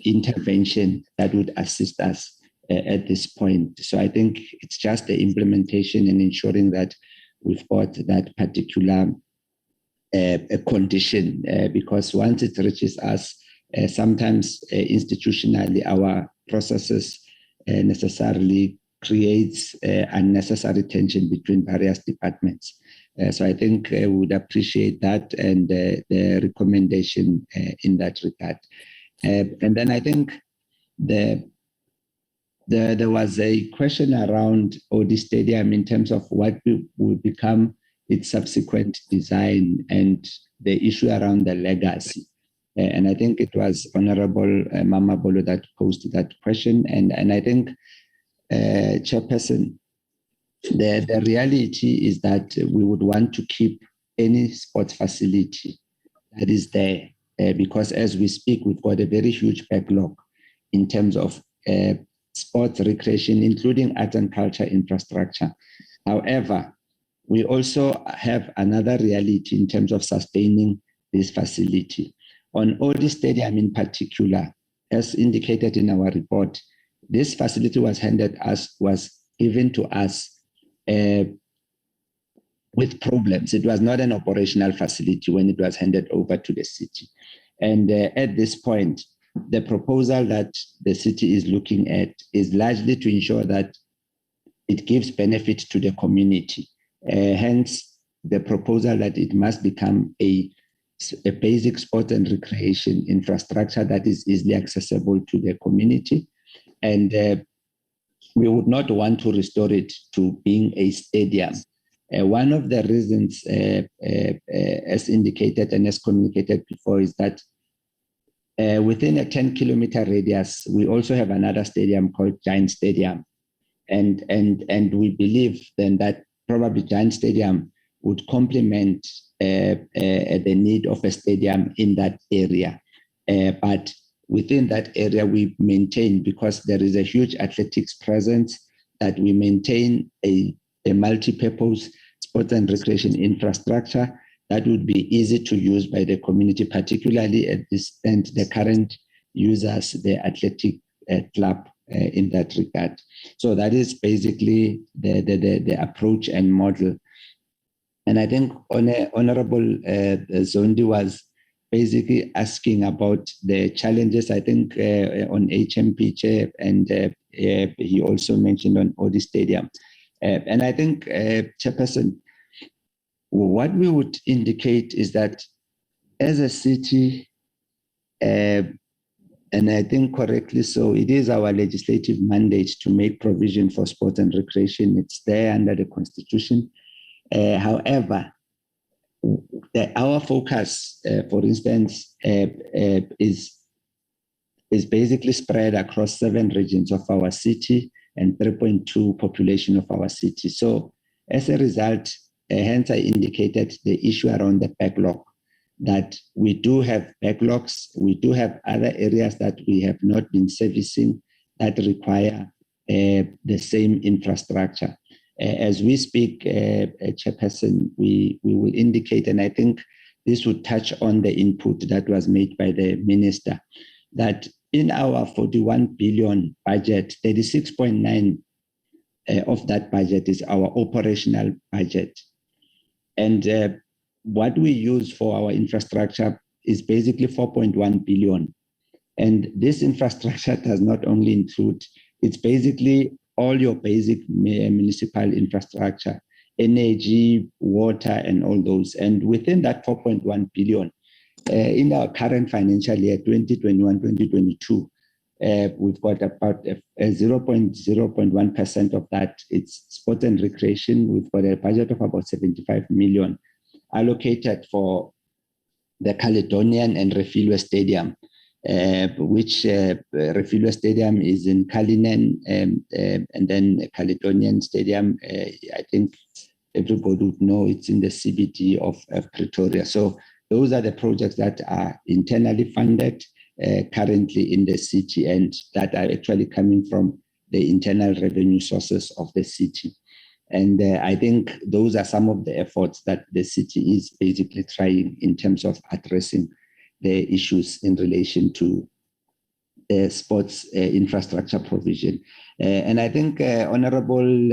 intervention that would assist us at this point. So I think it's just the implementation and ensuring that we've got that particular condition, because once it reaches us, sometimes institutionally our processes necessarily creates unnecessary tension between various departments. So I think we would appreciate that and the recommendation in that regard. And then I think there was a question around Odi Stadium in terms of what will become its subsequent design and the issue around the legacy. And I think it was Honorable Mama Bolo that posed that question. And I think, Chairperson, the reality is that we would want to keep any sports facility that is there, because as we speak, we've got a very huge backlog in terms of sports, recreation, including art and culture infrastructure. However, we also have another reality in terms of sustaining this facility. On Odi Stadium in particular, as indicated in our report, this facility was given to us with problems. It was not an operational facility when it was handed over to the city. And at this point, the proposal that the city is looking at is largely to ensure that it gives benefit to the community. Hence, the proposal that it must become a basic sport and recreation infrastructure that is easily accessible to the community. And we would not want to restore it to being a stadium. One of the reasons, as indicated and as communicated before, is that within a 10-kilometer radius, we also have another stadium called Giant Stadium. And we believe then that probably Giant Stadium would complement the need of a stadium in that area. But within that area, we maintain, because there is a huge athletics presence, that we maintain a multi-purpose sports and recreation infrastructure that would be easy to use by the community, particularly at this end, the current users, the athletic club in that regard. So that is basically the approach and model. And I think Honorable Zondi was basically asking about the challenges, I think, on Pitje, and he also mentioned on Odi Stadium. And I think, Chairperson, what we would indicate is that as a city, and I think correctly so, it is our legislative mandate to make provision for sport and recreation. It's there under the Constitution. However, our focus, for instance, is basically spread across 7 regions of our city and 3.2 population of our city. So as a result, hence I indicated the issue around the backlog, that we do have backlogs, we do have other areas that we have not been servicing that require the same infrastructure. As we speak, Chairperson, we will indicate, and I think this would touch on the input that was made by the Minister, that in our 41 billion budget, 36.9 of that budget is our operational budget. And what we use for our infrastructure is basically 4.1 billion. And this infrastructure does not only include, it's basically all your basic municipal infrastructure, energy, water, and all those. And within that 4.1 billion, in our current financial year, 2021-2022, we've got about 0.1% of that. It's sport and recreation. We've got a budget of about 75 million allocated for the Caledonian and Refilwe Stadium, which Refilwe Stadium is in Cullinan, and then Caledonian Stadium, I think everybody would know it's in the CBD of Pretoria. So those are the projects that are internally funded currently in the city, and that are actually coming from the internal revenue sources of the city. And I think those are some of the efforts that the city is basically trying in terms of addressing the issues in relation to sports infrastructure provision. And I think Honorable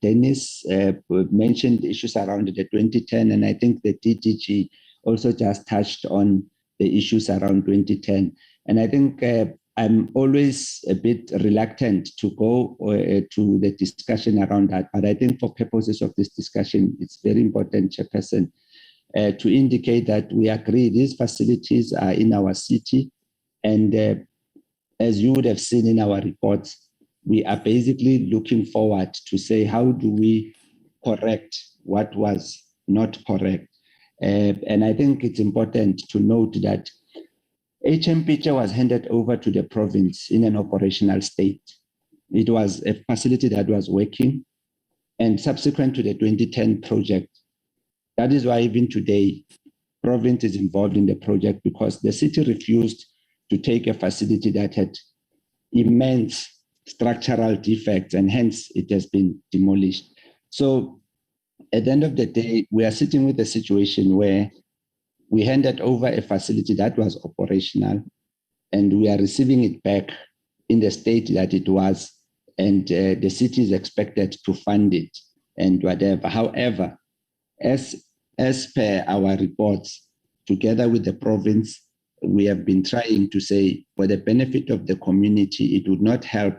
Dennis mentioned issues around the 2010, and I think the DDG also just touched on the issues around 2010. And I think I'm always a bit reluctant to go to the discussion around that. But I think for purposes of this discussion, it's very important, Chairperson, to indicate that we agree these facilities are in our city. And as you would have seen in our reports, we are basically looking forward to say, how do we correct what was not correct? And I think it's important to note that Pitje was handed over to the province in an operational state. It was a facility that was working, and subsequent to the 2010 project, that is why even today, province is involved in the project, because the city refused to take a facility that had immense structural defects, and hence it has been demolished. So at the end of the day, we are sitting with a situation where we handed over a facility that was operational, and we are receiving it back in the state that it was, and the city is expected to fund it and whatever. However, as per our reports, together with the province, we have been trying to say, for the benefit of the community, it would not help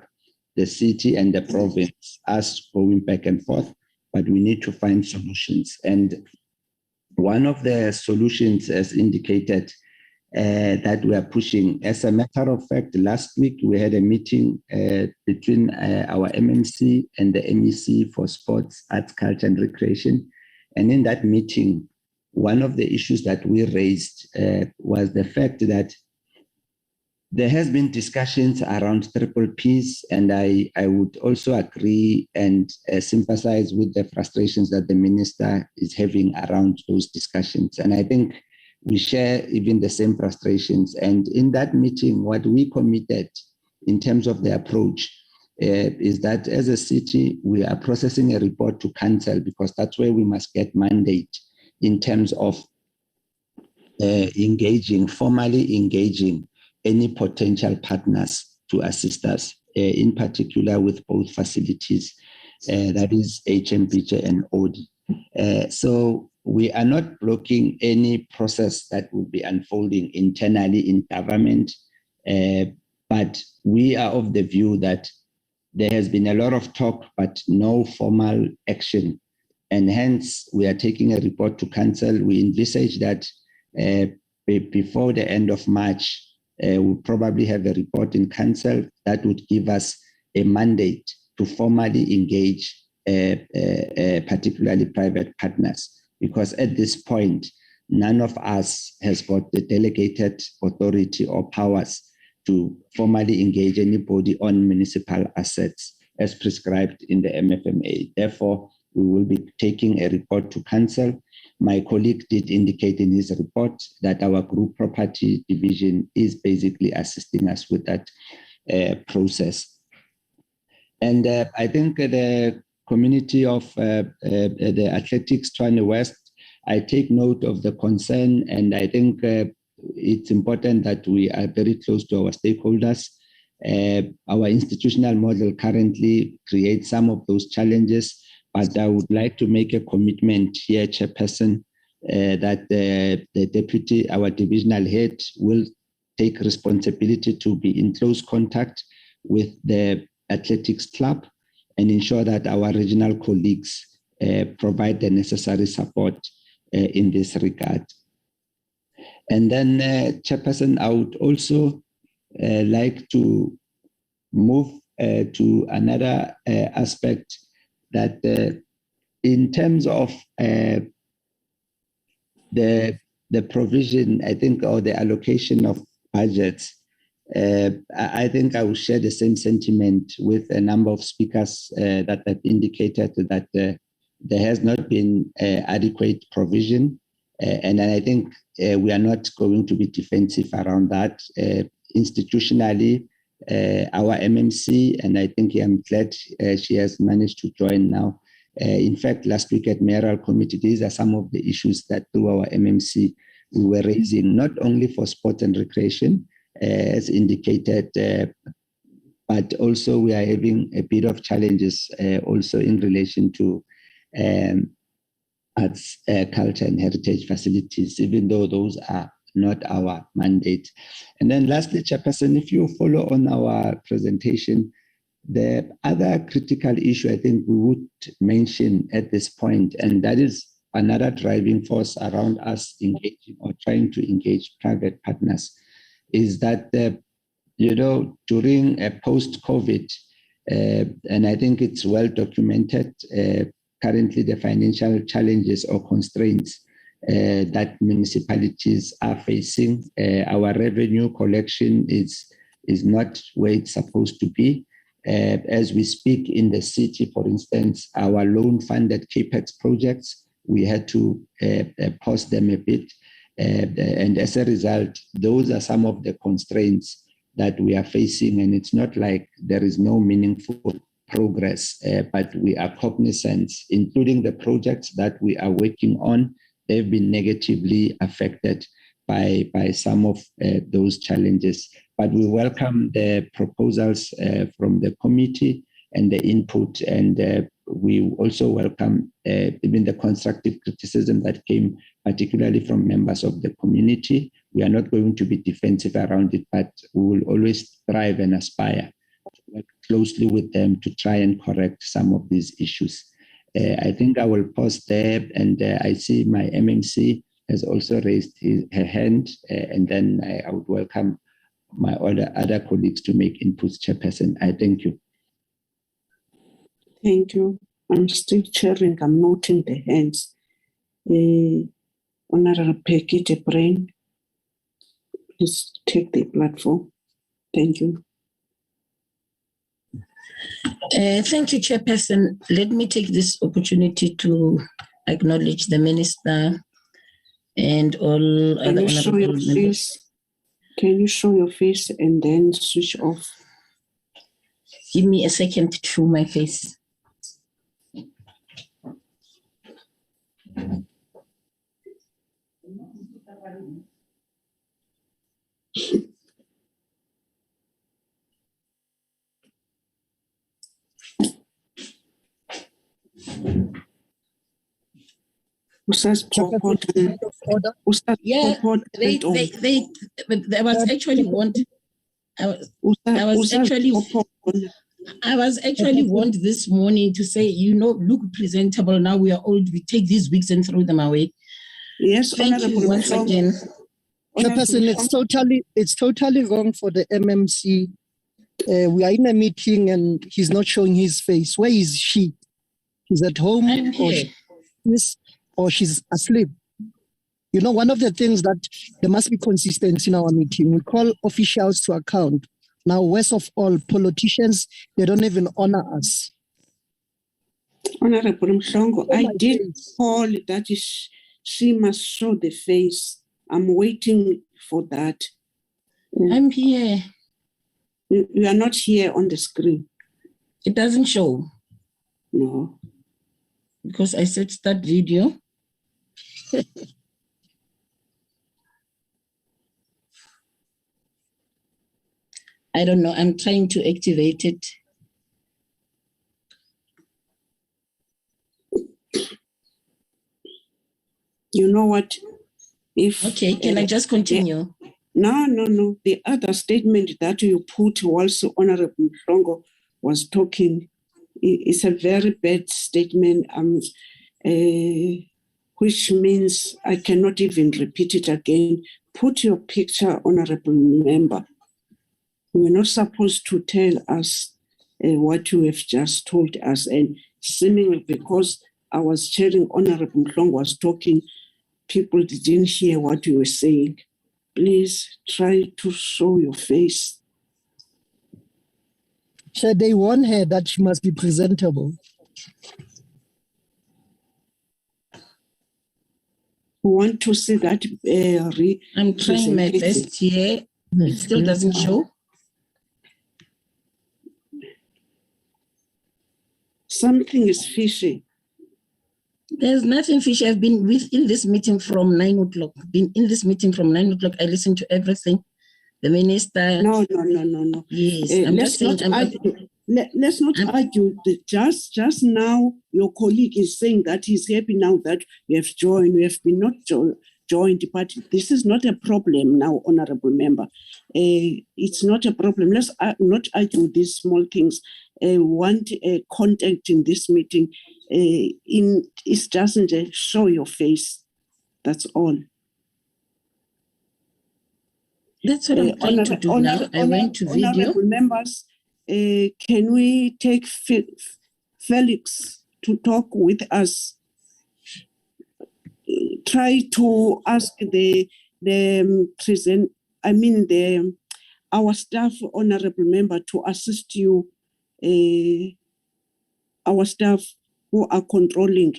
the city and the province, us going back and forth, but we need to find solutions. And one of the solutions, as indicated, that we are pushing, as a matter of fact, last week we had a meeting between our MMC and the MEC for Sports, Arts, Culture and Recreation. And in that meeting, one of the issues that we raised was the fact that There has been discussions around triple Ps, and I would also agree and sympathize with the frustrations that the minister is having around those discussions. And I think we share even the same frustrations. And in that meeting, what we committed in terms of the approach is that as a city, we are processing a report to council, because that's where we must get mandate in terms of formally engaging any potential partners to assist us, in particular with both facilities, that is HMPJ and OD. So we are not blocking any process that will be unfolding internally in government, but we are of the view that there has been a lot of talk, but no formal action. And hence, we are taking a report to council. We envisage that before the end of March, we'll probably have a report in council that would give us a mandate to formally engage particularly private partners. Because at this point, none of us has got the delegated authority or powers to formally engage anybody on municipal assets as prescribed in the MFMA. Therefore, we will be taking a report to council. My colleague did indicate in his report that our group property division is basically assisting us with that process. And I think the community of the Athletics Tshwane West, I take note of the concern, and I think it's important that we are very close to our stakeholders. Our institutional model currently creates some of those challenges, but I would like to make a commitment here, Chairperson, that the deputy, our divisional head, will take responsibility to be in close contact with the athletics club and ensure that our regional colleagues provide the necessary support in this regard. And then, Chairperson, I would also like to move to another aspect that in terms of the provision, I think, or the allocation of budgets, I think I will share the same sentiment with a number of speakers that have indicated that there has not been adequate provision. And I think we are not going to be defensive around that. Institutionally, our MMC, and I think I'm glad she has managed to join now. In fact, last week at Mayoral Committee, these are some of the issues that through our MMC we were raising, not only for sport and recreation, as indicated, but also we are having a bit of challenges also in relation to arts, culture and heritage facilities, even though those are not our mandate. And then lastly, Chairperson, if you follow on our presentation, the other critical issue I think we would mention at this point, and that is another driving force around us engaging or trying to engage private partners, is that, during a post-COVID, and I think it's well documented, currently the financial challenges or constraints that municipalities are facing. Our revenue collection is not where it's supposed to be. As we speak in the city, for instance, our loan-funded CAPEX projects, we had to pause them a bit. And as a result, those are some of the constraints that we are facing. And it's not like there is no meaningful progress, but we are cognizant, including the projects that we are working on, they've been negatively affected by some of those challenges. But we welcome the proposals from the committee and the input, and we also welcome even the constructive criticism that came particularly from members of the community. We are not going to be defensive around it, but we will always strive and aspire to work closely with them to try and correct some of these issues. I think I will pause there, and I see my MMC has also raised her hand, and then I would welcome my other colleagues to make inputs, Chairperson. I thank you. Thank you. I'm still chairing, I'm noting the hands. Honorable Pitje, please take the platform. Thank you. Thank you, Chairperson. Let me take this opportunity to acknowledge the Minister and all Can other you show your honorable members. face? Can you show your face and then switch off? Give me a second to show my face. Yeah, I was actually warned. I was actually warned this morning to say, you know, look presentable. Now we are old. We take these wigs and throw them away. Yes, thank you once again. Chairperson, it's totally wrong for the MMC. We are in a meeting and he's not showing his face. Where is she? He's at home or she's asleep. You know, one of the things that there must be consistency in our meeting. We call officials to account. Now, worst of all, politicians, they don't even honor us. Honorable Mhlongo, I did call that she must show the face. I'm waiting for that. I'm here. You are not here on the screen. It doesn't show. No. Because I said start video. I don't know. I'm trying to activate it. You know what? Okay, can I just continue? No. The other statement that you put whilst Honorable Mhlongo was talking is a very bad statement, which means I cannot even repeat it again. Put your picture, Honorable Member. We're not supposed to tell us what you have just told us, and seemingly because I was chairing, Honorable Mhlongo was talking, people didn't hear what you were saying. Please try to show your face. So they warn her that she must be presentable. We want to see that. I'm trying my best here. It still doesn't show. Something is fishy. There's nothing fishy. I've been in this meeting from 9 o'clock. Been in this meeting from 9 o'clock. I listened to everything. The minister. No. Yes, I'm just saying. Let's not argue. Just now, your colleague is saying that he's happy now that you have joined. We have been not joined, but this is not a problem now, Honorable Member. It's not a problem. Let's not argue these small things. Want contact in this meeting. It doesn't show your face. That's all. That's what I'm trying to do now. I went to video. Honorable members, can we take Felix to talk with us? Try to ask our staff, Honorable Member, to assist you. Our staff who are controlling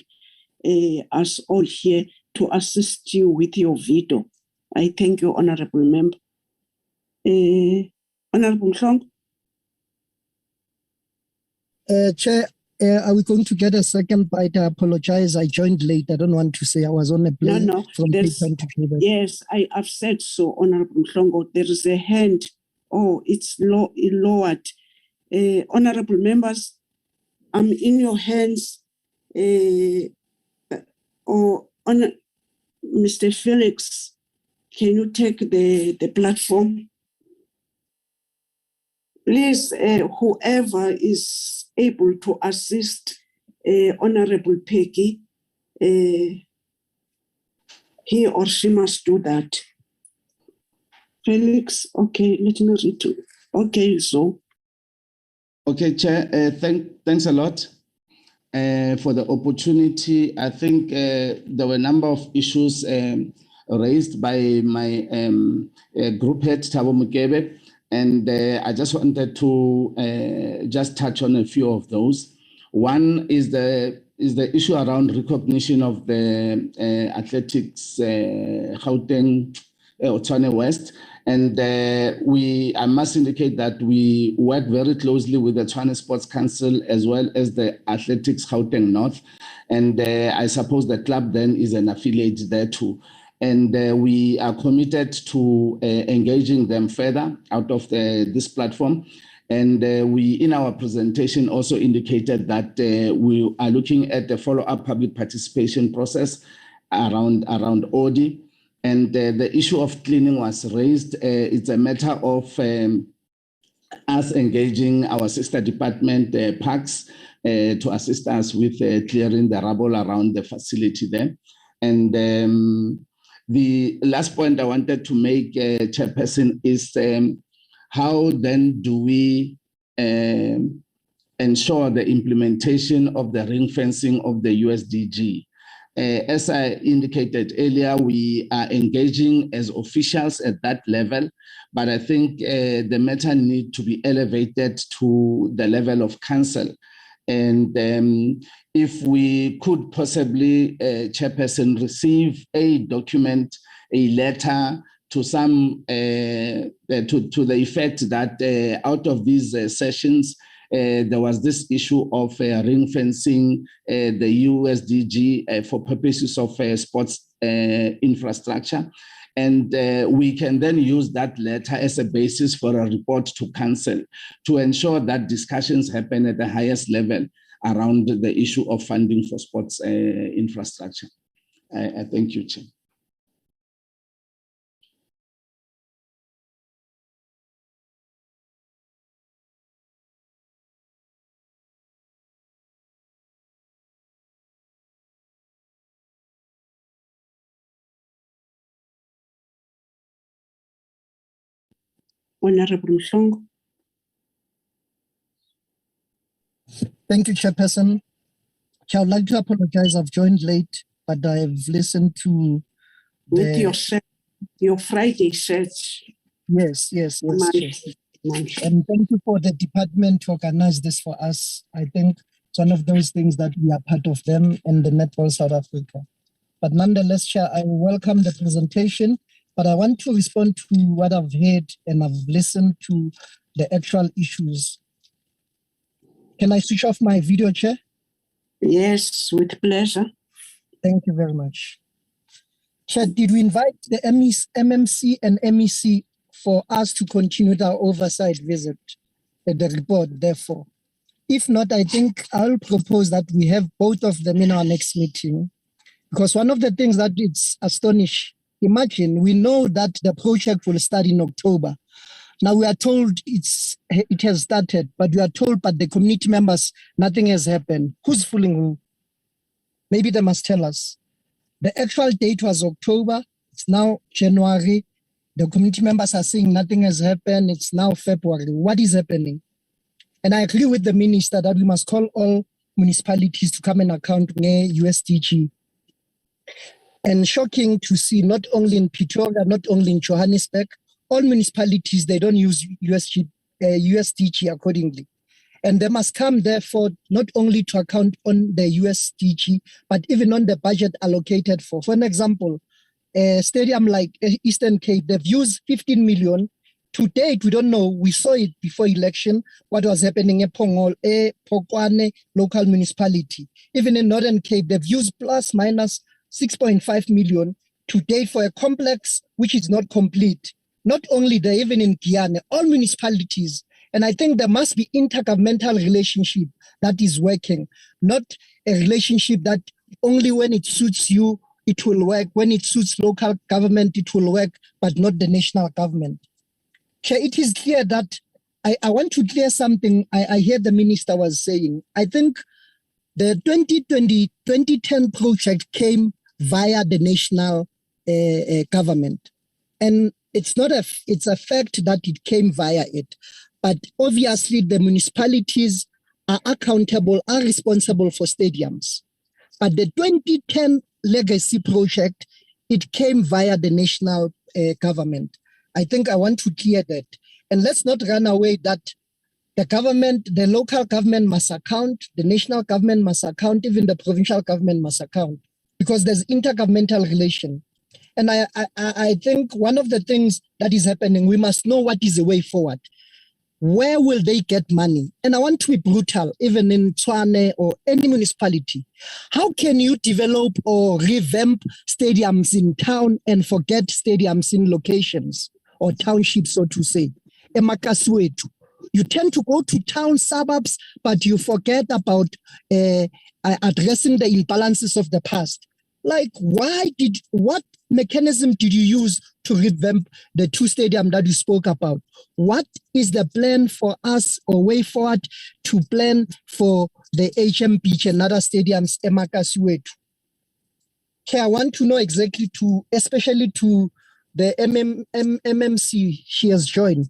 us all here to assist you with your video. I thank you, Honorable Member. Honorable Mhlongo? Chair, are we going to get a second bite? I apologize. I joined late. I don't want to say I was on a plane. No. Yes, I've said so, Honorable Mhlongo. There is a hand. Oh, it's lowered. Honorable members, I'm in your hands. Mr. Felix, can you take the platform? Please, whoever is able to assist Honorable Peggy, he or she must do that. Felix, okay, let me read to. Okay, so. Okay, Chair, thanks a lot for the opportunity. I think there were a number of issues raised by my group head, Thabo Mokebe. And I just wanted to just touch on a few of those. One is the issue around recognition of the athletics Gauteng or Tshwane West. And I must indicate that we work very closely with the Tshwane Sports Council as well as the Athletics Gauteng North. And I suppose the club then is an affiliate there too. And we are committed to engaging them further out of this platform. And we, in our presentation, also indicated that we are looking at the follow-up public participation process around ODI. And the issue of cleaning was raised. It's a matter of us engaging our sister department, parks, to assist us with clearing the rubble around the facility there. And the last point I wanted to make, Chairperson, is how then do we ensure the implementation of the ring fencing of the USDG? As I indicated earlier, we are engaging as officials at that level, but I think the matter needs to be elevated to the level of council. And if we could possibly, Chairperson, receive a document, a letter to some to the effect that out of these sessions, there was this issue of ring fencing the USDG for purposes of sports infrastructure. And we can then use that letter as a basis for a report to council to ensure that discussions happen at the highest level around the issue of funding for sports infrastructure. I thank you, Chair. Honorable Mhlongo. Thank you, Chairperson. I would like to apologize. I've joined late, but I've listened to with your Friday sets. Yes. And thank you for the department to organize this for us. I think it's one of those things that we are part of them and the Netball South Africa. But nonetheless, Chair, I welcome the presentation, but I want to respond to what I've heard and I've listened to the actual issues. Can I switch off my video, Chair? Yes, with pleasure. Thank you very much. Chair, did we invite the MMC and MEC for us to continue our oversight visit at the report, therefore? If not, I think I'll propose that we have both of them in our next meeting, because one of the things that it's astonished, imagine, we know that the project will start in October. Now we are told it has started, but we are told by the community members nothing has happened. Who's fooling who? Maybe they must tell us. The actual date was October. It's now January. The community members are saying nothing has happened. It's now February. What is happening? And I agree with the minister that we must call all municipalities to come and account USDG. And shocking to see not only in Pretoria, not only in Johannesburg, all municipalities, they don't use USDG accordingly. And they must come, therefore, not only to account on the USDG, but even on the budget allocated for. For an example, a stadium like Eastern Cape, they've used 15 million. To date, we don't know. We saw it before election, what was happening at Pokwane local municipality. Even in Northern Cape, they've used plus minus 6.5 million to date for a complex which is not complete. Not only there, even in Guyana, all municipalities. And I think there must be intergovernmental relationship that is working, not a relationship that only when it suits you, it will work. When it suits local government, it will work, but not the national government. Chair, it is clear that I want to clear something I heard the minister was saying. I think the 2010 project came via the national government. And it's a fact that it came via it. But obviously the municipalities are accountable, are responsible for stadiums. But the 2010 legacy project, it came via the national government. I think I want to clear that. And let's not run away that the government, the local government must account, the national government must account, even the provincial government must account, because there's intergovernmental relation. And I think one of the things that is happening, we must know what is the way forward. Where will they get money? And I want to be brutal, even in Tshwane or any municipality. How can you develop or revamp stadiums in town and forget stadiums in locations or townships, so to say? Emakasuetu. You tend to go to town suburbs, but you forget about addressing the imbalances of the past. Like, what mechanism did you use to revamp the 2 stadiums that you spoke about? What is the plan for us or way forward to plan for the HM Beach and other stadiums, Emakasuetu? Okay, I want to know exactly especially to the MMC she has joined.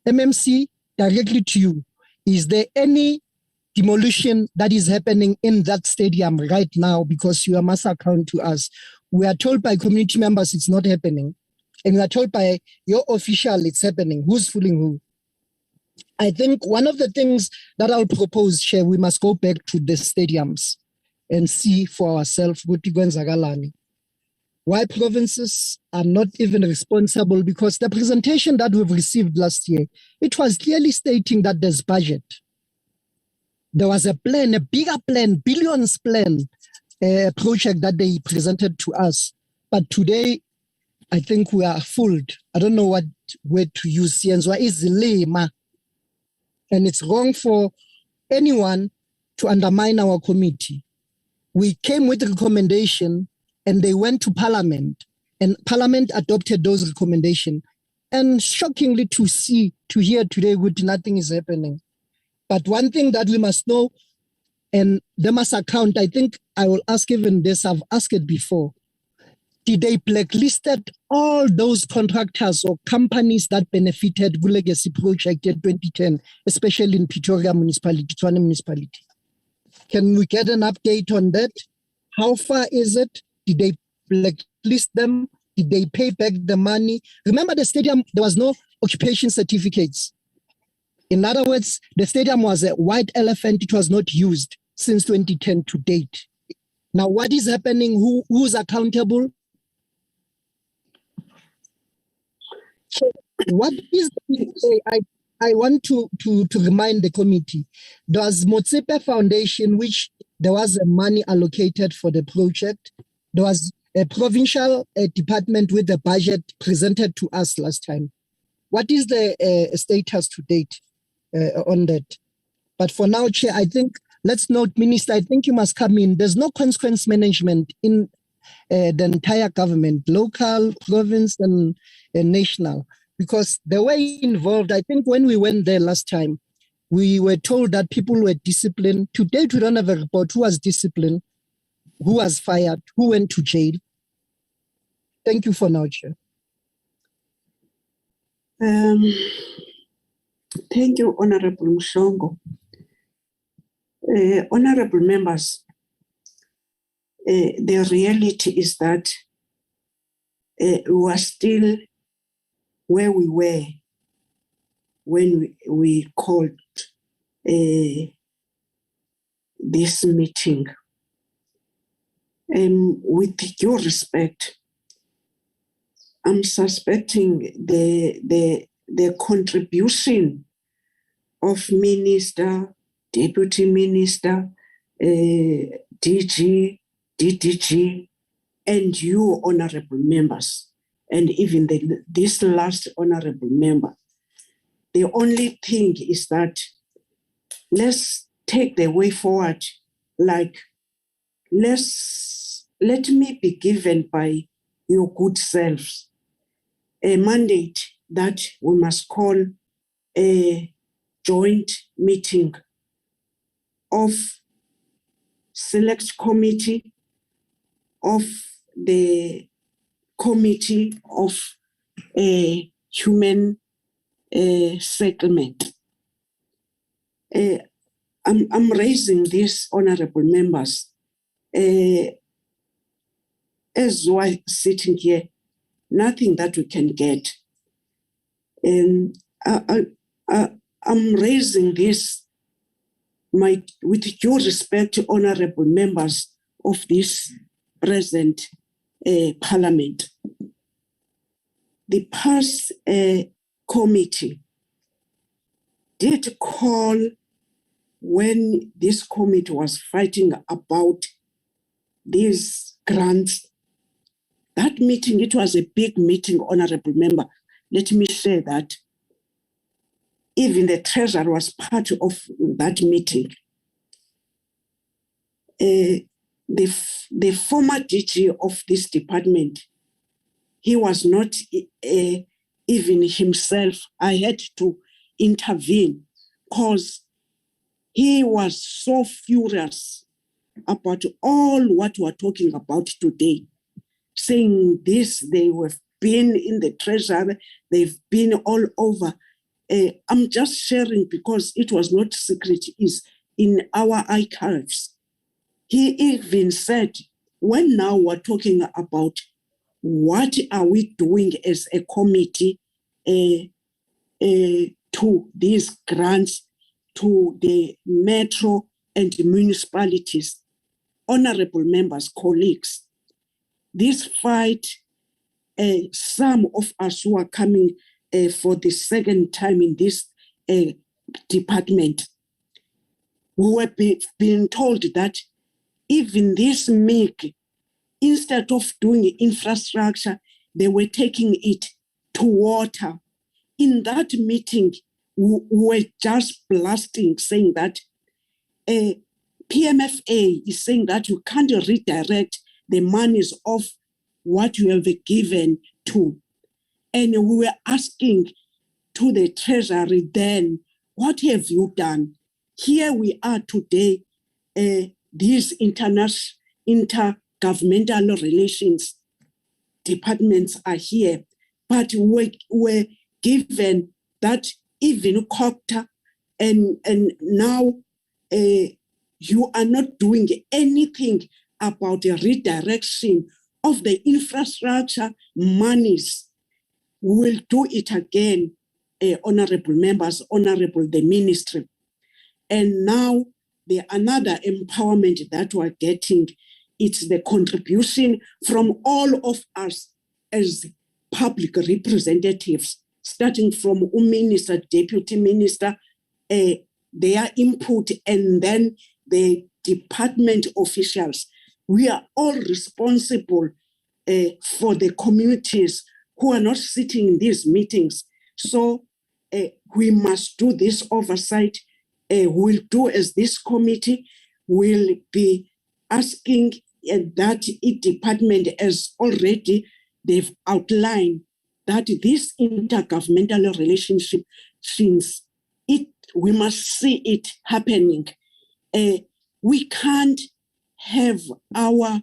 MMC, directly to you, is there any demolition that is happening in that stadium right now? Because you must account to us. We are told by community members it's not happening. And we are told by your official it's happening. Who's fooling who? I think one of the things that I'll propose, Chair, we must go back to the stadiums and see for ourselves why provinces are not even responsible, because the presentation that we've received last year, it was clearly stating that there's budget. There was a plan, a bigger plan, billions plan, project that they presented to us. But today, I think we are fooled. I don't know what word to use. Is lame. And it's wrong for anyone to undermine our committee. We came with a recommendation and they went to Parliament, and Parliament adopted those recommendations. And shockingly to hear today, nothing is happening. But one thing that we must know, and they must account, I think I will ask even this, I've asked it before. Did they blacklisted all those contractors or companies that benefited the legacy project in 2010, especially in Pretoria municipality, Tshwane municipality? Can we get an update on that? How far is it? Did they blacklist them? Did they pay back the money? Remember the stadium, there was no occupation certificates. In other words, the stadium was a white elephant. It was not used since 2010 to date. Now, what is happening? Who's accountable? So what is I want to remind the committee. There was Motsepe Foundation, which there was money allocated for the project. There was a provincial department with the budget presented to us last time. What is the status to date on that? But for now, Chair, I think, let's note, Minister, I think you must come in. There's no consequence management in the entire government, local, province, and national. Because the way involved, I think when we went there last time, we were told that people were disciplined. To date, we don't have a report who was disciplined, who was fired, who went to jail. Thank you for now, Chair. Thank you, Honorable Mshongo. Honorable members, the reality is that we are still where we were when we called this meeting. With due respect, I'm suspecting the contribution of Minister, Deputy Minister, DG, DDG, and you, honorable members, and even this last honorable member. The only thing is that let's take the way forward, like let me be given by your good selves a mandate that we must call a joint meeting of select committee of the committee of human settlement. I'm raising this, honorable members, as we're sitting here, nothing that we can get. I'm raising this with due respect to honorable members of this present parliament. The past committee did call when this committee was fighting about these grants. That meeting, it was a big meeting, honorable member. Let me say that. Even the treasurer was part of that meeting. The former DG of this department, he was not even himself. I had to intervene because he was so furious about all what we're talking about today, saying this, they have been in the treasury, they've been all over. I'm just sharing because it was not secret, it's in our archives. He even said, when now we're talking about what are we doing as a committee to these grants to the metro and the municipalities, honorable members, colleagues, this fight, some of us who are coming for the second time in this department, we were being told that even this MIG, instead of doing infrastructure, they were taking it to water. In that meeting, we were just blasting, saying that PMFA is saying that you can't redirect the monies of what you have given to. And we were asking to the treasury then, what have you done? Here we are today, these intergovernmental relations departments are here, but we're given that even COCTA, and now you are not doing anything about the redirection of the infrastructure monies. We'll do it again, honorable members, honorable the ministry. And now the another empowerment that we're getting, it's the contribution from all of us as public representatives, starting from minister, deputy minister, their input, and then the department officials. We are all responsible for the communities who are not sitting in these meetings. So we must do this oversight. We'll do as this committee will be asking that each department, as already they've outlined, that this intergovernmental relationship, since we must see it happening. We can't have our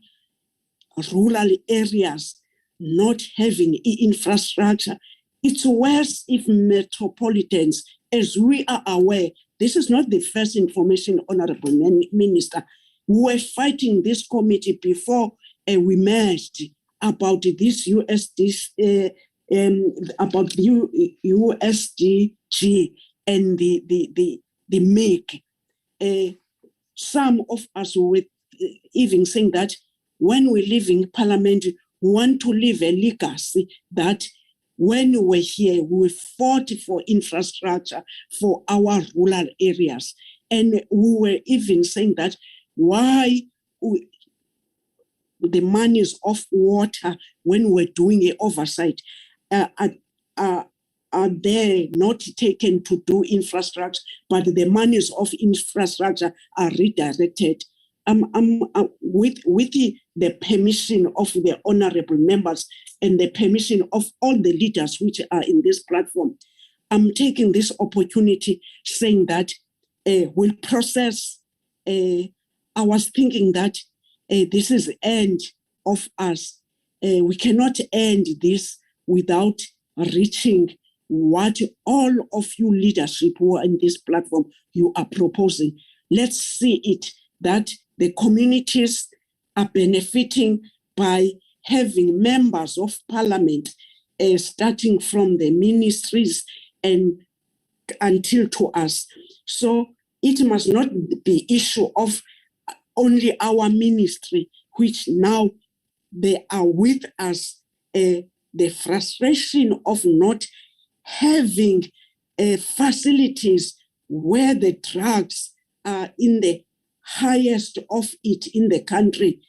rural areas not having infrastructure. It's worse if metropolitans, as we are aware, this is not the first information, honorable minister. We were fighting this committee before we merged about this about the USDG and the MIG. Some of us were even saying that when we live in parliament, we want to leave a legacy that when we were here, we fought for infrastructure for our rural areas. And we were even saying that why the monies of water, when we're doing an oversight, are they not taken to do infrastructure, but the monies of infrastructure are redirected. With the permission of the honorable members and the permission of all the leaders which are in this platform, I'm taking this opportunity saying that we'll process. I was thinking that this is the end of us. We cannot end this without reaching what all of you leadership who are in this platform you are proposing. Let's see it that the communities are benefiting by having members of parliament starting from the ministries and until to us. So it must not be issue of only our ministry, which now they are with us. The frustration of not having facilities where the drugs are in the highest of it in the country,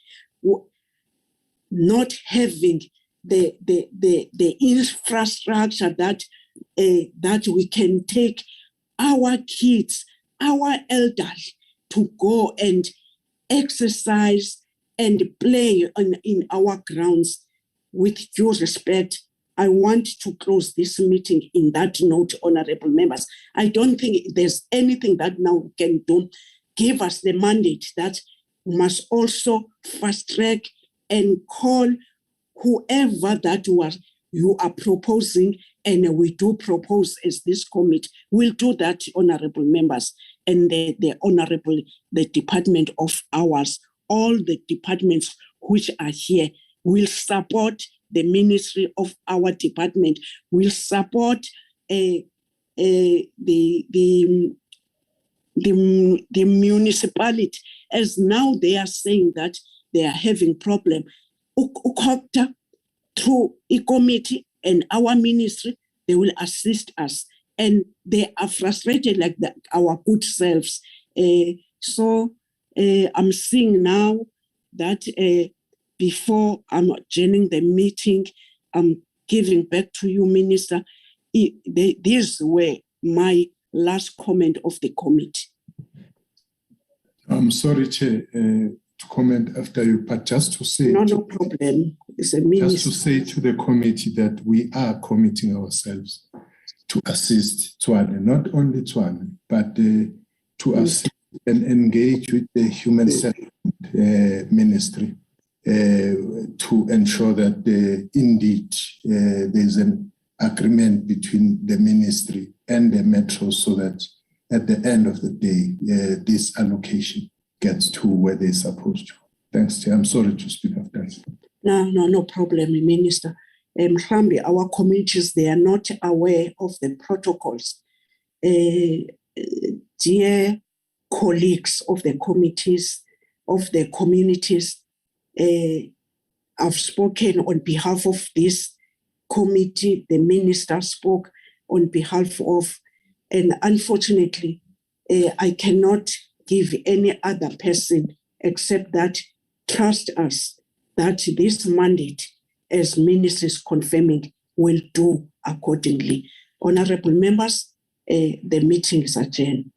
not having the infrastructure that we can take our kids, our elders to go and exercise and play in our grounds. With due respect, I want to close this meeting in that note, honorable members. I don't think there's anything that now we can do. Give us the mandate that we must also fast track and call whoever that you are proposing, and we do propose as this committee. We'll do that, honorable members, and the department of ours, all the departments which are here will support the ministry of our department, will support the municipality, as now they are saying that they are having problem. Through a committee and our ministry, they will assist us, and they are frustrated like our good selves. So I'm seeing now that before I'm adjourning the meeting, I'm giving back to you, Minister. These were my last comment of the committee. I'm sorry, Chair, to comment after you, but just to say... No problem. It's a minister. Just to say to the committee that we are committing ourselves to assist Tshwane, not only Tshwane, but to assist and engage with the Human Settlement Ministry to ensure that indeed there's an agreement between the ministry and the metro, so that at the end of the day, this allocation gets to where they're supposed to. Thanks, Chair. I'm sorry to speak after that. No problem, Minister. Our communities, they are not aware of the protocols. Dear colleagues of the committees, of the communities, I've spoken on behalf of this committee. The minister spoke on behalf of, and unfortunately, I cannot give any other person except that trust us that this mandate, as minister is confirming, will do accordingly. Honorable members, the meeting is adjourned.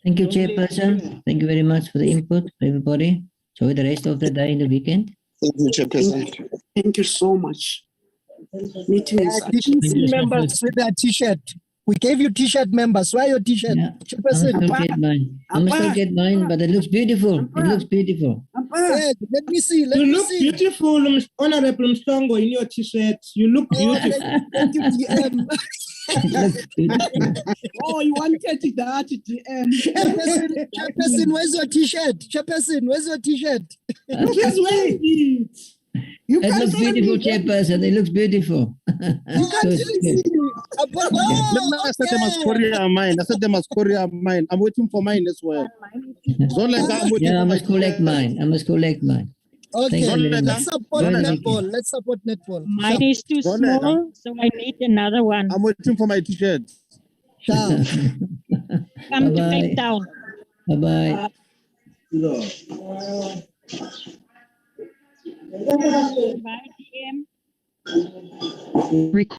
Thank you, Chairperson. Thank you very much for the input, everybody. Enjoy the rest of the day and the weekend. Thank you, Chairperson. Thank you so much. Meeting is I didn't see members with their T-shirt. We gave you T-shirt members. Why your T-shirt? Yeah, I must still get mine. I must still get mine, but it looks beautiful. It looks beautiful. Yeah, let me see. You look beautiful, Honorable Msongo, in your T-shirt. You look beautiful. Thank you, DM. Oh, you wanted that, DM. Chairperson, where's your T-shirt? Chairperson, where's your T-shirt? Please wear it. It looks beautiful, Chairperson. It looks beautiful. I said they must courier mine. I said they must courier mine. I'm waiting for mine as well. Yeah, I must collect mine. Okay, let's support netball. Let's support netball. Mine is too small, so I need another one. I'm waiting for my T-shirt. Come to Cape Town. Bye-bye. Bye, DM.